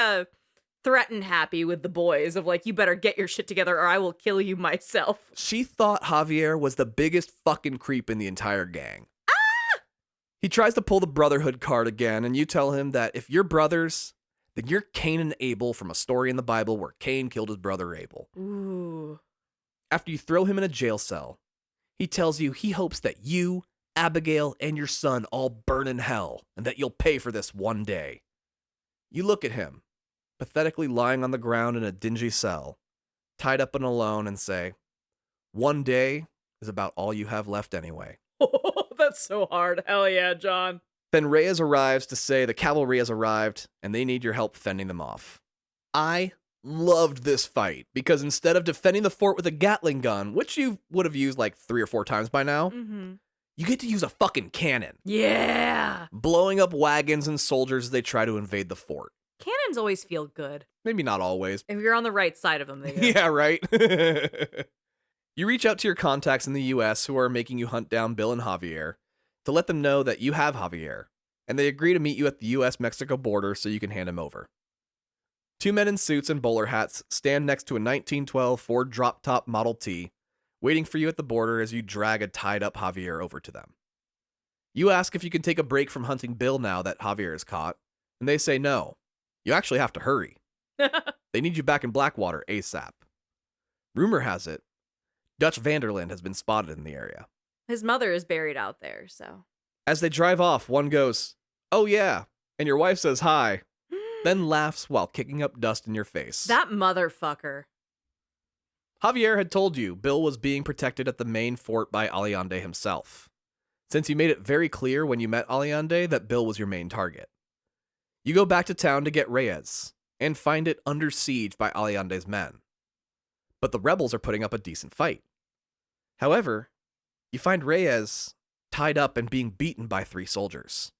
threatened happy with the boys of like, you better get your shit together or I will kill you myself. She thought Javier was the biggest fucking creep in the entire gang. He tries to pull the brotherhood card again, and you tell him that if you're brothers, then you're Cain and Abel from a story in the Bible where Cain killed his brother Abel. Ooh. After you throw him in a jail cell, he tells you he hopes that you, Abigail, and your son all burn in hell, and that you'll pay for this one day. You look at him, pathetically lying on the ground in a dingy cell, tied up and alone, and say, one day is about all you have left anyway. Oh, that's so hard. Hell yeah, John. Then Reyes arrives to say the cavalry has arrived, and they need your help fending them off. I loved this fight, because instead of defending the fort with a Gatling gun, which you would have used like 3 or 4 times by now, you get to use a fucking cannon. Yeah. Blowing up wagons and soldiers as they try to invade the fort. Cannons always feel good. Maybe not always. If you're on the right side of them, they do. Yeah, right? You reach out to your contacts in the US who are making you hunt down Bill and Javier to let them know that you have Javier, and they agree to meet you at the US-Mexico border so you can hand him over. 2 men in suits and bowler hats stand next to a 1912 Ford drop-top Model T, waiting for you at the border as you drag a tied-up Javier over to them. You ask if you can take a break from hunting Bill now that Javier is caught, and they say no. You actually have to hurry. They need you back in Blackwater ASAP. Rumor has it, Dutch Vanderland has been spotted in the area. His mother is buried out there, so. As they drive off, one goes, "Oh yeah," and your wife says hi, then laughs while kicking up dust in your face. That motherfucker. Javier had told you Bill was being protected at the main fort by Allende himself, since you made it very clear when you met Allende that Bill was your main target. You go back to town to get Reyes, and find it under siege by Allende's men. But the rebels are putting up a decent fight. However, you find Reyes tied up and being beaten by 3 soldiers.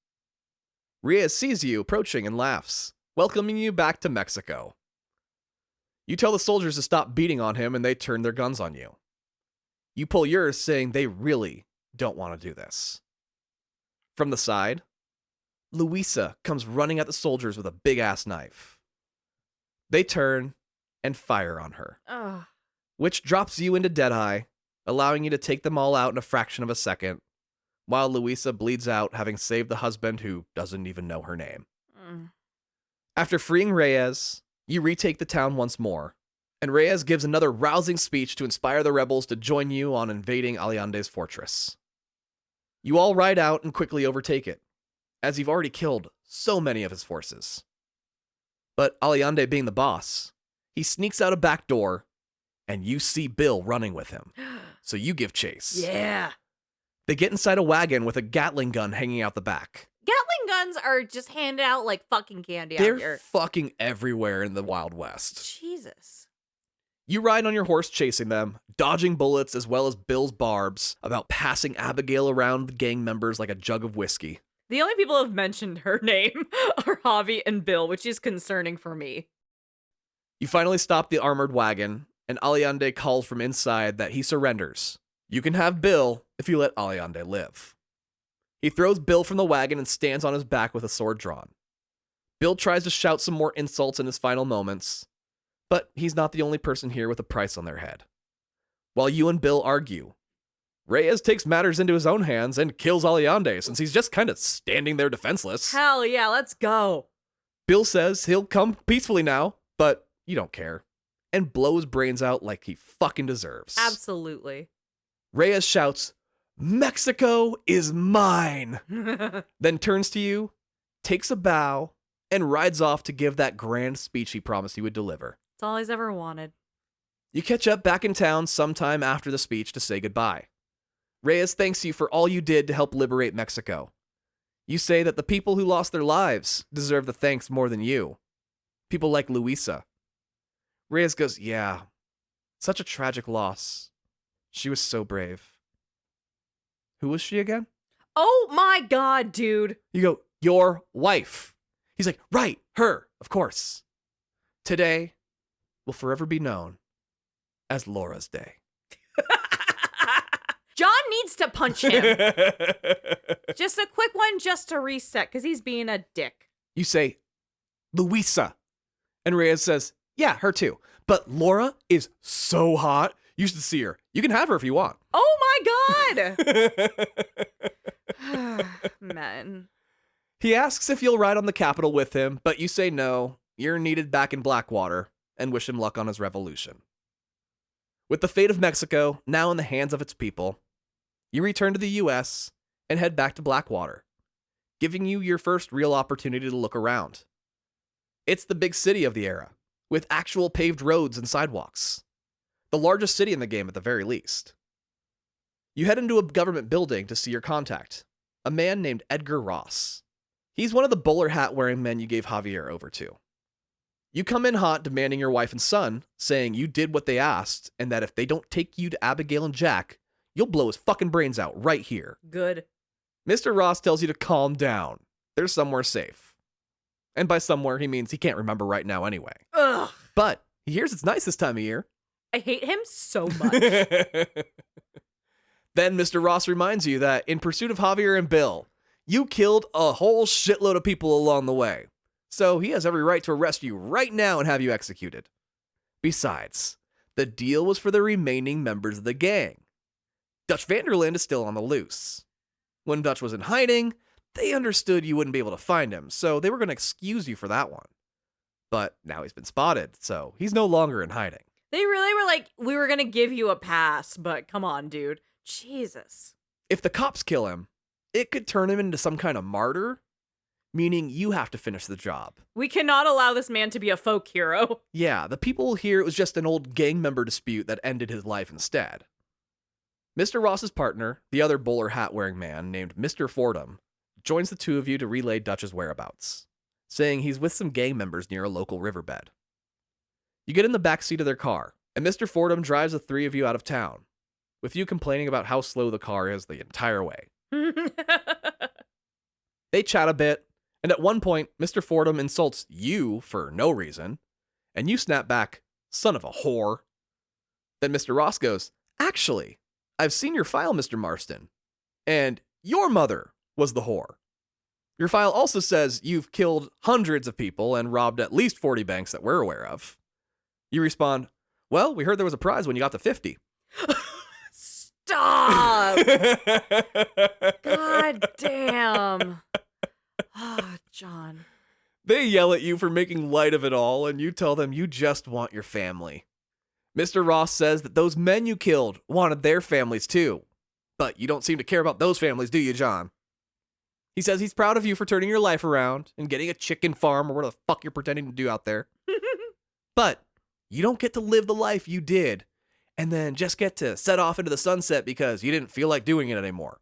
Reyes sees you approaching and laughs, welcoming you back to Mexico. You tell the soldiers to stop beating on him and they turn their guns on you. You pull yours, saying they really don't want to do this. From the side, Luisa comes running at the soldiers with a big-ass knife. They turn and fire on her, Ugh. which drops you into Deadeye, allowing you to take them all out in a fraction of a second, while Luisa bleeds out, having saved the husband who doesn't even know her name. After freeing Reyes, you retake the town once more, and Reyes gives another rousing speech to inspire the rebels to join you on invading Allende's fortress. You all ride out and quickly overtake it, as you've already killed so many of his forces. But Allende being the boss, he sneaks out a back door, and you see Bill running with him, so you give chase. Yeah. They get inside a wagon with a Gatling gun hanging out the back. Gatling guns are just handed out like fucking candy out They're here. fucking everywhere in the Wild West. Jesus. You ride on your horse chasing them, dodging bullets as well as Bill's barbs about passing Abigail around the gang members like a jug of whiskey. The only people who have mentioned her name are Javi and Bill, which is concerning for me. You finally stop the armored wagon, and Allende calls from inside that he surrenders. You can have Bill if you let Allende live. He throws Bill from the wagon and stands on his back with a sword drawn. Bill tries to shout some more insults in his final moments, but he's not the only person here with a price on their head. While you and Bill argue, Reyes takes matters into his own hands and kills Allende since he's just kind of standing there defenseless. Hell yeah, let's go. Bill says he'll come peacefully now, but you don't care, and blow his brains out like he fucking deserves. Absolutely. Reyes shouts, "Mexico is mine!" Then turns to you, takes a bow, and rides off to give that grand speech he promised he would deliver. It's all he's ever wanted. You catch up back in town sometime after the speech to say goodbye. Reyes thanks you for all you did to help liberate Mexico. You say that the people who lost their lives deserve the thanks more than you. People like Luisa. Reyes goes, "Yeah, such a tragic loss. She was so brave." Who was she again? Oh my god, dude. You go, "Your wife." He's like, "Right, her, of course. Today will forever be known as Laura's Day." John needs to punch him. Just a quick one just to reset, because he's being a dick. You say, "Luisa." And Reyes says, "Yeah, her too. But Laura is so hot. You should see her. You can have her if you want." Oh my god. Man. He asks if you'll ride on the Capitol with him, but you say no. You're needed back in Blackwater, and wish him luck on his revolution. With the fate of Mexico now in the hands of its people, you return to the U.S. and head back to Blackwater, giving you your first real opportunity to look around. It's the big city of the era, with actual paved roads and sidewalks. The largest city in the game at the very least. You head into a government building to see your contact, a man named Edgar Ross. He's one of the bowler hat wearing men you gave Javier over to. You come in hot demanding your wife and son, saying you did what they asked, and that if they don't take you to Abigail and Jack, you'll blow his fucking brains out right here. Good. Mr. Ross tells you to calm down. There's somewhere safe. And by somewhere, he means he can't remember right now anyway. Ugh. But he hears it's nice this time of year. I hate him so much. Then Mr. Ross reminds you that in pursuit of Javier and Bill, you killed a whole shitload of people along the way. So he has every right to arrest you right now and have you executed. Besides, the deal was for the remaining members of the gang. Dutch Vanderlinde is still on the loose. When Dutch was in hiding, they understood you wouldn't be able to find him, so they were going to excuse you for that one. But now he's been spotted, so he's no longer in hiding. They really were like, we were going to give you a pass, but come on, dude. Jesus. If the cops kill him, it could turn him into some kind of martyr, meaning you have to finish the job. We cannot allow this man to be a folk hero. Yeah, the people here, it was just an old gang member dispute that ended his life instead. Mr. Ross's partner, the other bowler hat-wearing man named Mr. Fordham, joins the two of you to relay Dutch's whereabouts, saying he's with some gang members near a local riverbed. You get in the back seat of their car, and Mr. Fordham drives the three of you out of town, with you complaining about how slow the car is the entire way. They chat a bit, and at one point, Mr. Fordham insults you for no reason, and you snap back, "Son of a whore." Then Mr. Ross goes, "Actually, I've seen your file, Mr. Marston, and your mother was the whore. Your file also says you've killed hundreds of people and robbed at least 40 banks that we're aware of." You respond, "Well, we heard there was a prize when you got to 50. Stop! God damn. Oh, John. They yell at you for making light of it all, and you tell them you just want your family. Mr. Ross says that those men you killed wanted their families too. But you don't seem to care about those families, do you, John? He says he's proud of you for turning your life around and getting a chicken farm or what the fuck you're pretending to do out there. But you don't get to live the life you did and then just get to set off into the sunset because you didn't feel like doing it anymore.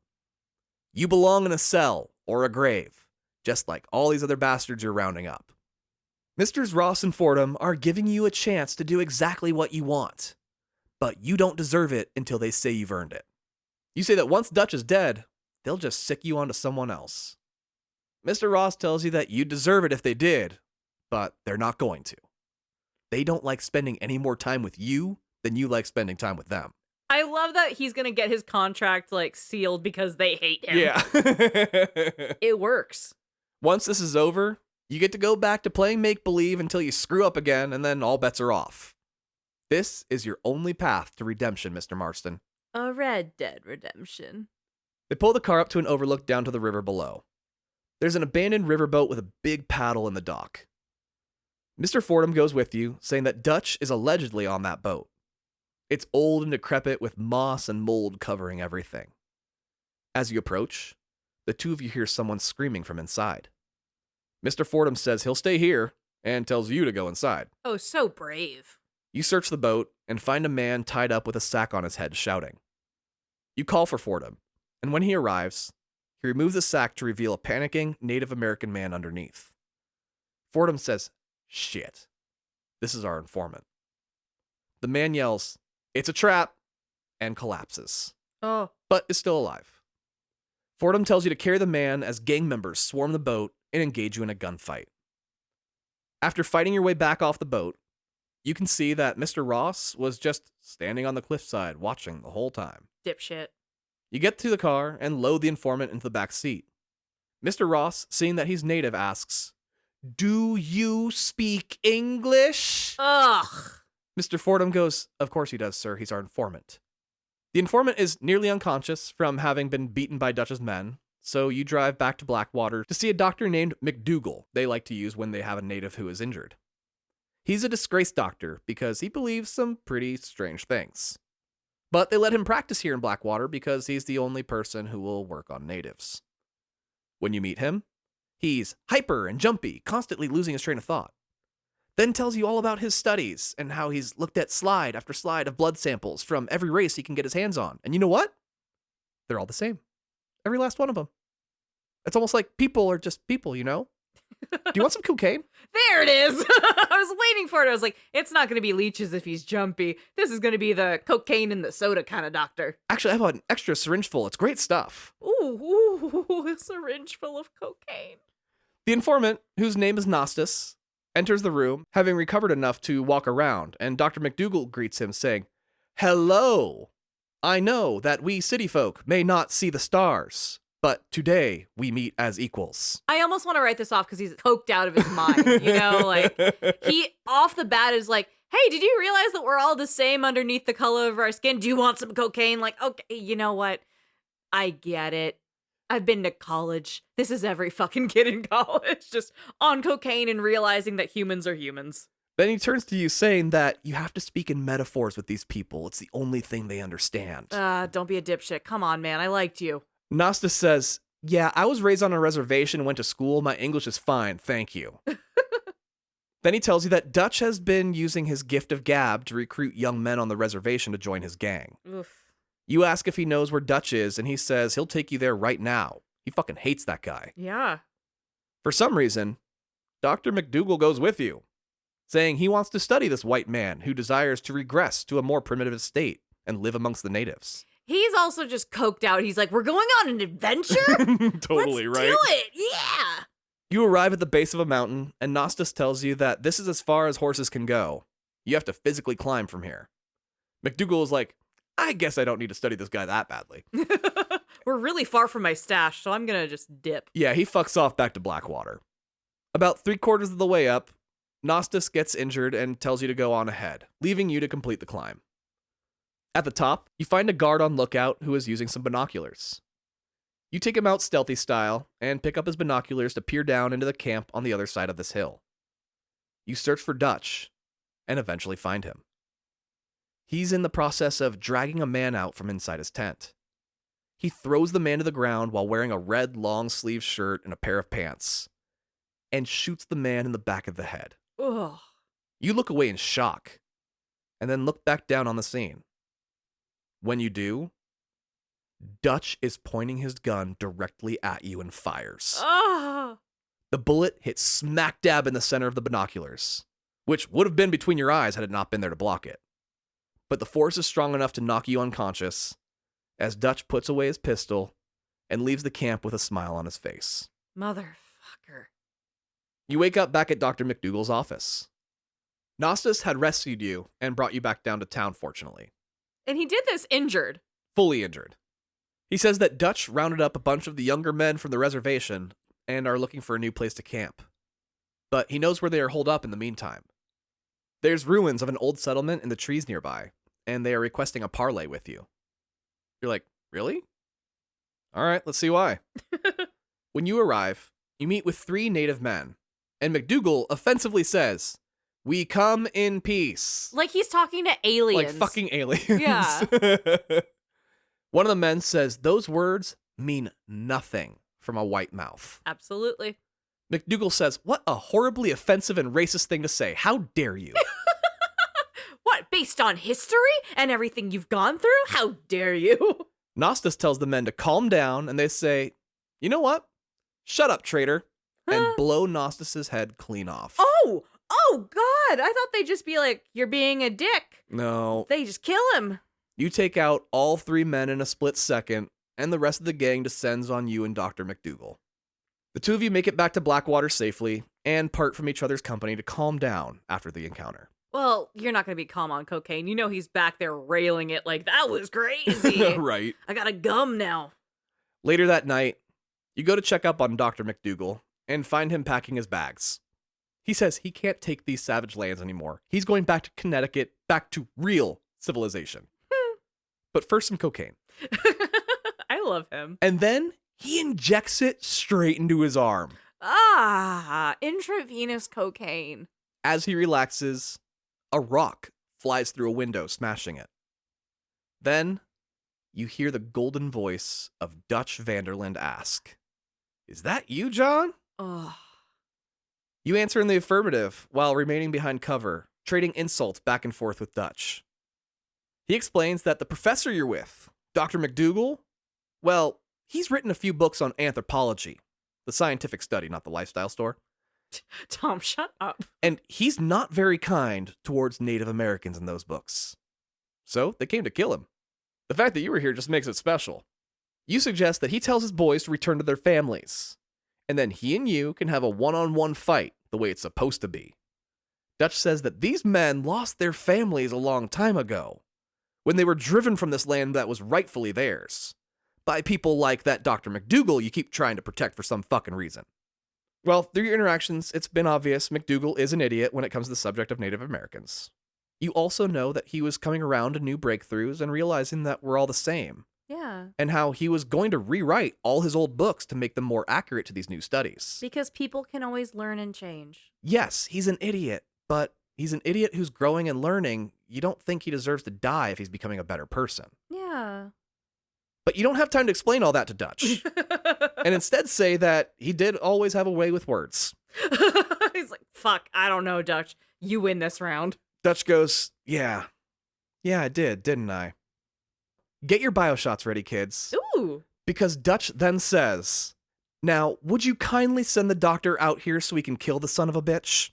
You belong in a cell or a grave, just like all these other bastards you're rounding up. Misters Ross and Fordham are giving you a chance to do exactly what you want, but you don't deserve it until they say you've earned it. You say that once Dutch is dead, they'll just sick you onto someone else. Mr. Ross tells you that you'd deserve it if they did, but they're not going to. They don't like spending any more time with you than you like spending time with them. I love that he's gonna get his contract, like, sealed because they hate him. Yeah. It works. Once this is over, you get to go back to playing make-believe until you screw up again, and then all bets are off. This is your only path to redemption, Mr. Marston. A Red Dead Redemption. They pull the car up to an overlook down to the river below. There's an abandoned riverboat with a big paddle in the dock. Mr. Fordham goes with you, saying that Dutch is allegedly on that boat. It's old and decrepit with moss and mold covering everything. As you approach, the two of you hear someone screaming from inside. Mr. Fordham says he'll stay here and tells you to go inside. Oh, so brave. You search the boat and find a man tied up with a sack on his head shouting. You call for Fordham, and when he arrives, he removes the sack to reveal a panicking Native American man underneath. Fordham says, "Shit, this is our informant." The man yells, "It's a trap," and collapses, Oh. but is still alive. Fordham tells you to carry the man as gang members swarm the boat and engage you in a gunfight. After fighting your way back off the boat, you can see that Mr. Ross was just standing on the cliffside watching the whole time. Dipshit. You get to the car and load the informant into the back seat. Mr. Ross, seeing that he's native, asks, "Do you speak English?" Ugh. Mr. Fordham goes, "Of course he does, sir. He's our informant." The informant is nearly unconscious from having been beaten by Dutch's men, so you drive back to Blackwater to see a doctor named McDougal they like to use when they have a native who is injured. He's a disgraced doctor because he believes some pretty strange things. But they let him practice here in Blackwater because he's the only person who will work on natives. When you meet him, he's hyper and jumpy, constantly losing his train of thought. Then tells you all about his studies and how he's looked at slide after slide of blood samples from every race he can get his hands on. And you know what? They're all the same. Every last one of them. It's almost like people are just people, you know? Do you want some cocaine? There it is. I was waiting for it. I was like, it's not going to be leeches if he's jumpy. This is going to be the cocaine in the soda kind of doctor. Actually, I have an extra syringe full. It's great stuff. Ooh, a syringe full of cocaine. The informant, whose name is Nostis, enters the room, having recovered enough to walk around, and Dr. McDougal greets him, saying, "Hello! I know that we city folk may not see the stars, but today we meet as equals." I almost want to write this off because he's coked out of his mind. You know, like, he off the bat is like, "Hey, did you realize that we're all the same underneath the color of our skin? Do you want some cocaine?" Like, okay, you know what? I get it. I've been to college. This is every fucking kid in college, just on cocaine and realizing that humans are humans. Then he turns to you saying that you have to speak in metaphors with these people. It's the only thing they understand. Don't be a dipshit. Come on, man. I liked you. Nostis says, "Yeah, I was raised on a reservation and went to school. My English is fine, thank you." Then he tells you that Dutch has been using his gift of gab to recruit young men on the reservation to join his gang. Oof. You ask if he knows where Dutch is, and he says he'll take you there right now. He fucking hates that guy. Yeah. For some reason, Dr. McDougal goes with you, saying he wants to study this white man who desires to regress to a more primitive state and live amongst the natives. He's also just coked out. He's like, we're going on an adventure? Totally Let's right. do it. Yeah. You arrive at the base of a mountain, and Nostis tells you that this is as far as horses can go. You have to physically climb from here. McDougal is like, "I guess I don't need to study this guy that badly." We're really far from my stash, so I'm going to just dip. Yeah, he fucks off back to Blackwater. About 3/4 of the way up, Nostis gets injured and tells you to go on ahead, leaving you to complete the climb. At the top, you find a guard on lookout who is using some binoculars. You take him out stealthy style and pick up his binoculars to peer down into the camp on the other side of this hill. You search for Dutch and eventually find him. He's in the process of dragging a man out from inside his tent. He throws the man to the ground while wearing a red long-sleeved shirt and a pair of pants, and shoots the man in the back of the head. Ugh. You look away in shock, and then look back down on the scene. When you do, Dutch is pointing his gun directly at you and fires. Ah. The bullet hit smack dab in the center of the binoculars, which would have been between your eyes had it not been there to block it. But the force is strong enough to knock you unconscious as Dutch puts away his pistol and leaves the camp with a smile on his face. Motherfucker. You wake up back at Dr. McDougal's office. Nostos had rescued you and brought you back down to town, fortunately. And he did this injured. Fully injured. He says that Dutch rounded up a bunch of the younger men from the reservation and are looking for a new place to camp. But he knows where they are holed up in the meantime. There's ruins of an old settlement in the trees nearby, and they are requesting a parley with you. You're like, really? All right, let's see why. When you arrive, you meet with 3 native men, and McDougal offensively says, "We come in peace." Like he's talking to aliens. Like fucking aliens. Yeah. One of the men says those words mean nothing from a white mouth. Absolutely. McDougal says, "What a horribly offensive and racist thing to say. How dare you?" What, based on history and everything you've gone through? How dare you? Nostos tells the men to calm down, and they say, "You know what? Shut up, traitor," and blow Nostos' head clean off. Oh God. I thought they'd just be like, you're being a dick. No. They just kill him. You take out all 3 men in a split second, and the rest of the gang descends on you and Dr. McDougal. The 2 of you make it back to Blackwater safely and part from each other's company to calm down after the encounter. Well, you're not going to be calm on cocaine. You know he's back there railing it like, that was crazy. Right. I got a gum now. Later that night, you go to check up on Dr. McDougal and find him packing his bags. He says he can't take these savage lands anymore. He's going back to Connecticut, back to real civilization. But first, some cocaine. I love him. And then he injects it straight into his arm. Intravenous cocaine. As he relaxes, a rock flies through a window, smashing it. Then, you hear the golden voice of Dutch Vanderland ask, "Is that you, John?" Ugh. You answer in the affirmative while remaining behind cover, trading insults back and forth with Dutch. He explains that the professor you're with, Dr. McDougal, well, he's written a few books on anthropology, the scientific study, not the lifestyle store. Tom, shut up. And he's not very kind towards Native Americans in those books. So they came to kill him. The fact that you were here just makes it special. You suggest that he tells his boys to return to their families, and then he and you can have a one-on-one fight the way it's supposed to be. Dutch says that these men lost their families a long time ago, when they were driven from this land that was rightfully theirs, by people like that Dr. McDougal you keep trying to protect for some fucking reason. Well, through your interactions, it's been obvious McDougal is an idiot when it comes to the subject of Native Americans. You also know that he was coming around to new breakthroughs and realizing that we're all the same. Yeah. And how he was going to rewrite all his old books to make them more accurate to these new studies. Because people can always learn and change. Yes, he's an idiot, but he's an idiot who's growing and learning. You don't think he deserves to die if he's becoming a better person. Yeah. But you don't have time to explain all that to Dutch. And instead say that he did always have a way with words. He's like, fuck, I don't know, Dutch. You win this round. Dutch goes, yeah, I did, didn't I? Get your bioshots ready, kids. Ooh. Because Dutch then says, "Now, would you kindly send the doctor out here so we can kill the son of a bitch?"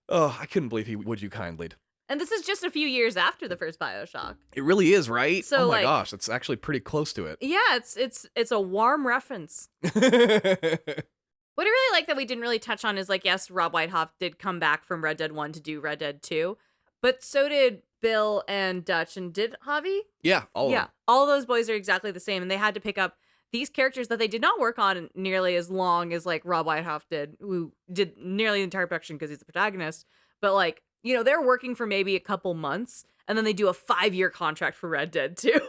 Oh, I couldn't believe he would you kindly. And this is just a few years after the first BioShock. It really is, right? So, oh my like, gosh, it's actually pretty close to it. Yeah, it's a warm reference. What I really like that we didn't really touch on is, like, yes, Rob Whitehoff did come back from Red Dead 1 to do Red Dead 2, but so did Bill and Dutch, and did Javi? Yeah, all of them. All those boys are exactly the same, and they had to pick up these characters that they did not work on nearly as long as, like, Rob Whitehoff did, who did nearly the entire production because he's the protagonist, but, like, you know, they're working for maybe a couple months, and then they do a 5-year contract for Red Dead 2.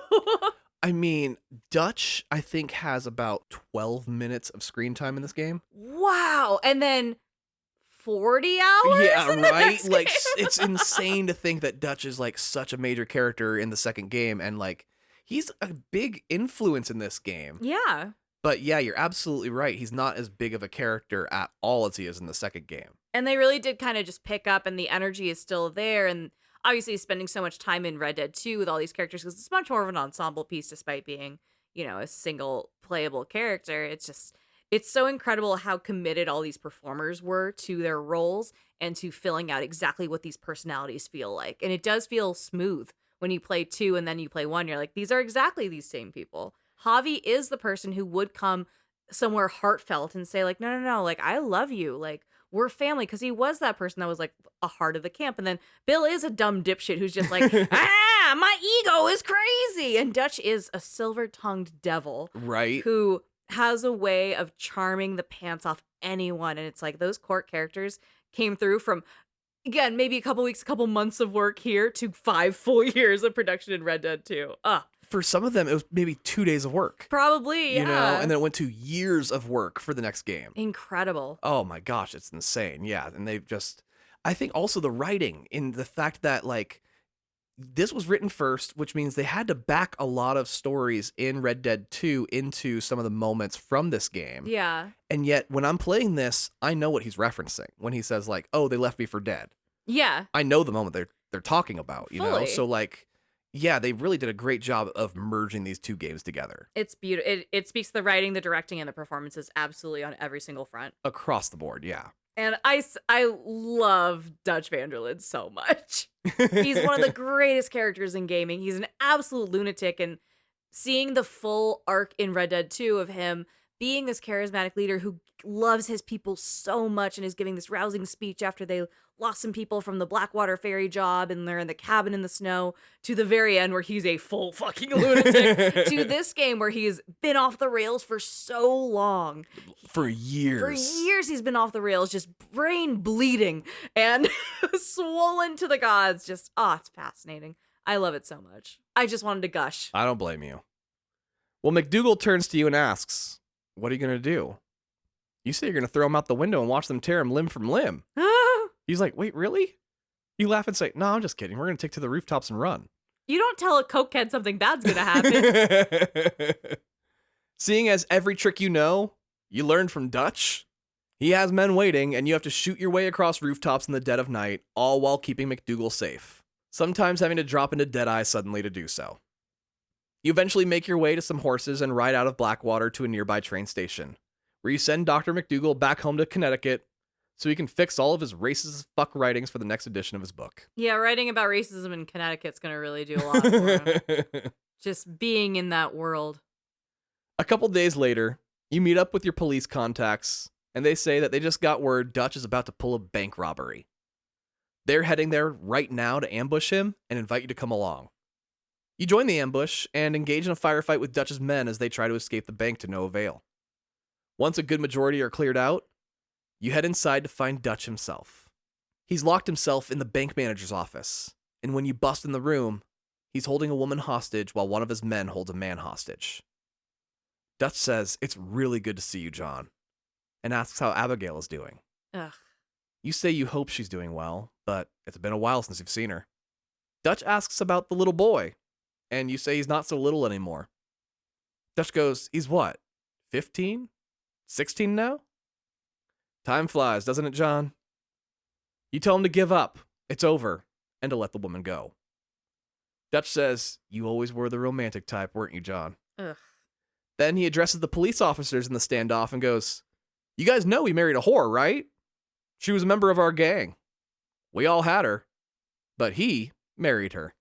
I mean, Dutch, I think, has about 12 minutes of screen time in this game. Wow. And then 40 hours? Yeah, in the right? next Like, game? it's insane to think that Dutch is, like, such a major character in the second game, and, like, he's a big influence in this game. Yeah. But yeah, you're absolutely right. He's not as big of a character at all as he is in the second game. And they really did kind of just pick up, and the energy is still there, and obviously spending so much time in Red Dead 2 with all these characters, because it's much more of an ensemble piece despite being, a single playable character. It's so incredible how committed all these performers were to their roles and to filling out exactly what these personalities feel like. And it does feel smooth when you play 2 and then you play 1. You're like, these are exactly these same people. Javi is the person who would come somewhere heartfelt and say like, no, like, I love you. Like, we're family. Cause he was that person that was like a heart of the camp. And then Bill is a dumb dipshit who's just like, my ego is crazy. And Dutch is a silver-tongued devil. Right. Who has a way of charming the pants off anyone. And it's like those court characters came through from, again, maybe a couple weeks, a couple months of work here to 5 full years of production in Red Dead 2. For some of them, it was maybe 2 days of work. Probably, yeah. You know, and then it went to years of work for the next game. Incredible. Oh my gosh, it's insane. Yeah, and they've just, I think also the writing in the fact that like this was written first, which means they had to back a lot of stories in Red Dead 2 into some of the moments from this game. Yeah. And yet when I'm playing this, I know what he's referencing when he says like, "Oh, they left me for dead." Yeah. I know the moment they're talking about, you know? Fully. So like, yeah, they really did a great job of merging these two games together. It's beautiful. It speaks the writing, the directing, and the performances absolutely on every single front. Across the board, yeah. And I love Dutch Vanderlyn so much. He's one of the greatest characters in gaming. He's an absolute lunatic, and seeing the full arc in Red Dead 2 of him being this charismatic leader who loves his people so much and is giving this rousing speech after they lost some people from the Blackwater ferry job and they're in the cabin in the snow, to the very end where he's a full fucking lunatic, to this game where he's been off the rails for so long. For years. For years he's been off the rails, just brain bleeding and swollen to the gods. Just, it's fascinating. I love it so much. I just wanted to gush. I don't blame you. Well, McDougal turns to you and asks, "What are you going to do?" You say you're going to throw him out the window and watch them tear him limb from limb. He's like, "Wait, really?" You laugh and say, "No, I'm just kidding. We're going to take to the rooftops and run." You don't tell a cokehead something bad's going to happen. Seeing as every trick you know, you learned from Dutch, he has men waiting, and you have to shoot your way across rooftops in the dead of night, all while keeping McDougal safe, sometimes having to drop into Deadeye suddenly to do so. You eventually make your way to some horses and ride out of Blackwater to a nearby train station, where you send Dr. McDougal back home to Connecticut so he can fix all of his racist as fuck writings for the next edition of his book. Yeah, writing about racism in Connecticut's going to really do a lot for him. Just being in that world. A couple days later, you meet up with your police contacts, and they say that they just got word Dutch is about to pull a bank robbery. They're heading there right now to ambush him and invite you to come along. You join the ambush and engage in a firefight with Dutch's men as they try to escape the bank to no avail. Once a good majority are cleared out, you head inside to find Dutch himself. He's locked himself in the bank manager's office, and when you bust in the room, he's holding a woman hostage while one of his men holds a man hostage. Dutch says, "It's really good to see you, John," and asks how Abigail is doing. Ugh. You say you hope she's doing well, but it's been a while since you've seen her. Dutch asks about the little boy, and you say he's not so little anymore. Dutch goes, "He's what, 15? 16 now?" Time flies, doesn't it, John? You tell him to give up, it's over, and to let the woman go. Dutch says, "You always were the romantic type, weren't you, John?" Ugh. Then he addresses the police officers in the standoff and goes, "You guys know he married a whore, right? She was a member of our gang. We all had her, but he married her."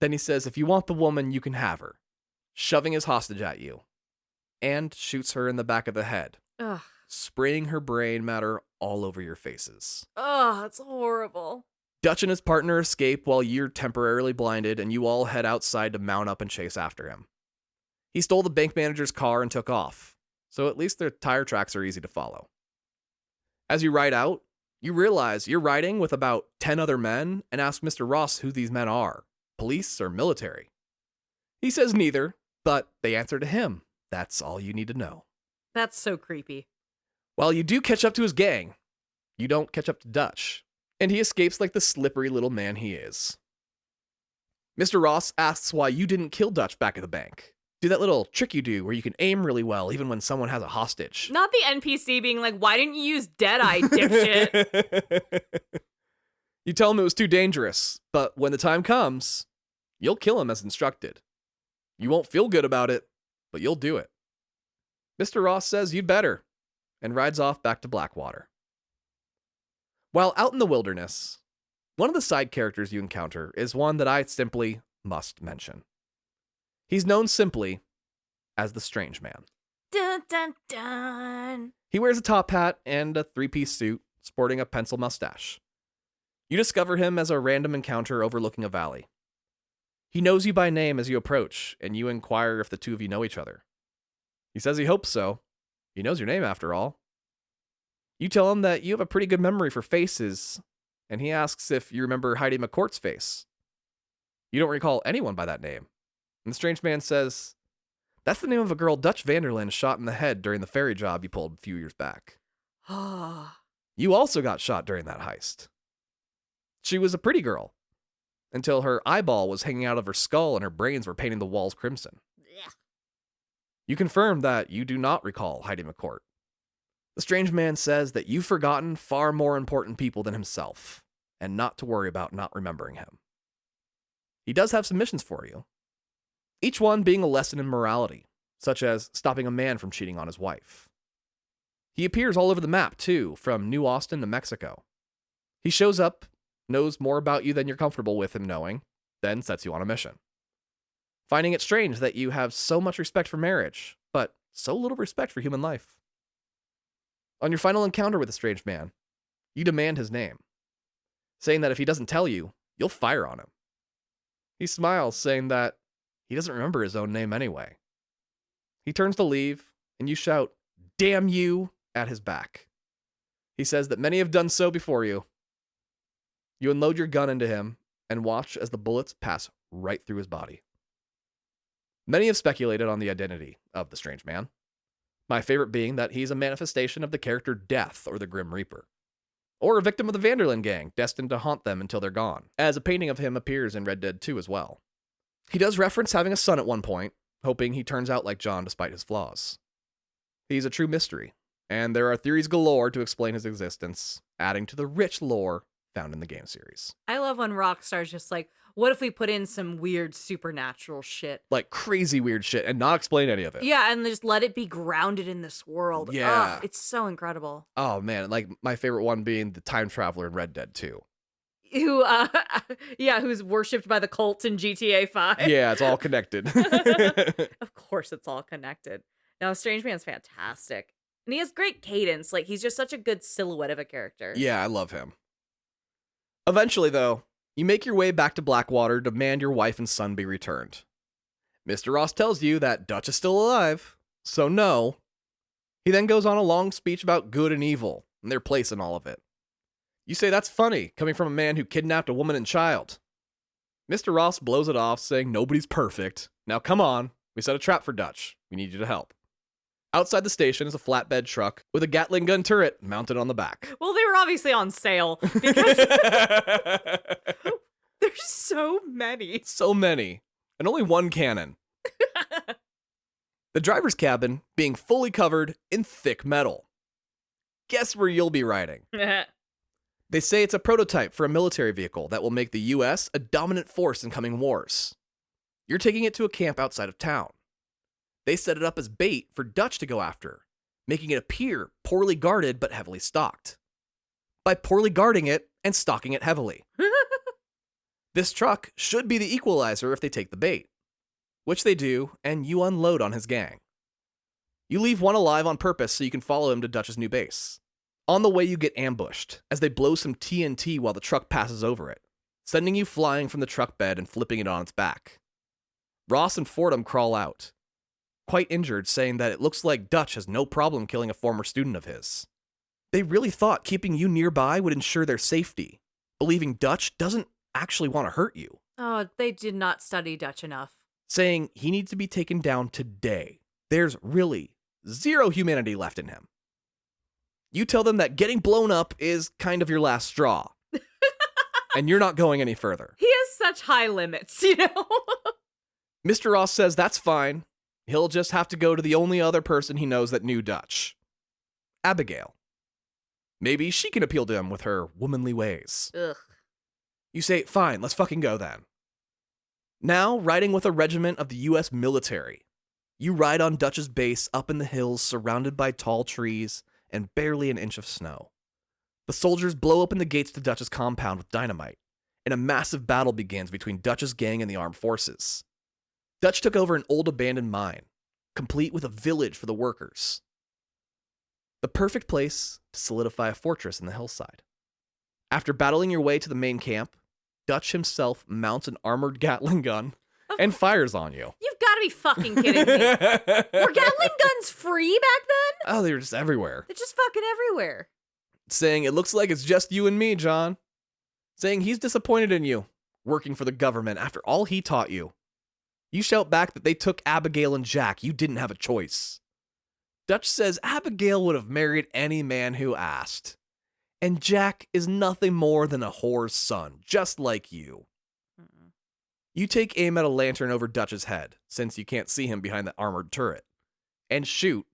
Then he says, "If you want the woman, you can have her," shoving his hostage at you, and shoots her in the back of the head, Ugh. spraying her brain matter all over your faces. Ugh, it's horrible. Dutch and his partner escape while you're temporarily blinded, and you all head outside to mount up and chase after him. He stole the bank manager's car and took off, so at least their tire tracks are easy to follow. As you ride out, you realize you're riding with about 10 other men and ask Mr. Ross who these men are, police or military. He says neither, but they answer to him. That's all you need to know. That's so creepy. While you do catch up to his gang, you don't catch up to Dutch, and he escapes like the slippery little man he is. Mr. Ross asks why you didn't kill Dutch back at the bank. Do that little trick you do where you can aim really well even when someone has a hostage. Not the NPC being like, "Why didn't you use Deadeye, dipshit?" You tell him it was too dangerous, but when the time comes, you'll kill him as instructed. You won't feel good about it, but you'll do it. Mr. Ross says you'd better, and rides off back to Blackwater. While out in the wilderness, one of the side characters you encounter is one that I simply must mention. He's known simply as the Strange Man. Dun, dun, dun. He wears a top hat and a three-piece suit, sporting a pencil mustache. You discover him as a random encounter overlooking a valley. He knows you by name as you approach, and you inquire if the two of you know each other. He says he hopes so. He knows your name after all. You tell him that you have a pretty good memory for faces, and he asks if you remember Heidi McCourt's face. You don't recall anyone by that name. And the Strange Man says, that's the name of a girl Dutch Vanderlyn shot in the head during the ferry job you pulled a few years back. You also got shot during that heist. She was a pretty girl, until her eyeball was hanging out of her skull and her brains were painting the walls crimson. You confirm that you do not recall Heidi McCourt. The Strange Man says that you've forgotten far more important people than himself, and not to worry about not remembering him. He does have some missions for you, each one being a lesson in morality, such as stopping a man from cheating on his wife. He appears all over the map, too, from New Austin to Mexico. He shows up, knows more about you than you're comfortable with him knowing, then sets you on a mission. Finding it strange that you have so much respect for marriage, but so little respect for human life. On your final encounter with the Strange Man, you demand his name, saying that if he doesn't tell you, you'll fire on him. He smiles, saying that he doesn't remember his own name anyway. He turns to leave, and you shout, "Damn you," at his back. He says that many have done so before you. You unload your gun into him and watch as the bullets pass right through his body. Many have speculated on the identity of the Strange Man, my favorite being that he's a manifestation of the character Death or the Grim Reaper, or a victim of the Vanderlyn Gang destined to haunt them until they're gone, as a painting of him appears in Red Dead 2 as well. He does reference having a son at one point, hoping he turns out like John despite his flaws. He's a true mystery, and there are theories galore to explain his existence, adding to the rich lore found in the game series. I love when Rockstar's just like, what if we put in some weird supernatural shit? Like crazy weird shit and not explain any of it. Yeah, and just let it be grounded in this world. Yeah. It's so incredible. Oh man, like my favorite one being the time traveler in Red Dead 2. Who's worshipped by the cult in GTA 5. Yeah, it's all connected. Of course it's all connected. Now, Strange Man's fantastic. And he has great cadence. Like, he's just such a good silhouette of a character. Yeah, I love him. Eventually, though, you make your way back to Blackwater to demand your wife and son be returned. Mr. Ross tells you that Dutch is still alive, so no. He then goes on a long speech about good and evil and their place in all of it. You say that's funny, coming from a man who kidnapped a woman and child. Mr. Ross blows it off, saying nobody's perfect. Now come on, we set a trap for Dutch. We need you to help. Outside the station is a flatbed truck with a Gatling gun turret mounted on the back. Well, they were obviously on sale because there's so many. So many. And only one cannon. The driver's cabin being fully covered in thick metal. Guess where you'll be riding? They say it's a prototype for a military vehicle that will make the US a dominant force in coming wars. You're taking it to a camp outside of town. They set it up as bait for Dutch to go after, making it appear poorly guarded but heavily stocked. By poorly guarding it and stocking it heavily. This truck should be the equalizer if they take the bait, which they do, and you unload on his gang. You leave one alive on purpose so you can follow him to Dutch's new base. On the way, you get ambushed as they blow some TNT while the truck passes over it, sending you flying from the truck bed and flipping it on its back. Ross and Fordham crawl out, quite injured, saying that it looks like Dutch has no problem killing a former student of his. They really thought keeping you nearby would ensure their safety, believing Dutch doesn't actually want to hurt you. Oh, they did not study Dutch enough. Saying he needs to be taken down today. There's really zero humanity left in him. You tell them that getting blown up is kind of your last straw. And you're not going any further. He has such high limits, you know? Mr. Ross says that's fine. He'll just have to go to the only other person he knows that knew Dutch. Abigail. Maybe she can appeal to him with her womanly ways. Ugh. You say, fine, let's fucking go then. Now, riding with a regiment of the US military, You ride on Dutch's base up in the hills surrounded by tall trees and barely an inch of snow. The soldiers blow open the gates to Dutch's compound with dynamite, and a massive battle begins between Dutch's gang and the armed forces. Dutch took over an old abandoned mine, complete with a village for the workers. The perfect place to solidify a fortress in the hillside. After battling your way to the main camp, Dutch himself mounts an armored Gatling gun and fires on you. You've got to be fucking kidding me. Were Gatling guns free back then? Oh, they were just everywhere. They're just fucking everywhere. Saying, it looks like it's just you and me, John. Saying he's disappointed in you, working for the government after all he taught you. You shout back that they took Abigail and Jack. You didn't have a choice. Dutch says Abigail would have married any man who asked. And Jack is nothing more than a whore's son, just like you. You take aim at a lantern over Dutch's head, since you can't see him behind the armored turret, and shoot,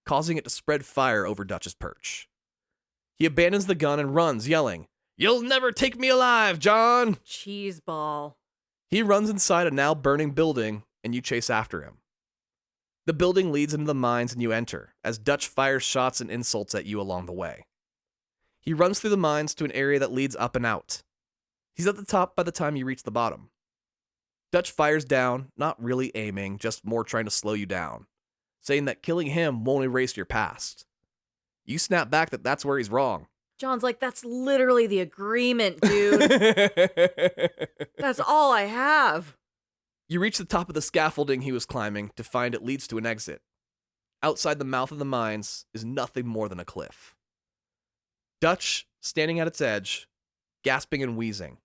causing it to spread fire over Dutch's perch. He abandons the gun and runs, yelling, "You'll never take me alive, John!" Cheeseball. He runs inside a now burning building, and you chase after him. The building leads into the mines and you enter, as Dutch fires shots and insults at you along the way. He runs through the mines to an area that leads up and out. He's at the top by the time you reach the bottom. Dutch fires down, not really aiming, just more trying to slow you down, saying that killing him won't erase your past. You snap back that that's where he's wrong. John's like, that's literally the agreement, dude. That's all I have. You reach the top of the scaffolding he was climbing to find it leads to an exit. Outside the mouth of the mines is nothing more than a cliff. Dutch, standing at its edge, gasping and wheezing.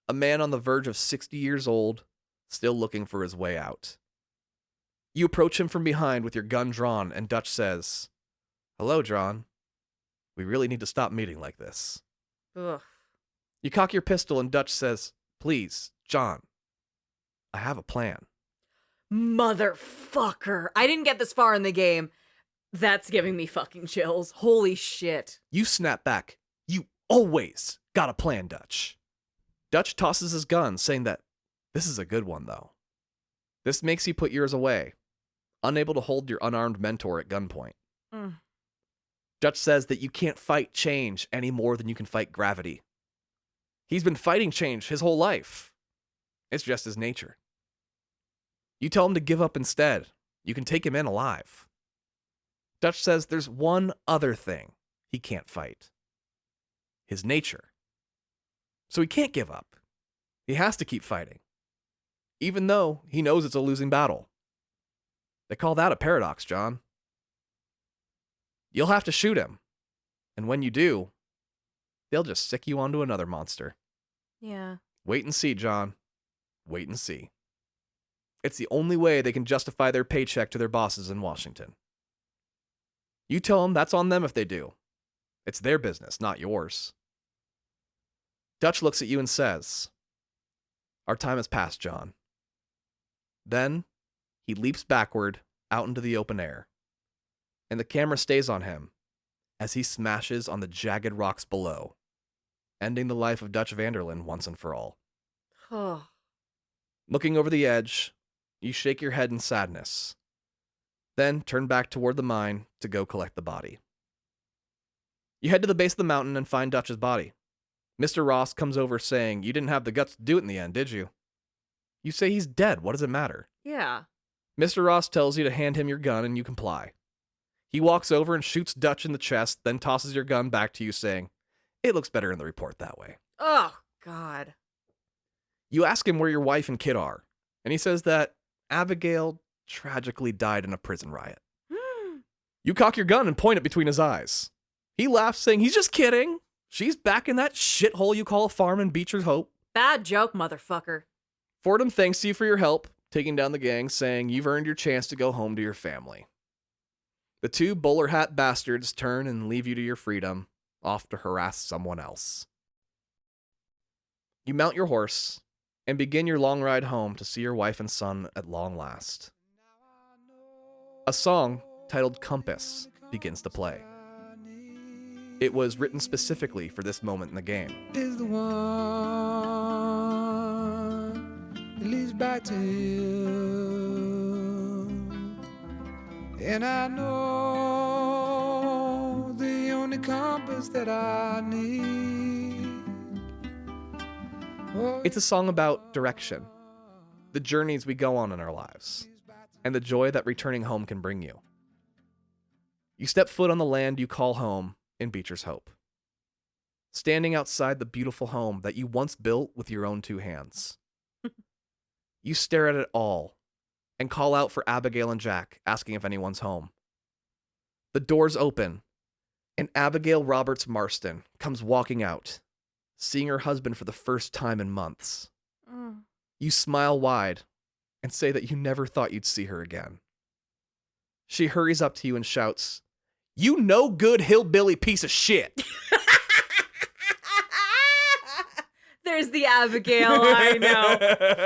A man on the verge of 60 years old, still looking for his way out. You approach him from behind with your gun drawn, and Dutch says, "Hello, John. We really need to stop meeting like this." Ugh. You cock your pistol, and Dutch says, "Please, John, I have a plan." Motherfucker. I didn't get this far in the game. That's giving me fucking chills. Holy shit. You snap back. "You always got a plan, Dutch." Dutch tosses his gun, saying that this is a good one, though. This makes you put yours away, unable to hold your unarmed mentor at gunpoint. Dutch says that you can't fight change any more than you can fight gravity. He's been fighting change his whole life. It's just his nature. You tell him to give up instead. You can take him in alive. Dutch says there's one other thing he can't fight. His nature. So he can't give up. He has to keep fighting. Even though he knows it's a losing battle. They call that a paradox, John. You'll have to shoot him. And when you do, they'll just sick you onto another monster. Yeah. Wait and see, John. Wait and see. It's the only way they can justify their paycheck to their bosses in Washington. You tell them that's on them if they do. It's their business, not yours. Dutch looks at you and says, "Our time has passed, John." Then, he leaps backward out into the open air, and the camera stays on him as he smashes on the jagged rocks below, ending the life of Dutch Vanderlyn once and for all. Oh. Looking over the edge, you shake your head in sadness, then turn back toward the mine to go collect the body. You head to the base of the mountain and find Dutch's body. Mr. Ross comes over saying, "You didn't have the guts to do it in the end, did you?" You say he's dead. What does it matter? Yeah. Mr. Ross tells you to hand him your gun and you comply. He walks over and shoots Dutch in the chest, then tosses your gun back to you saying, "It looks better in the report that way." Oh, God. You ask him where your wife and kid are, and he says that Abigail tragically died in a prison riot. You cock your gun and point it between his eyes. He laughs, saying he's just kidding. She's back in that shithole you call a farm in Beecher's Hope. Bad joke, motherfucker. Fordham thanks you for your help, taking down the gang, saying you've earned your chance to go home to your family. The two bowler hat bastards turn and leave you to your freedom, off to harass someone else. You mount your horse and begin your long ride home to see your wife and son at long last. A song titled Compass begins to play. It was written specifically for this moment in the game. Is the one that leads back to you. And I know the only compass that I need. Oh, It's a song about direction, the journeys we go on in our lives, and the joy that returning home can bring you. You step foot on the land you call home in Beecher's Hope, standing outside the beautiful home that you once built with your own two hands. You stare at it all and call out for Abigail and Jack, asking if anyone's home. The doors open, and Abigail Roberts Marston comes walking out, seeing her husband for the first time in months. Mm. You smile wide and say that you never thought you'd see her again. She hurries up to you and shouts, "You no good hillbilly piece of shit." There's the Abigail, I know.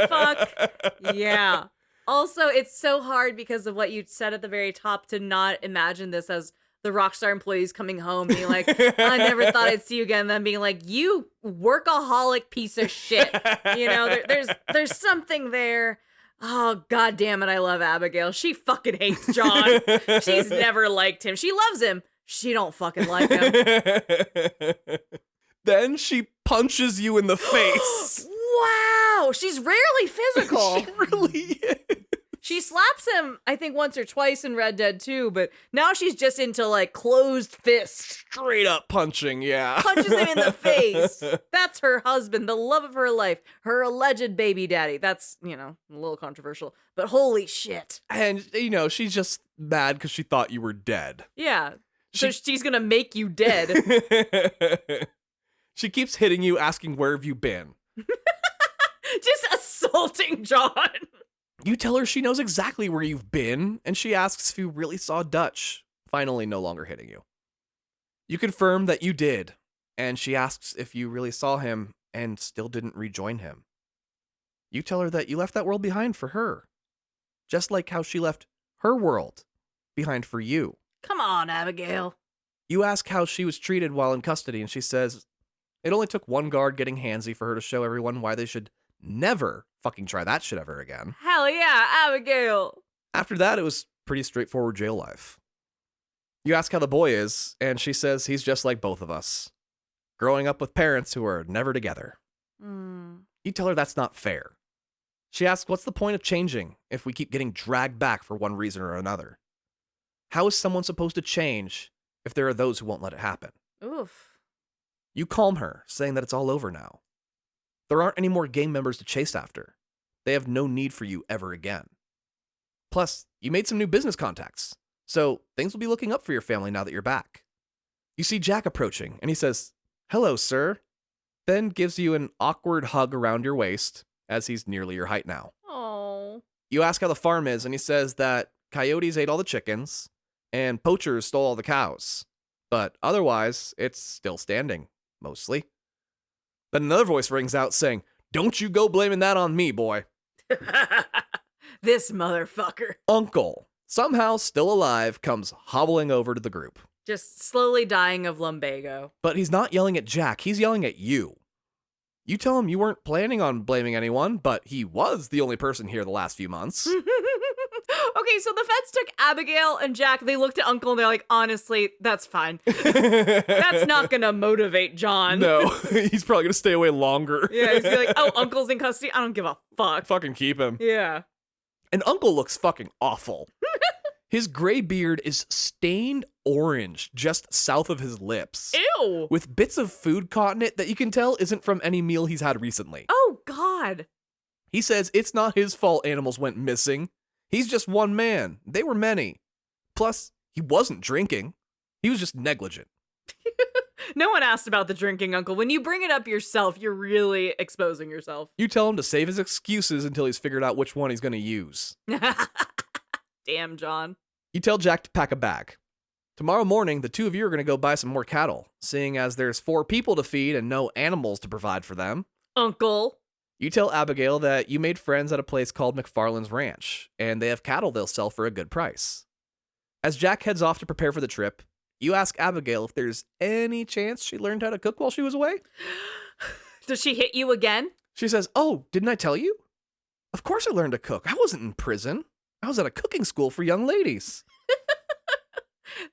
Fuck yeah. Also, it's so hard because of what you said at the very top to not imagine this as the Rockstar employees coming home being like, I never thought I'd see you again. And then being like, you workaholic piece of shit. You know, there's something there. Oh, God damn it. I love Abigail. She fucking hates John. She's never liked him. She loves him. She don't fucking like him. Then she punches you in the face. Wow. She's rarely physical. She really is. She slaps him, I think, once or twice in Red Dead 2, but now she's just into, like, closed fists. Straight up punching, yeah. Punches him in the face. That's her husband, the love of her life, her alleged baby daddy. That's, you know, a little controversial, but holy shit. And, you know, she's just mad because she thought you were dead. Yeah. So she's gonna make you dead. She keeps hitting you, asking where have you been. Just assaulting John. You tell her she knows exactly where you've been, and she asks if you really saw Dutch, finally no longer hitting you. You confirm that you did, and she asks if you really saw him and still didn't rejoin him. You tell her that you left that world behind for her, just like how she left her world behind for you. Come on, Abigail. You ask how she was treated while in custody, and she says it only took one guard getting handsy for her to show everyone why they should never fucking try that shit ever again. Hell yeah, Abigail. After that, it was pretty straightforward jail life. You ask how the boy is, and she says he's just like both of us, growing up with parents who are never together. You tell her that's not fair. She asks what's the point of changing if we keep getting dragged back for one reason or another? How is someone supposed to change if there are those who won't let it happen? Oof. You calm her, saying that it's all over now. There aren't any more gang members to chase after. They have no need for you ever again. Plus, you made some new business contacts, so things will be looking up for your family now that you're back. You see Jack approaching, and he says, "Hello, sir," then gives you an awkward hug around your waist, as he's nearly your height now. Oh. You ask how the farm is, and he says that coyotes ate all the chickens, and poachers stole all the cows. But otherwise, it's still standing, mostly. Then another voice rings out saying, "Don't you go blaming that on me, boy." This motherfucker. Uncle, somehow still alive, comes hobbling over to the group. Just slowly dying of lumbago. But he's not yelling at Jack, he's yelling at you. You tell him you weren't planning on blaming anyone, but he was the only person here the last few months. Okay, so the feds took Abigail and Jack. They looked at Uncle and they're like, honestly, that's fine. That's not gonna motivate John. No, he's probably gonna stay away longer. Yeah, he's gonna be like, oh, Uncle's in custody? I don't give a fuck. Fucking keep him. Yeah. And Uncle looks fucking awful. His gray beard is stained orange just south of his lips. Ew. With bits of food caught in it that you can tell isn't from any meal he's had recently. Oh, God. He says it's not his fault animals went missing. He's just one man. They were many. Plus, he wasn't drinking. He was just negligent. No one asked about the drinking, Uncle. When you bring it up yourself, you're really exposing yourself. You tell him to save his excuses until he's figured out which one he's going to use. Damn, John. You tell Jack to pack a bag. Tomorrow morning, the two of you are going to go buy some more cattle, seeing as there's 4 people to feed and no animals to provide for them. Uncle. You tell Abigail that you made friends at a place called McFarland's Ranch, and they have cattle they'll sell for a good price. As Jack heads off to prepare for the trip, you ask Abigail if there's any chance she learned how to cook while she was away. Does she hit you again? She says, "Oh, didn't I tell you? Of course I learned to cook. I wasn't in prison. I was at a cooking school for young ladies."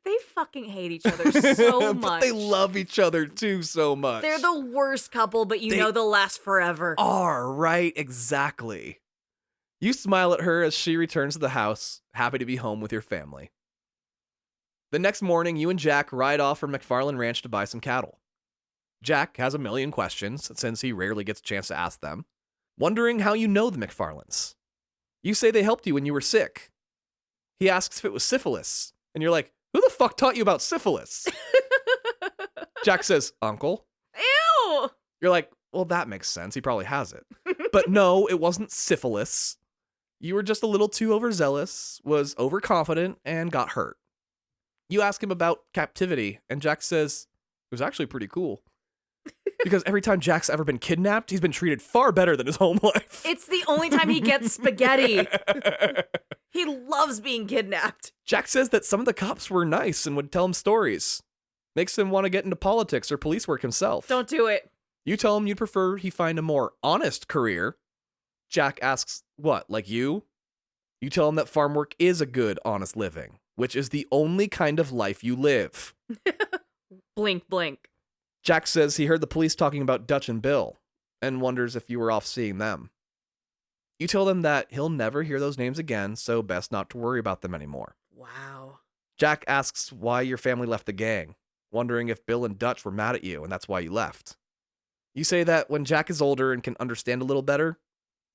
They fucking hate each other so much. But they love each other too so much. They're the worst couple, but They know they'll last forever. Are, right? Exactly. You smile at her as she returns to the house, happy to be home with your family. The next morning, you and Jack ride off from McFarland Ranch to buy some cattle. Jack has a million questions, since he rarely gets a chance to ask them, wondering how you know the McFarlands. You say they helped you when you were sick. He asks if it was syphilis, and you're like, who the fuck taught you about syphilis? Jack says, Uncle. Ew! You're like, well, that makes sense. He probably has it. But no, it wasn't syphilis. You were just a little too overzealous, was overconfident, and got hurt. You ask him about captivity, and Jack says, it was actually pretty cool. Because every time Jack's ever been kidnapped, he's been treated far better than his home life. It's the only time he gets spaghetti. He loves being kidnapped. Jack says that some of the cops were nice and would tell him stories. Makes him want to get into politics or police work himself. Don't do it. You tell him you'd prefer he find a more honest career. Jack asks, what, like you? You tell him that farm work is a good, honest living, which is the only kind of life you live. Blink, blink. Jack says he heard the police talking about Dutch and Bill and wonders if you were off seeing them. You tell them that he'll never hear those names again, so best not to worry about them anymore. Wow. Jack asks why your family left the gang, wondering if Bill and Dutch were mad at you and that's why you left. You say that when Jack is older and can understand a little better,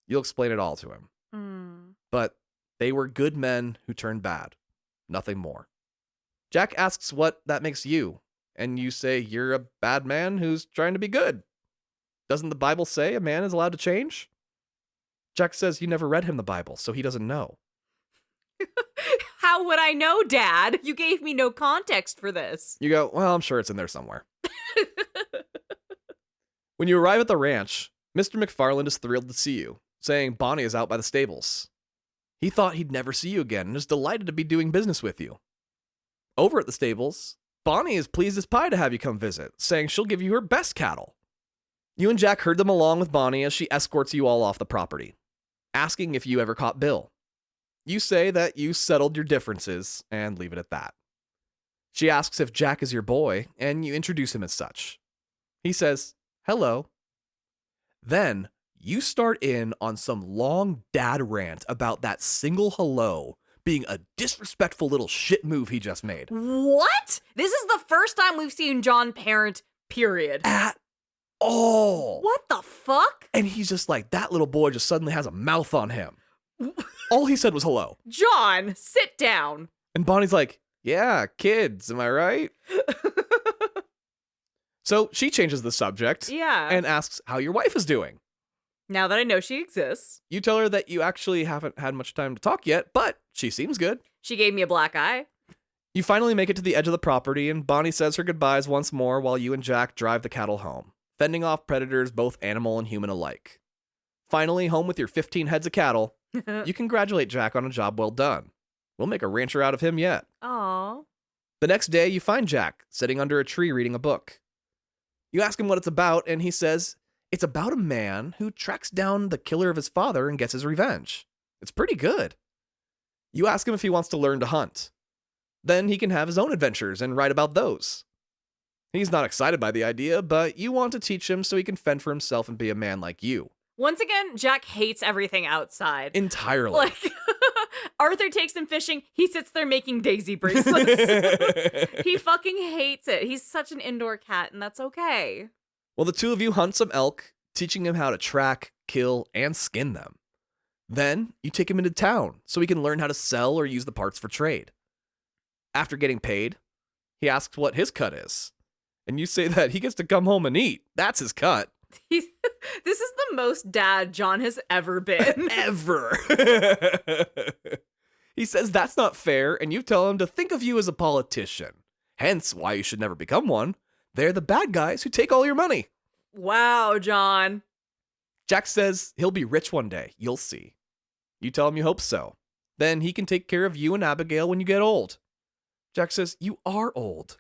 you'll explain it all to him. But they were good men who turned bad. Nothing more. Jack asks what that makes you, and you say you're a bad man who's trying to be good. Doesn't the Bible say a man is allowed to change? Jack says you never read him the Bible, so he doesn't know. How would I know, Dad? You gave me no context for this. You go, well, I'm sure it's in there somewhere. When you arrive at the ranch, Mr. McFarland is thrilled to see you, saying Bonnie is out by the stables. He thought he'd never see you again and is delighted to be doing business with you. Over at the stables, Bonnie is pleased as pie to have you come visit, saying she'll give you her best cattle. You and Jack herd them along with Bonnie as she escorts you all off the property, asking if you ever caught Bill. You say that you settled your differences and leave it at that. She asks if Jack is your boy, and you introduce him as such. He says, hello. Then, you start in on some long dad rant about that single hello being a disrespectful little shit move he just made. What? This is the first time we've seen John parent, period. At all. What the fuck? And he's just like, that little boy just suddenly has a mouth on him. All he said was hello. John, sit down. And Bonnie's like, yeah, kids, am I right? So she changes the subject. Yeah. And asks how your wife is doing. Now that I know she exists. You tell her that you actually haven't had much time to talk yet, but she seems good. She gave me a black eye. You finally make it to the edge of the property, and Bonnie says her goodbyes once more while you and Jack drive the cattle home, fending off predators both animal and human alike. Finally, home with your 15 heads of cattle, you congratulate Jack on a job well done. We'll make a rancher out of him yet. Aw. The next day, you find Jack sitting under a tree reading a book. You ask him what it's about, and he says it's about a man who tracks down the killer of his father and gets his revenge. It's pretty good. You ask him if he wants to learn to hunt. Then he can have his own adventures and write about those. He's not excited by the idea, but you want to teach him so he can fend for himself and be a man like you. Once again, Jack hates everything outside. Entirely. Like, Arthur takes him fishing. He sits there making daisy bracelets. He fucking hates it. He's such an indoor cat, and that's okay. Well, the two of you hunt some elk, teaching him how to track, kill, and skin them. Then you take him into town so he can learn how to sell or use the parts for trade. After getting paid, he asks what his cut is. And you say that he gets to come home and eat. That's his cut. This is the most dad John has ever been. Ever. He says that's not fair, and you tell him to think of you as a politician. Hence why you should never become one. They're the bad guys who take all your money. Wow, John. Jack says he'll be rich one day. You'll see. You tell him you hope so. Then he can take care of you and Abigail when you get old. Jack says, you are old.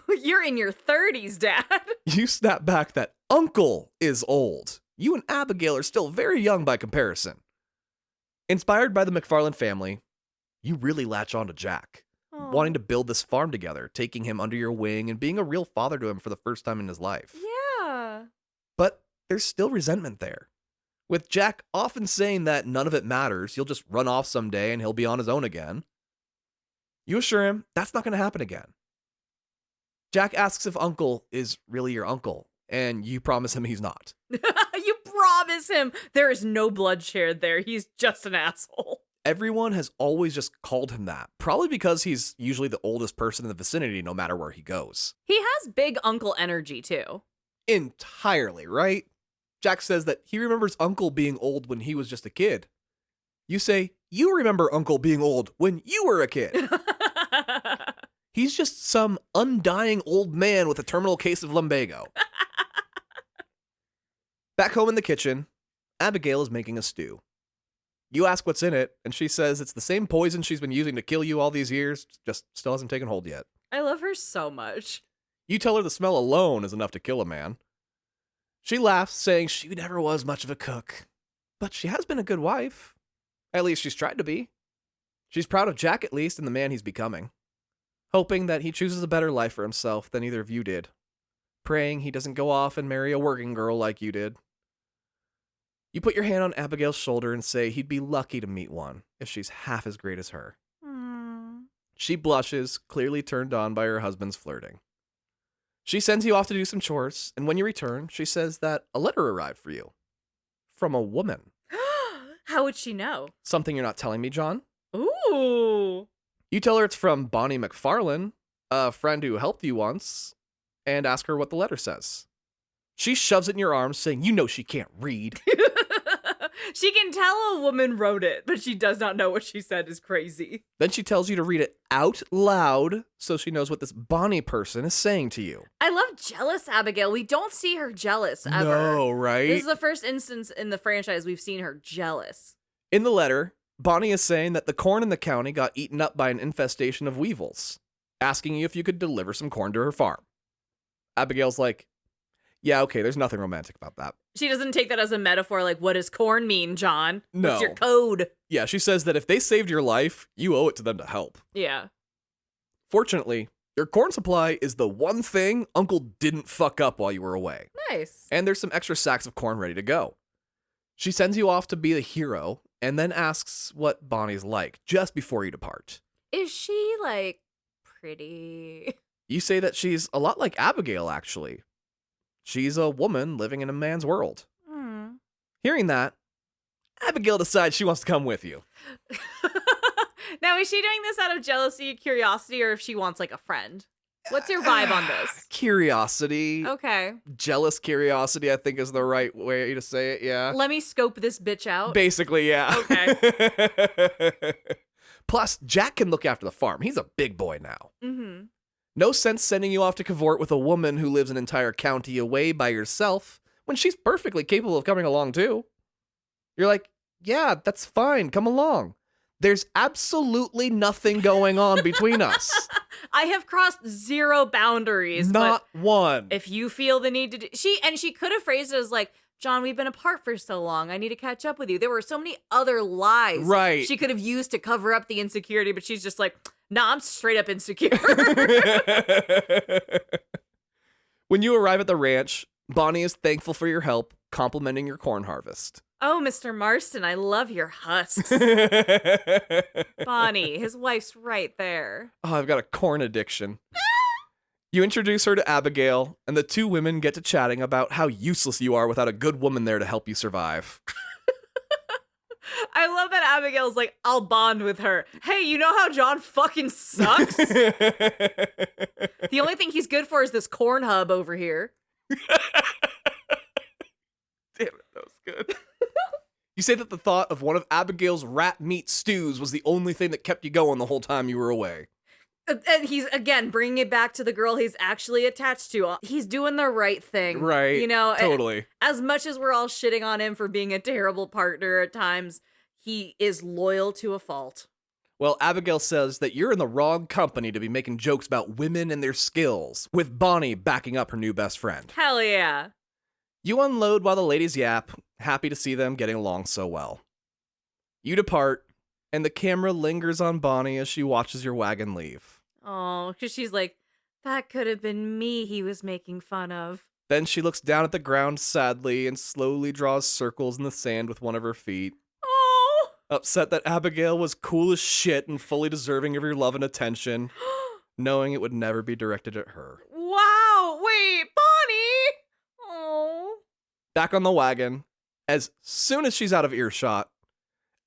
You're in your 30s, Dad. You snap back that Uncle is old. You and Abigail are still very young by comparison. Inspired by the McFarland family, you really latch on to Jack. wanting to build this farm together, taking him under your wing and being a real father to him for the first time in his life. Yeah. But there's still resentment there. With Jack often saying that none of it matters, he'll just run off someday and he'll be on his own again. You assure him that's not going to happen again. Jack asks if Uncle is really your uncle, and you promise him he's not. You promise him there is no blood shared there. He's just an asshole. Everyone has always just called him that, probably because he's usually the oldest person in the vicinity no matter where he goes. He has big uncle energy, too. Entirely, right? Jack says that he remembers Uncle being old when he was just a kid. You say, you remember Uncle being old when you were a kid. He's just some undying old man with a terminal case of lumbago. Back home in the kitchen, Abigail is making a stew. You ask what's in it, and she says it's the same poison she's been using to kill you all these years, just still hasn't taken hold yet. I love her so much. You tell her the smell alone is enough to kill a man. She laughs, saying she never was much of a cook, but she has been a good wife. At least she's tried to be. She's proud of Jack, at least, and the man he's becoming. Hoping that he chooses a better life for himself than either of you did. Praying he doesn't go off and marry a working girl like you did. You put your hand on Abigail's shoulder and say he'd be lucky to meet one if she's half as great as her. She blushes, clearly turned on by her husband's flirting. She sends you off to do some chores, and when you return, she says that a letter arrived for you. From a woman. How would she know? Something you're not telling me, John? Ooh. You tell her it's from Bonnie McFarlane, a friend who helped you once, and ask her what the letter says. She shoves it in your arms, saying you know she can't read. She can tell a woman wrote it, but she does not know what she said is crazy. Then she tells you to read it out loud so she knows what this Bonnie person is saying to you. I love jealous Abigail. We don't see her jealous ever. No, right? This is the first instance in the franchise we've seen her jealous. In the letter, Bonnie is saying that the corn in the county got eaten up by an infestation of weevils, asking you if you could deliver some corn to her farm. Abigail's like, yeah, okay, there's nothing romantic about that. She doesn't take that as a metaphor, like, what does corn mean, John? No. What's your code? Yeah, she says that if they saved your life, you owe it to them to help. Yeah. Fortunately, your corn supply is the one thing Uncle didn't fuck up while you were away. Nice. And there's some extra sacks of corn ready to go. She sends you off to be the hero, and then asks what Bonnie's like just before you depart. Is she, like, pretty? You say that she's a lot like Abigail, actually. She's a woman living in a man's world. Hearing that, Abigail decides she wants to come with you. Now, is she doing this out of jealousy, curiosity, or if she wants, like, a friend? What's your vibe on this? Curiosity. Okay. Jealous curiosity, I think, is the right way to say it, yeah. Let me scope this bitch out. Basically, yeah. Okay. Plus, Jack can look after the farm. He's a big boy now. Mm-hmm. No sense sending you off to cavort with a woman who lives an entire county away by herself when she's perfectly capable of coming along too. You're like, yeah, that's fine. Come along. There's absolutely nothing going on between us. I have crossed zero boundaries. Not but one. if you feel the need to do... She could have phrased it as like, John, we've been apart for so long. I need to catch up with you. There were so many other lies Right. she could have used to cover up the insecurity, but she's just like, nah, I'm straight up insecure. When you arrive at the ranch, Bonnie is thankful for your help, complimenting your corn harvest. Oh, Mr. Marston, I love your husks. Bonnie, his wife's right there. Oh, I've got a corn addiction. You introduce her to Abigail, and the two women get to chatting about how useless you are without a good woman there to help you survive. I love that Abigail's like, I'll bond with her. Hey, you know how John fucking sucks? The only thing he's good for is this corn hub over here. Damn it, that was good. You say that the thought of one of Abigail's rat meat stews was the only thing that kept you going the whole time you were away. And he's, again, bringing it back to the girl he's actually attached to. He's doing the right thing. Right. You know, Totally. As much as we're all shitting on him for being a terrible partner at times, he is loyal to a fault. Well, Abigail says that you're in the wrong company to be making jokes about women and their skills, with Bonnie backing up her new best friend. Hell yeah. You unload while the ladies yap, happy to see them getting along so well. You depart, and the camera lingers on Bonnie as she watches your wagon leave. Oh, because she's like, that could have been me he was making fun of. Then she looks down at the ground sadly and slowly draws circles in the sand with one of her feet. Oh. Upset that Abigail was cool as shit and fully deserving of your love and attention, knowing it would never be directed at her. Wow. Wait, Bonnie. Oh. Back on the wagon, as soon as she's out of earshot,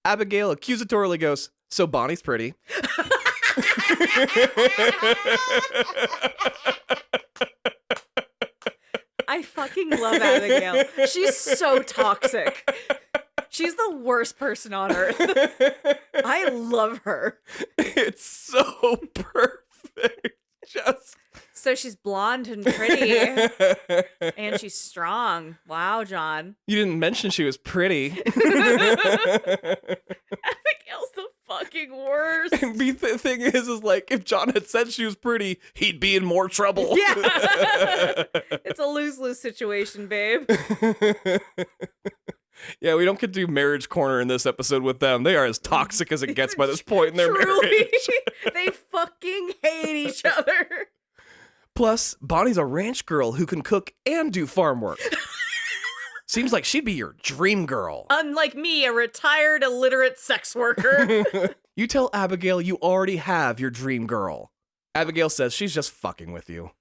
Abigail accusatorily goes, "So Bonnie's pretty." I fucking love Abigail. She's so toxic. She's the worst person on earth. I love her. It's so perfect. Just So she's blonde and pretty, and she's strong. Wow, John. You didn't mention she was pretty. Abigail's the fucking worst. And the thing is like, if John had said she was pretty, he'd be in more trouble. Yeah. It's a lose-lose situation, babe. Yeah, we don't get to do marriage corner in this episode with them. They are as toxic as it gets by this point in their Truly. marriage. They fucking hate each other. Plus, Bonnie's a ranch girl who can cook and do farm work. Seems like she'd be your dream girl. Unlike me, a retired illiterate sex worker. You tell Abigail you already have your dream girl. Abigail says she's just fucking with you.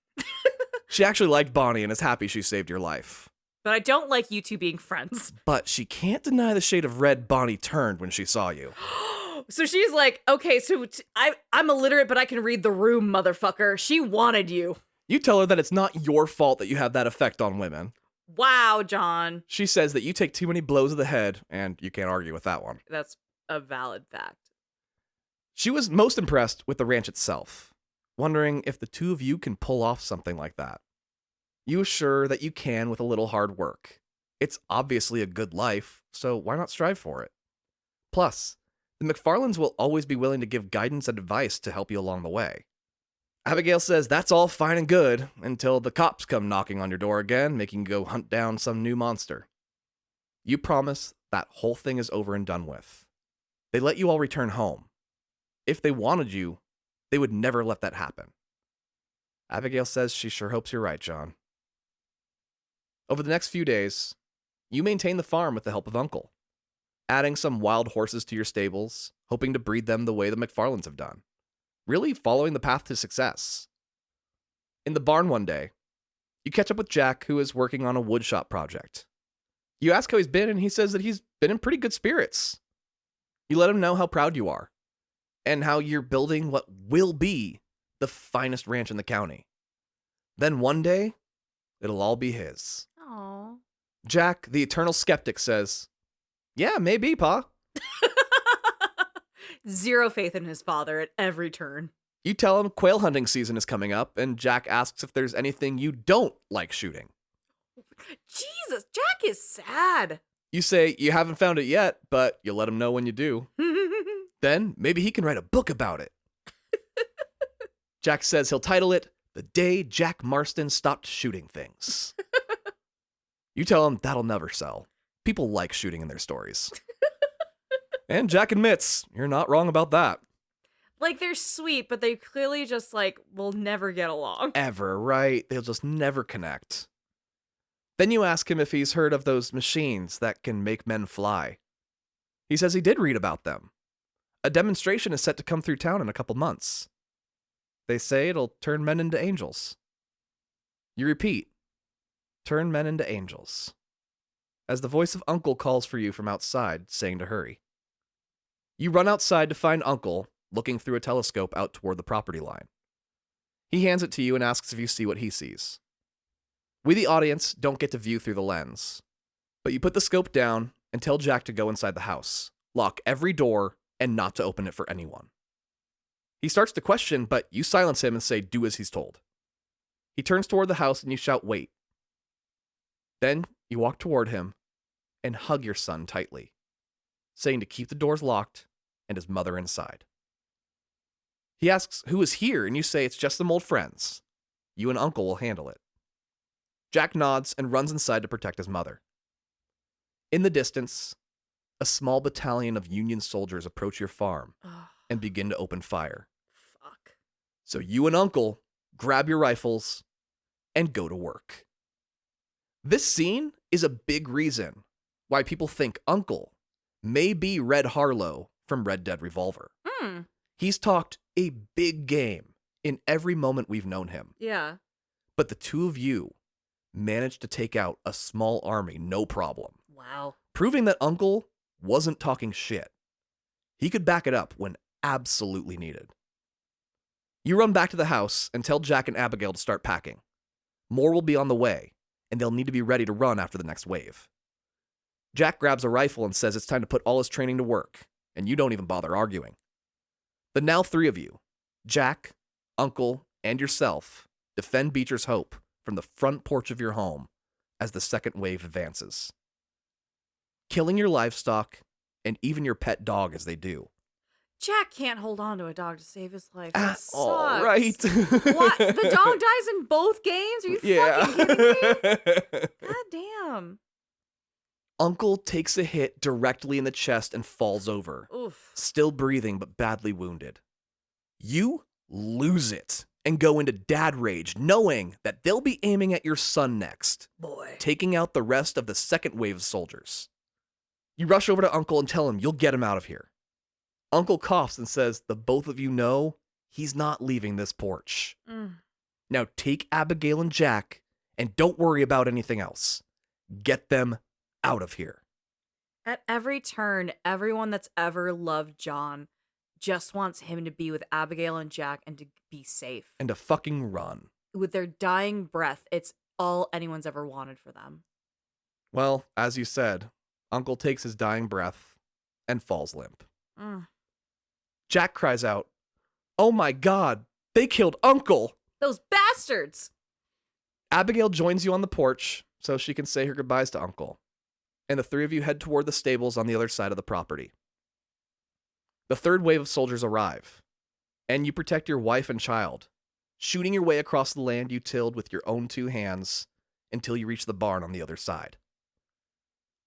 She actually liked Bonnie and is happy she saved your life. But I don't like you two being friends. But she can't deny the shade of red Bonnie turned when she saw you. So she's like, okay, so I'm illiterate, but I can read the room, motherfucker. She wanted you. You tell her that it's not your fault that you have that effect on women. Wow, John. She says that you take too many blows of the head, and you can't argue with that one. That's a valid fact. She was most impressed with the ranch itself, wondering if the two of you can pull off something like that. You assure that you can with a little hard work. It's obviously a good life, so why not strive for it? Plus, the McFarlanes will always be willing to give guidance and advice to help you along the way. Abigail says that's all fine and good until the cops come knocking on your door again, making you go hunt down some new monster. You promise that whole thing is over and done with. They let you all return home. If they wanted you, they would never let that happen. Abigail says she sure hopes you're right, John. Over the next few days, you maintain the farm with the help of Uncle, adding some wild horses to your stables, hoping to breed them the way the McFarlanes have done, really following the path to success. In the barn one day, you catch up with Jack, who is working on a woodshop project. You ask how he's been, and he says that he's been in pretty good spirits. You let him know how proud you are, and how you're building what will be the finest ranch in the county. Then one day, it'll all be his. Aww. Jack, the eternal skeptic, says, "Yeah, maybe, Pa." Zero faith in his father at every turn. You tell him quail hunting season is coming up, and Jack asks if there's anything you don't like shooting. Jesus, Jack is sad. You say you haven't found it yet, but you let him know when you do. Then maybe he can write a book about it. Jack says he'll title it "The Day Jack Marston Stopped Shooting Things." You tell him that'll never sell. People like shooting in their stories. And Jack admits, you're not wrong about that. Like, they're sweet, but they clearly just, like, will never get along. Ever, right? They'll just never connect. Then you ask him if he's heard of those machines that can make men fly. He says he did read about them. A demonstration is set to come through town in a couple months. They say it'll turn men into angels. You repeat, "Turn men into angels," as the voice of Uncle calls for you from outside, saying to hurry. You run outside to find Uncle, looking through a telescope out toward the property line. He hands it to you and asks if you see what he sees. We, the audience, don't get to view through the lens, but you put the scope down and tell Jack to go inside the house, lock every door, and not to open it for anyone. He starts to question, but you silence him and say, do as he's told. He turns toward the house and you shout, wait. Then you walk toward him and hug your son tightly, saying to keep the doors locked and his mother inside. He asks who is here, and you say it's just some old friends. You and Uncle will handle it. Jack nods and runs inside to protect his mother. In the distance, a small battalion of Union soldiers approach your farm Oh, and begin to open fire. fuck. So you and Uncle grab your rifles and go to work. This scene is a big reason why people think Uncle may be Red Harlow from Red Dead Revolver. He's talked a big game in every moment we've known him. Yeah. But the two of you managed to take out a small army no problem, Wow. proving that Uncle wasn't talking shit. He could back it up when absolutely needed. You run back to the house and tell Jack and Abigail to start packing. More will be on the way, and they'll need to be ready to run after the next wave. Jack grabs a rifle and says it's time to put all his training to work, and you don't even bother arguing. The now three of you, Jack, Uncle, and yourself, defend Beecher's Hope from the front porch of your home as the second wave advances, killing your livestock and even your pet dog as they do. Jack can't hold on to a dog to save his life. That sucks. All right. What? The dog dies in both games? Are you fucking kidding me? God damn. Uncle takes a hit directly in the chest and falls over, Oof. still breathing but badly wounded. You lose it and go into dad rage, knowing that they'll be aiming at your son next, Boy. taking out the rest of the second wave of soldiers. You rush over to Uncle and tell him you'll get him out of here. Uncle coughs and says the both of you know he's not leaving this porch. Now take Abigail and Jack and don't worry about anything else. Get them out of here. At every turn, everyone that's ever loved John just wants him to be with Abigail and Jack and to be safe. And to fucking run. With their dying breath, it's all anyone's ever wanted for them. Well, as you said, Uncle takes his dying breath and falls limp. Jack cries out, "Oh my God, they killed Uncle!" Those bastards! Abigail joins you on the porch so she can say her goodbyes to Uncle, and the three of you head toward the stables on the other side of the property. The third wave of soldiers arrive, and you protect your wife and child, shooting your way across the land you tilled with your own two hands until you reach the barn on the other side.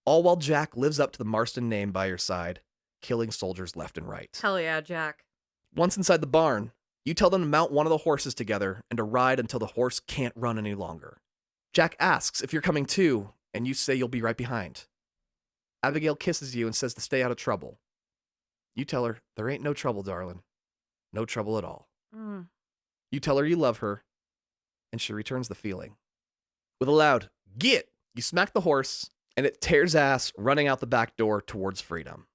All while Jack lives up to the Marston name by your side, killing soldiers left and right. Hell yeah, Jack. Once inside the barn, you tell them to mount one of the horses together and to ride until the horse can't run any longer. Jack asks if you're coming too, and you say you'll be right behind. Abigail kisses you and says to stay out of trouble. You tell her, there ain't no trouble, darling. No trouble at all. You tell her you love her, and she returns the feeling. With a loud, "Get!" you smack the horse, and it tears ass, running out the back door towards freedom.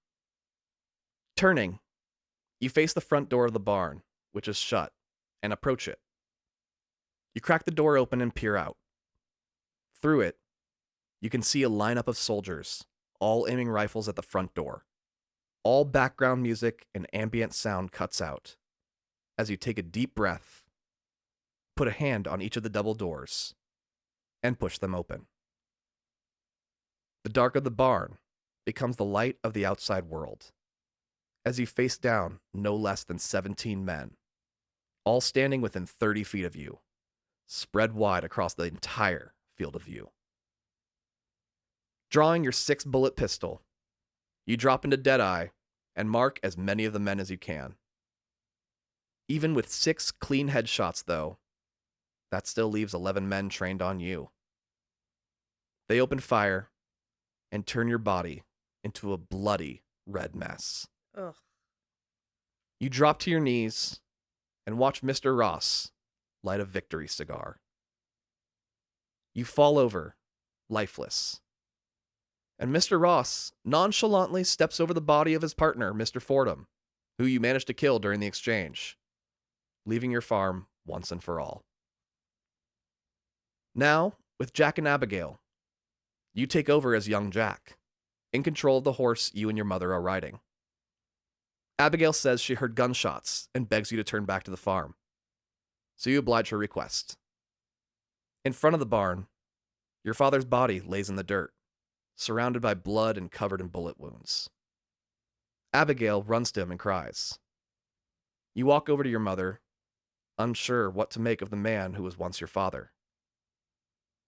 Turning, you face the front door of the barn, which is shut, and approach it. You crack the door open and peer out. Through it, you can see a lineup of soldiers, all aiming rifles at the front door. All background music and ambient sound cuts out as you take a deep breath, put a hand on each of the double doors, and push them open. The dark of the barn becomes the light of the outside world as you face down no less than 17 men, all standing within 30 feet of you, spread wide across the entire field of view. Drawing your 6-bullet pistol, you drop into Deadeye and mark as many of the men as you can. Even with 6 clean headshots, though, that still leaves 11 men trained on you. They open fire and turn your body into a bloody red mess. Ugh. You drop to your knees and watch Mr. Ross light a victory cigar. You fall over, lifeless. And Mr. Ross nonchalantly steps over the body of his partner, Mr. Fordham, who you managed to kill during the exchange, leaving your farm once and for all. Now, with Jack and Abigail, you take over as young Jack, in control of the horse you and your mother are riding. Abigail says she heard gunshots and begs you to turn back to the farm, so you oblige her request. In front of the barn, your father's body lays in the dirt, surrounded by blood and covered in bullet wounds. Abigail runs to him and cries. You walk over to your mother, unsure what to make of the man who was once your father.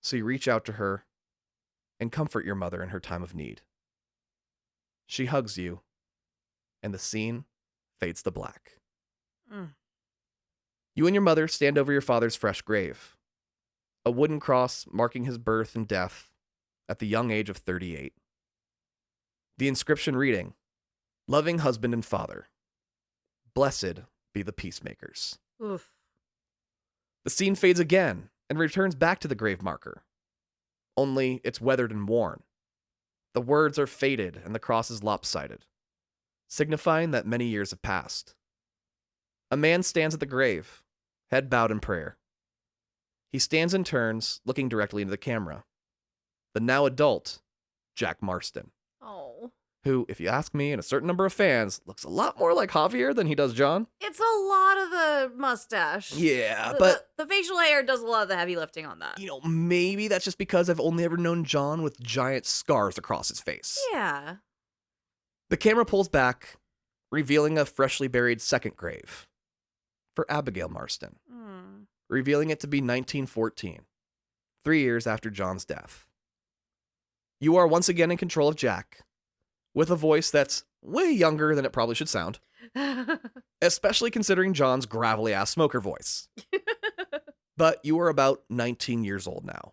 So you reach out to her and comfort your mother in her time of need. She hugs you, and the scene fades to black. You and your mother stand over your father's fresh grave, a wooden cross marking his birth and death at the young age of 38. The inscription reading, "Loving husband and father, blessed be the peacemakers." Oof. The scene fades again and returns back to the grave marker. Only it's weathered and worn. The words are faded and the cross is lopsided, signifying that many years have passed. A man stands at the grave, head bowed in prayer. He stands and turns, looking directly into the camera. The now adult Jack Marston, Oh. who, if you ask me and a certain number of fans, looks a lot more like Javier than he does John. It's a lot of the mustache. Yeah, The- but the facial hair does a lot of the heavy lifting on that. maybe that's just because I've only ever known John with giant scars across his face. Yeah. The camera pulls back, revealing a freshly buried second grave for Abigail Marston, revealing it to be 1914, 3 years after John's death. You are once again in control of Jack, with a voice that's way younger than it probably should sound, especially considering John's gravelly-ass smoker voice. But you are about 19 years old now.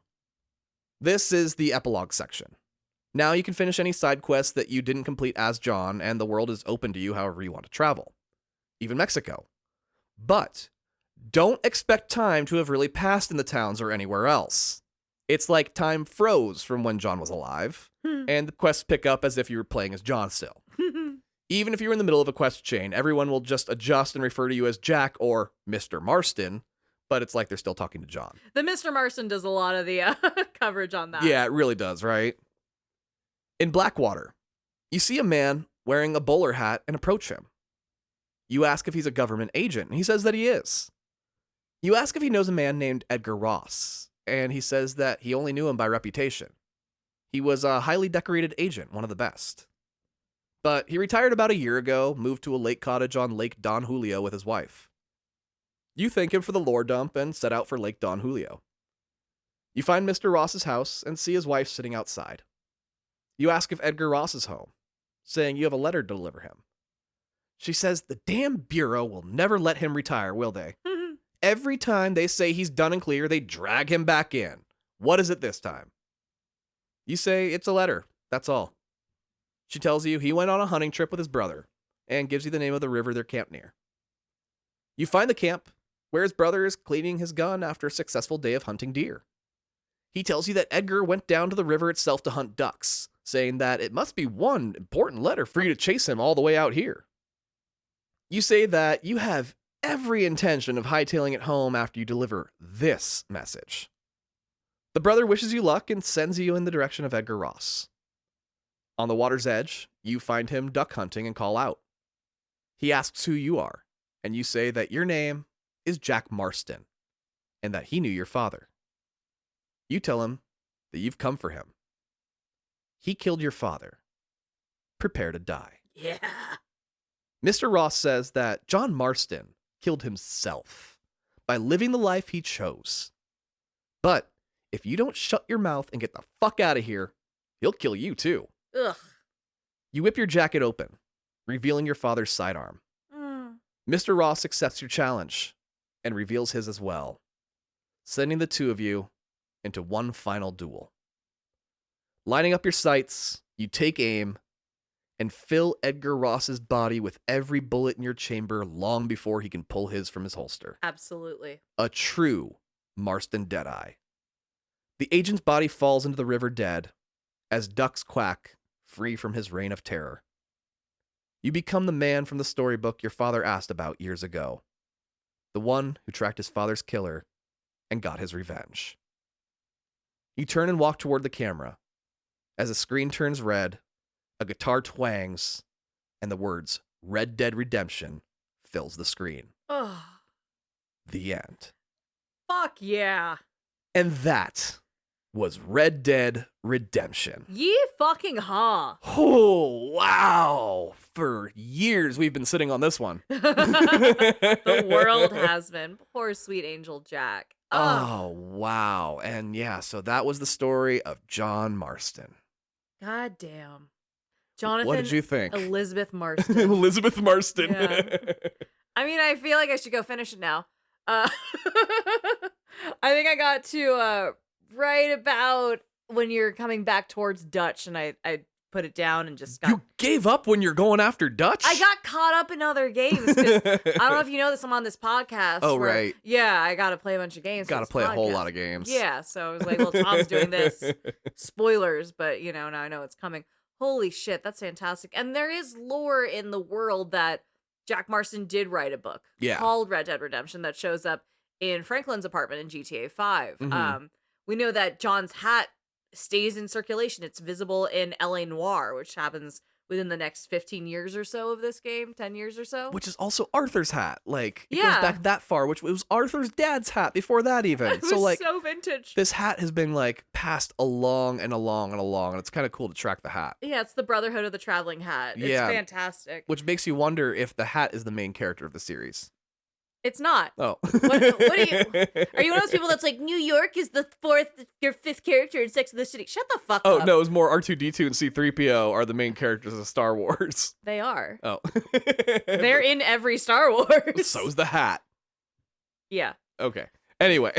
This is the epilogue section. Now you can finish any side quests that you didn't complete as John, and the world is open to you however you want to travel. Even Mexico. But don't expect time to have really passed in the towns or anywhere else. It's like time froze from when John was alive, and the quests pick up as if you were playing as John still. Even if you're in the middle of a quest chain, everyone will just adjust and refer to you as Jack or Mr. Marston, but it's like they're still talking to John. The Mr. Marston does a lot of the coverage on that. Yeah, it really does, right? In Blackwater, you see a man wearing a bowler hat and approach him. You ask if he's a government agent, and he says that he is. You ask if he knows a man named Edgar Ross, and he says that he only knew him by reputation. He was a highly decorated agent, one of the best. But he retired about a year ago, moved to a lake cottage on Lake Don Julio with his wife. You thank him for the lore dump and set out for Lake Don Julio. You find Mr. Ross's house and see his wife sitting outside. You ask if Edgar Ross is home, saying you have a letter to deliver him. She says the damn Bureau will never let him retire, will they? Every time they say he's done and clear, they drag him back in. What is it this time? You say it's a letter, that's all. She tells you he went on a hunting trip with his brother and gives you the name of the river they're camped near. You find the camp where his brother is cleaning his gun after a successful day of hunting deer. He tells you that Edgar went down to the river itself to hunt ducks, saying that it must be one important letter for you to chase him all the way out here. You say that you have every intention of hightailing it home after you deliver this message. The brother wishes you luck and sends you in the direction of Edgar Ross. On the water's edge, you find him duck hunting and call out. He asks who you are, and you say that your name is Jack Marston, and that he knew your father. You tell him that you've come for him. He killed your father. Prepare to die. Yeah. Mr. Ross says that John Marston killed himself by living the life he chose. But if you don't shut your mouth and get the fuck out of here, he'll kill you too. Ugh. You whip your jacket open, revealing your father's sidearm. Mr. Ross accepts your challenge and reveals his as well, sending the two of you into one final duel. Lining up your sights, you take aim and fill Edgar Ross's body with every bullet in your chamber long before he can pull his from his holster. Absolutely. A true Marston Deadeye. The agent's body falls into the river dead as ducks quack, free from his reign of terror. You become the man from the storybook your father asked about years ago. The one who tracked his father's killer and got his revenge. You turn and walk toward the camera. As the screen turns red, a guitar twangs, and the words Red Dead Redemption fills the screen. Ugh. The end. Fuck yeah. And that was Red Dead Redemption. Ye fucking ha. Oh, wow. For years we've been sitting on this one. The world has been. Poor sweet angel Jack. Oh, wow. And yeah, so that was the story of John Marston. God damn. Jonathan. What did you think? Elizabeth Marston. Elizabeth Marston. Yeah. I mean, I feel like I should go finish it now. I think I got to right about when you're coming back towards Dutch, and I put it down and just got. You gave up when you're going after Dutch? I got caught up in other games. 'Cause I don't know if you know this. I'm on this podcast. Oh, where, right. Yeah, I got to play a bunch of games. Got to play a whole lot of games. Yeah, so I was like, well, Tom's doing this. Spoilers, but now I know it's coming. Holy shit, that's fantastic. And there is lore in the world that Jack Marston did write a book called Red Dead Redemption that shows up in Franklin's apartment in GTA 5. Mhm. We know that John's hat stays in circulation. It's visible in LA Noire, which happens within the next 15 years or so of this game, 10 years or so. Which is also Arthur's hat. Like, it Yeah. goes back that far, which it was Arthur's dad's hat before that even. It was So, like, so vintage. this hat has been, like, passed along and along and along, and it's kind of cool to track the hat. Yeah, it's the Brotherhood of the Traveling Hat. It's Yeah. fantastic. Which makes you wonder if the hat is the main character of the series. It's not. Oh. What are you one of those people that's like, New York is the your fifth character in Sex and the City? Shut the fuck Oh, up. no, it was more R2-D2 and C-3PO are the main characters of Star Wars. They are. Oh. They're in every Star Wars. So's the hat. Yeah. Okay. Anyway.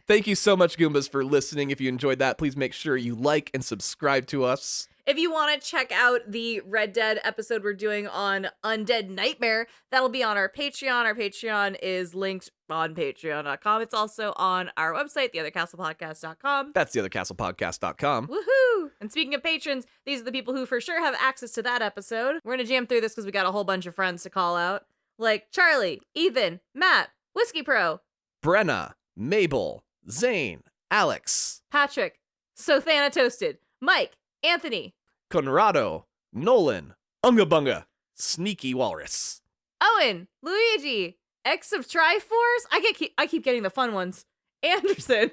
Thank you so much, Goombas, for listening. If you enjoyed that, please make sure you like and subscribe to us. If you want to check out the Red Dead episode we're doing on Undead Nightmare, that'll be on our Patreon. Our Patreon is linked on patreon.com. It's also on our website, theothercastlepodcast.com. That's theothercastlepodcast.com. Woohoo! And speaking of patrons, these are the people who for sure have access to that episode. We're going to jam through this because we got a whole bunch of friends to call out. Like Charlie, Ethan, Matt, Whiskey Pro, Brenna, Mabel, Zane, Alex, Patrick, Sothana Toasted, Mike, Anthony, Conrado, Nolan, Unga Bunga, Sneaky Walrus, Owen, Luigi, X of Triforce. I keep getting the fun ones. Anderson,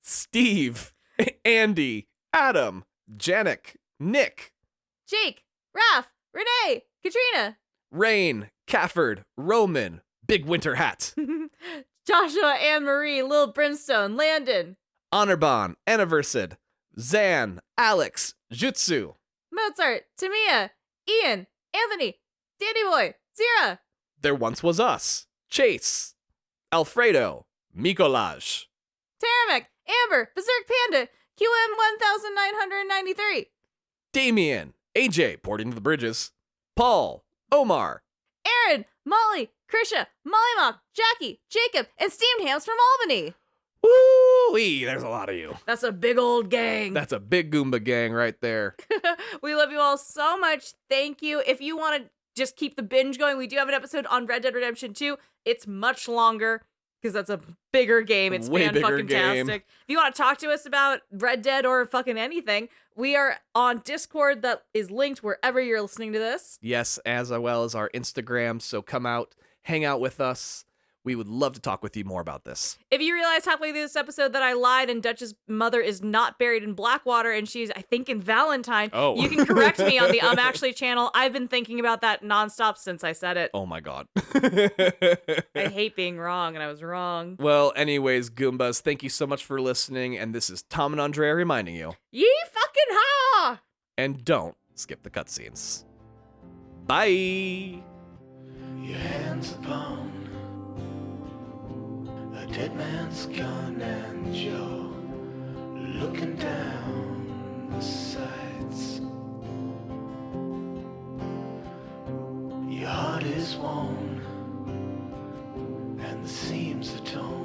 Steve, Andy, Adam, Janik, Nick, Jake, Raph, Renee, Katrina, Rain, Cafford, Roman, Big Winter Hat, Joshua, Anne Marie, Lil Brimstone, Landon, Honorbon, Anniversed, Zan, Alex, Jutsu, Mozart, Tamia, Ian, Anthony, Danny Boy, Zira, There Once Was Us, Chase, Alfredo, Mikolaj, Taramek, Amber, Berserk Panda, QM 1993, Damien, AJ, Porting to the Bridges, Paul, Omar, Aaron, Molly, Krisha, Molly Mock, Jackie, Jacob, and Steamed Hams from Albany. woo-wee, there's a lot of you. That's a big old gang. That's a big Goomba gang right there. We love you all so much. Thank you. If you want to just keep the binge going, we do have an episode on Red Dead Redemption 2. It's much longer because that's a bigger game. It's Way bigger game. fan-fucking-tastic. If you want to talk to us about Red Dead or fucking anything, we are on Discord that is linked wherever you're listening to this. Yes, as well as our Instagram, so come out, hang out with us. We would love to talk with you more about this. If you realize halfway through this episode that I lied and Dutch's mother is not buried in Blackwater and she's, I think, in Valentine, Oh. you can correct me on the Actually channel. I've been thinking about that nonstop since I said it. Oh my god. I hate being wrong, and I was wrong. Well, anyways, Goombas, thank you so much for listening, and this is Tom and Andrea reminding you, Yee fucking ha! and don't skip the cutscenes. Bye! Your hands upon a dead man's gun and you're looking down the sights. Your heart is worn and the seams are torn.